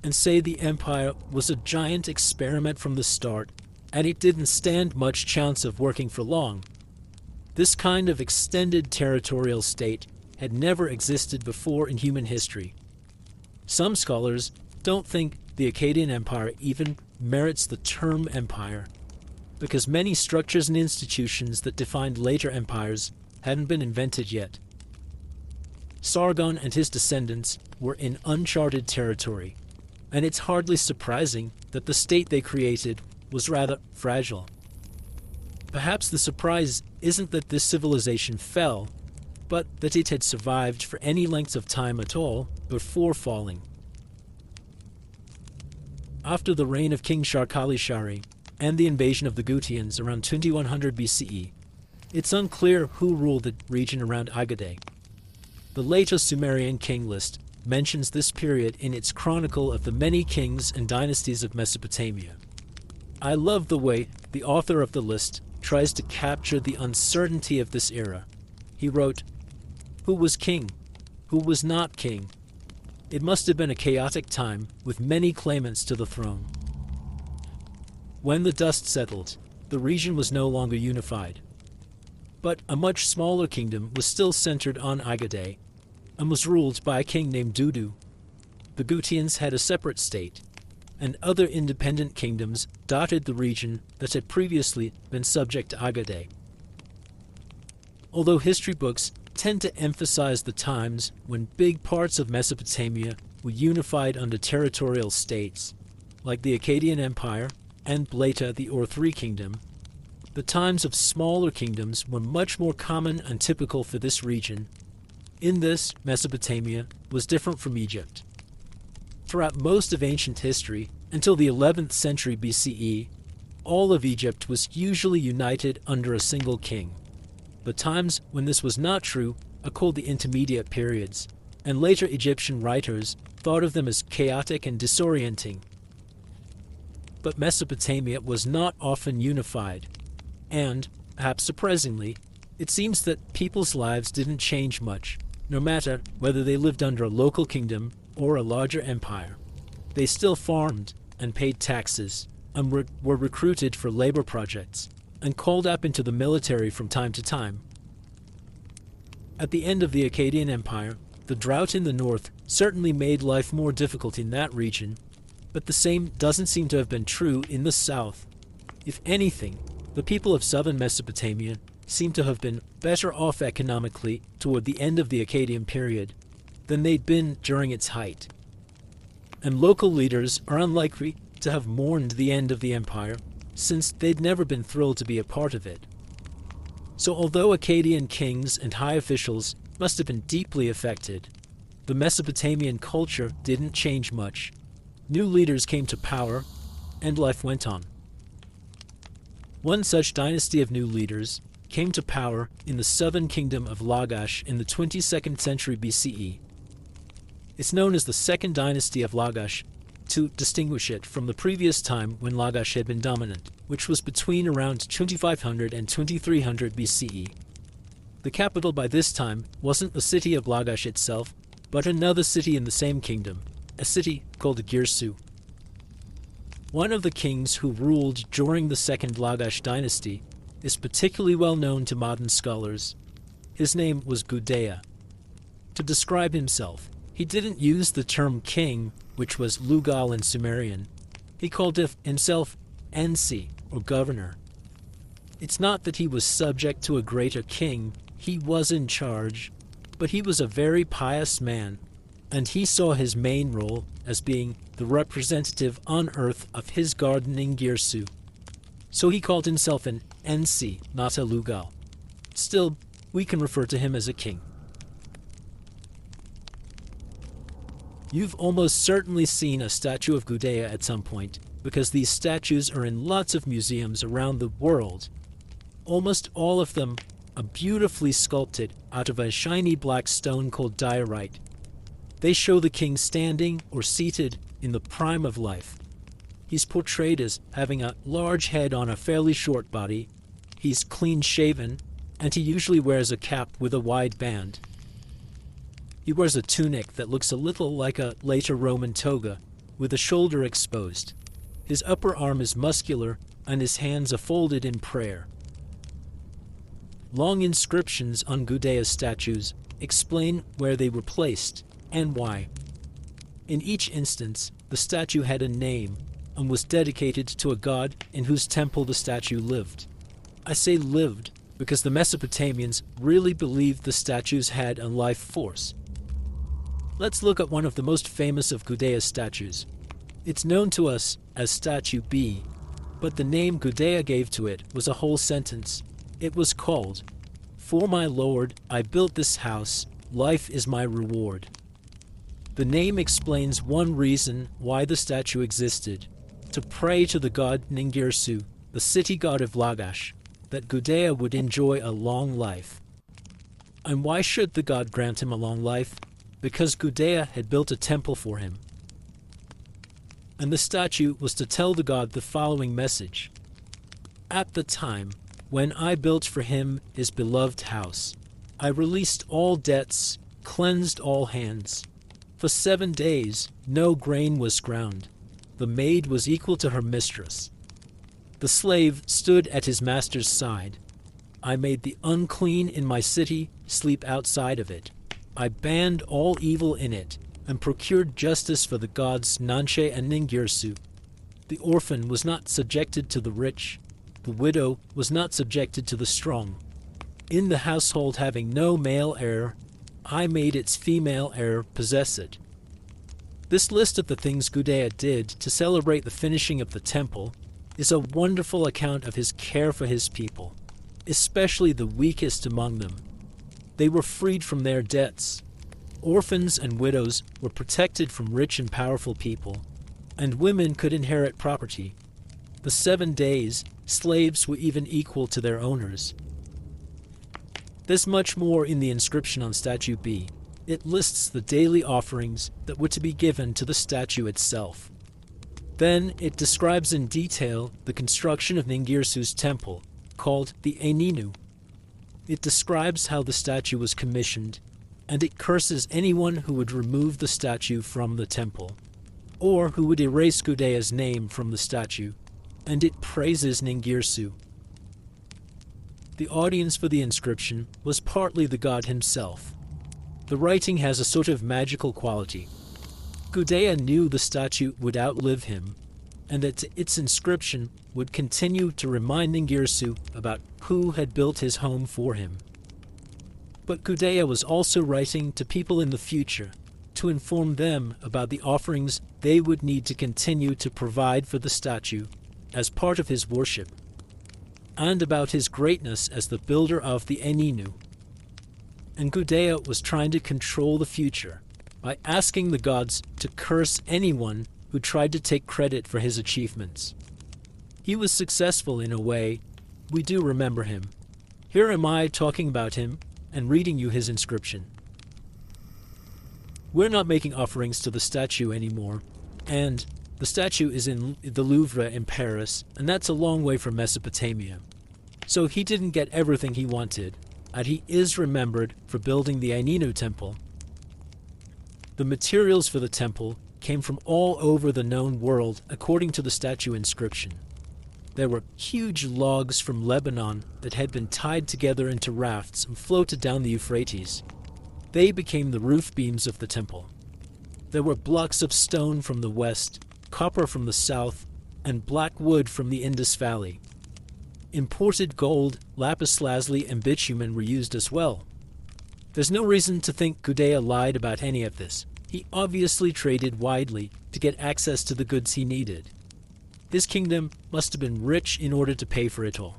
Speaker 1: and say the empire was a giant experiment from the start, and it didn't stand much chance of working for long. This kind of extended territorial state had never existed before in human history. Some scholars don't think the Akkadian Empire even merits the term empire, because many structures and institutions that defined later empires hadn't been invented yet. Sargon and his descendants were in uncharted territory, and it's hardly surprising that the state they created was rather fragile. Perhaps the surprise isn't that this civilization fell, but that it had survived for any length of time at all before falling. After the reign of King Sharkali-Shari and the invasion of the Gutians around 2100 BCE, it's unclear who ruled the region around Agade. The later Sumerian king list mentions this period in its chronicle of the many kings and dynasties of Mesopotamia. I love the way the author of the list tries to capture the uncertainty of this era. He wrote, "Who was king? Who was not king? It must have been a chaotic time with many claimants to the throne." When the dust settled, the region was no longer unified. But a much smaller kingdom was still centered on Agade and was ruled by a king named Dudu. The Gutians had a separate state. and other independent kingdoms dotted the region that had previously been subject to Agade. Although history books tend to emphasize the times when big parts of Mesopotamia were unified under territorial states, like the Akkadian Empire and later the Ur-3 kingdom, the times of smaller kingdoms were much more common and typical for this region. In this, Mesopotamia was different from Egypt. Throughout most of ancient history, until the 11th century BCE, all of Egypt was usually united under a single king. The times when this was not true are called the intermediate periods, and later Egyptian writers thought of them as chaotic and disorienting. But Mesopotamia was not often unified, and, perhaps surprisingly, it seems that people's lives didn't change much, no matter whether they lived under a local kingdom or a larger empire. They still farmed and paid taxes, and were recruited for labor projects, and called up into the military from time to time. At the end of the Akkadian Empire, the drought in the north certainly made life more difficult in that region, but the same doesn't seem to have been true in the south. If anything, the people of southern Mesopotamia seem to have been better off economically toward the end of the Akkadian period than they'd been during its height. And local leaders are unlikely to have mourned the end of the empire, since they'd never been thrilled to be a part of it. So although Akkadian kings and high officials must have been deeply affected, the Mesopotamian culture didn't change much. New leaders came to power, and life went on. One such dynasty of new leaders came to power in the southern kingdom of Lagash in the 22nd century BCE. It's known as the Second Dynasty of Lagash to distinguish it from the previous time when Lagash had been dominant, which was between around 2500 and 2300 BCE. The capital by this time wasn't the city of Lagash itself, but another city in the same kingdom, a city called Girsu. One of the kings who ruled during the Second Lagash dynasty is particularly well known to modern scholars. His name was Gudea. To describe himself, he didn't use the term king, which was Lugal in Sumerian. He called himself Ensi, or governor. It's not that he was subject to a greater king, he was in charge, but he was a very pious man, and he saw his main role as being the representative on earth of his garden in Girsu. So he called himself an Ensi, not a Lugal. Still, we can refer to him as a king. You've almost certainly seen a statue of Gudea at some point, because these statues are in lots of museums around the world. Almost all of them are beautifully sculpted out of a shiny black stone called diorite. They show the king standing or seated in the prime of life. He's portrayed as having a large head on a fairly short body. He's clean-shaven, and he usually wears a cap with a wide band. He wears a tunic that looks a little like a later Roman toga, with the shoulder exposed. His upper arm is muscular, and his hands are folded in prayer. Long inscriptions on Gudea's statues explain where they were placed and why. In each instance, the statue had a name and was dedicated to a god in whose temple the statue lived. I say lived because the Mesopotamians really believed the statues had a life force. Let's look at one of the most famous of Gudea's statues. It's known to us as Statue B, but the name Gudea gave to it was a whole sentence. It was called, "For my Lord, I built this house, life is my reward." The name explains one reason why the statue existed, to pray to the god Ningirsu, the city god of Lagash, that Gudea would enjoy a long life. And why should the god grant him a long life? Because Gudea had built a temple for him. And the statue was to tell the god the following message. At the time when I built for him his beloved house, I released all debts, cleansed all hands. For 7 days no grain was ground. The maid was equal to her mistress. The slave stood at his master's side. I made the unclean in my city sleep outside of it. I banned all evil in it, and procured justice for the gods Nanshe and Ningirsu. The orphan was not subjected to the rich. The widow was not subjected to the strong. In the household having no male heir, I made its female heir possess it. This list of the things Gudea did to celebrate the finishing of the temple is a wonderful account of his care for his people, especially the weakest among them. They were freed from their debts. Orphans and widows were protected from rich and powerful people, and women could inherit property. The 7 days, slaves were even equal to their owners. There's much more in the inscription on Statue B. It lists the daily offerings that were to be given to the statue itself. Then it describes in detail the construction of Ningirsu's temple, called the Eninu. It describes how the statue was commissioned, and it curses anyone who would remove the statue from the temple, or who would erase Gudea's name from the statue, and it praises Ningirsu. The audience for the inscription was partly the god himself. The writing has a sort of magical quality. Gudea knew the statue would outlive him, and that its inscription would continue to remind Ningirsu about who had built his home for him. But Gudea was also writing to people in the future to inform them about the offerings they would need to continue to provide for the statue as part of his worship, and about his greatness as the builder of the Eninu. And Gudea was trying to control the future by asking the gods to curse anyone who tried to take credit for his achievements. He was successful in a way. We do remember him. Here am I talking about him and reading you his inscription. We're not making offerings to the statue anymore, and the statue is in the Louvre in Paris, and that's a long way from Mesopotamia. So he didn't get everything he wanted, and he is remembered for building the Eninu temple. The materials for the temple came from all over the known world according to the statue inscription. There were huge logs from Lebanon that had been tied together into rafts and floated down the Euphrates. They became the roof beams of the temple. There were blocks of stone from the west, copper from the south, and black wood from the Indus Valley. Imported gold, lapis lazuli, and bitumen were used as well. There's no reason to think Gudea lied about any of this. He obviously traded widely to get access to the goods he needed. His kingdom must have been rich in order to pay for it all.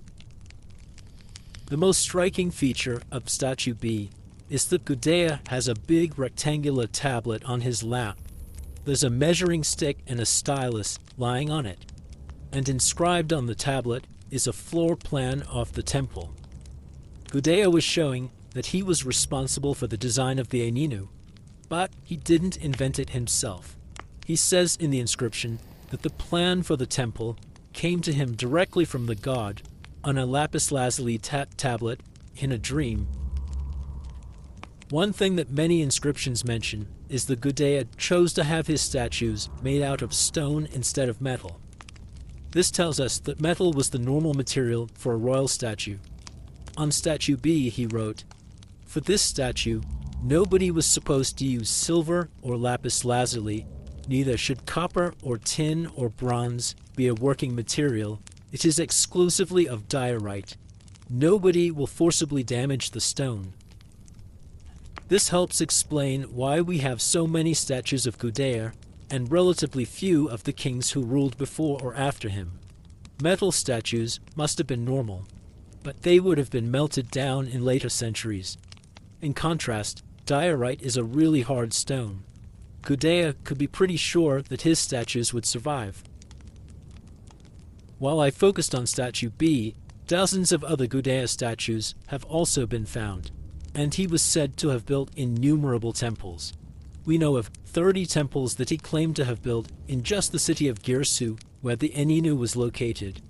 Speaker 1: The most striking feature of Statue B is that Gudea has a big rectangular tablet on his lap. There's a measuring stick and a stylus lying on it, and inscribed on the tablet is a floor plan of the temple. Gudea was showing that he was responsible for the design of the Eninu, but he didn't invent it himself. He says in the inscription that the plan for the temple came to him directly from the god on a lapis lazuli tablet in a dream. One thing that many inscriptions mention is that Gudea chose to have his statues made out of stone instead of metal. This tells us that metal was the normal material for a royal statue. On Statue B, he wrote, "For this statue, nobody was supposed to use silver or lapis lazuli, neither should copper or tin or bronze be a working material. It is exclusively of diorite. Nobody will forcibly damage the stone." This helps explain why we have so many statues of Gudea and relatively few of the kings who ruled before or after him. Metal statues must have been normal, but they would have been melted down in later centuries. In contrast, diorite is a really hard stone. Gudea could be pretty sure that his statues would survive. While I focused on Statue B, dozens of other Gudea statues have also been found, and he was said to have built innumerable temples. We know of 30 temples that he claimed to have built in just the city of Girsu, where the Eninu was located.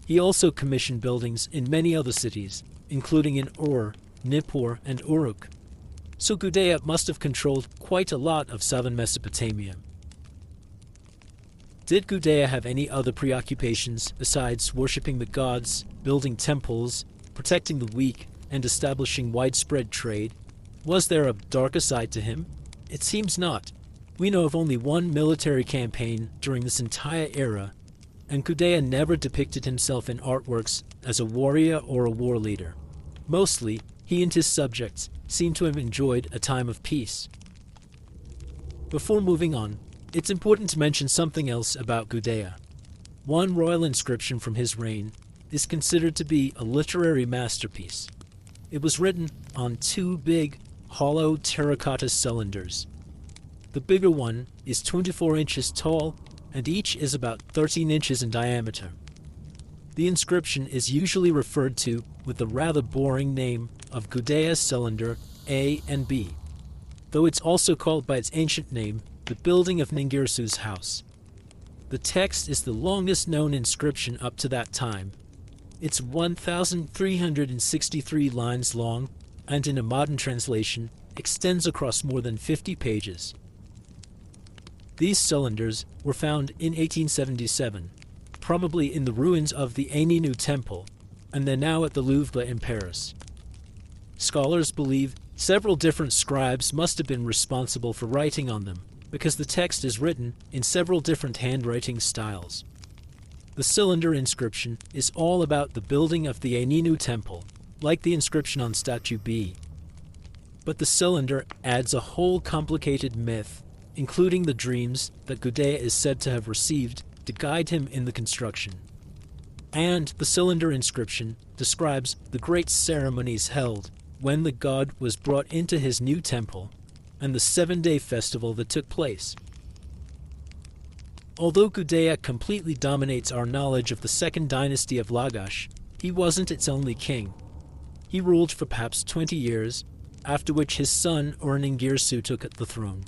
Speaker 1: He also commissioned buildings in many other cities, including in Ur, Nippur, and Uruk. So Gudea must have controlled quite a lot of southern Mesopotamia. Did Gudea have any other preoccupations besides worshipping the gods, building temples, protecting the weak, and establishing widespread trade? Was there a darker side to him? It seems not. We know of only one military campaign during this entire era, and Gudea never depicted himself in artworks as a warrior or a war leader. Mostly, he and his subjects seem to have enjoyed a time of peace. Before moving on, it's important to mention something else about Gudea. One royal inscription from his reign is considered to be a literary masterpiece. It was written on two big, hollow terracotta cylinders. The bigger one is 24 inches tall, and each is about 13 inches in diameter. The inscription is usually referred to with the rather boring name of Gudea Cylinder A and B, though it's also called by its ancient name, the building of Ningirsu's house. The text is the longest known inscription up to that time. It's 1,363 lines long, and in a modern translation, extends across more than 50 pages. These cylinders were found in 1877, probably in the ruins of the Aninu Temple, and they're now at the Louvre in Paris. Scholars believe several different scribes must have been responsible for writing on them, because the text is written in several different handwriting styles. The cylinder inscription is all about the building of the Aninu Temple, like the inscription on Statue B. But the cylinder adds a whole complicated myth, including the dreams that Gudea is said to have received to guide him in the construction. And the cylinder inscription describes the great ceremonies held when the god was brought into his new temple and the 7-day festival that took place. Although Gudea completely dominates our knowledge of the second dynasty of Lagash, he wasn't its only king. He ruled for perhaps 20 years, after which his son Ur-Ningirsu took the throne.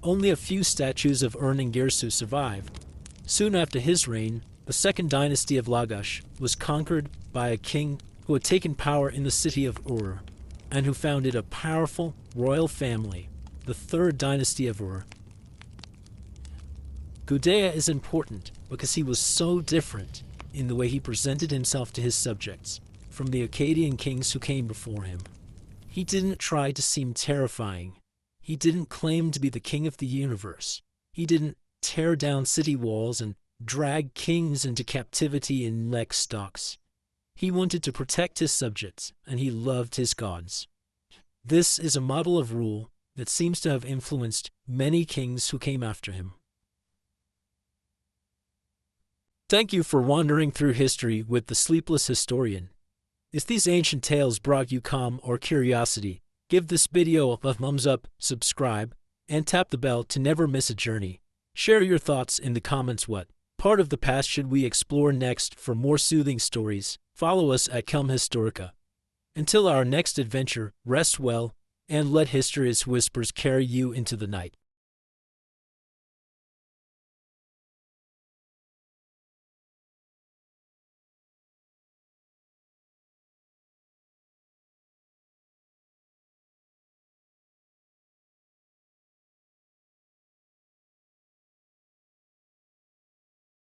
Speaker 1: Only a few statues of Ur-Ningirsu survived. Soon after his reign, the second dynasty of Lagash was conquered by a king who had taken power in the city of Ur, and who founded a powerful royal family, the third dynasty of Ur. Gudea is important because he was so different in the way he presented himself to his subjects from the Akkadian kings who came before him. He didn't try to seem terrifying. He didn't claim to be the king of the universe. He didn't tear down city walls and drag kings into captivity in Lex stocks. He wanted to protect his subjects, and he loved his gods. This is a model of rule that seems to have influenced many kings who came after him. Thank you for wandering through history with the Sleepless Historian. If these ancient tales brought you calm or curiosity, give this video a thumbs up, subscribe, and tap the bell to never miss a journey. Share your thoughts in the comments. What part of the past should we explore next? For more soothing stories, follow us at Kelm Historica. Until our next adventure, rest well, and let history's whispers carry you into the night.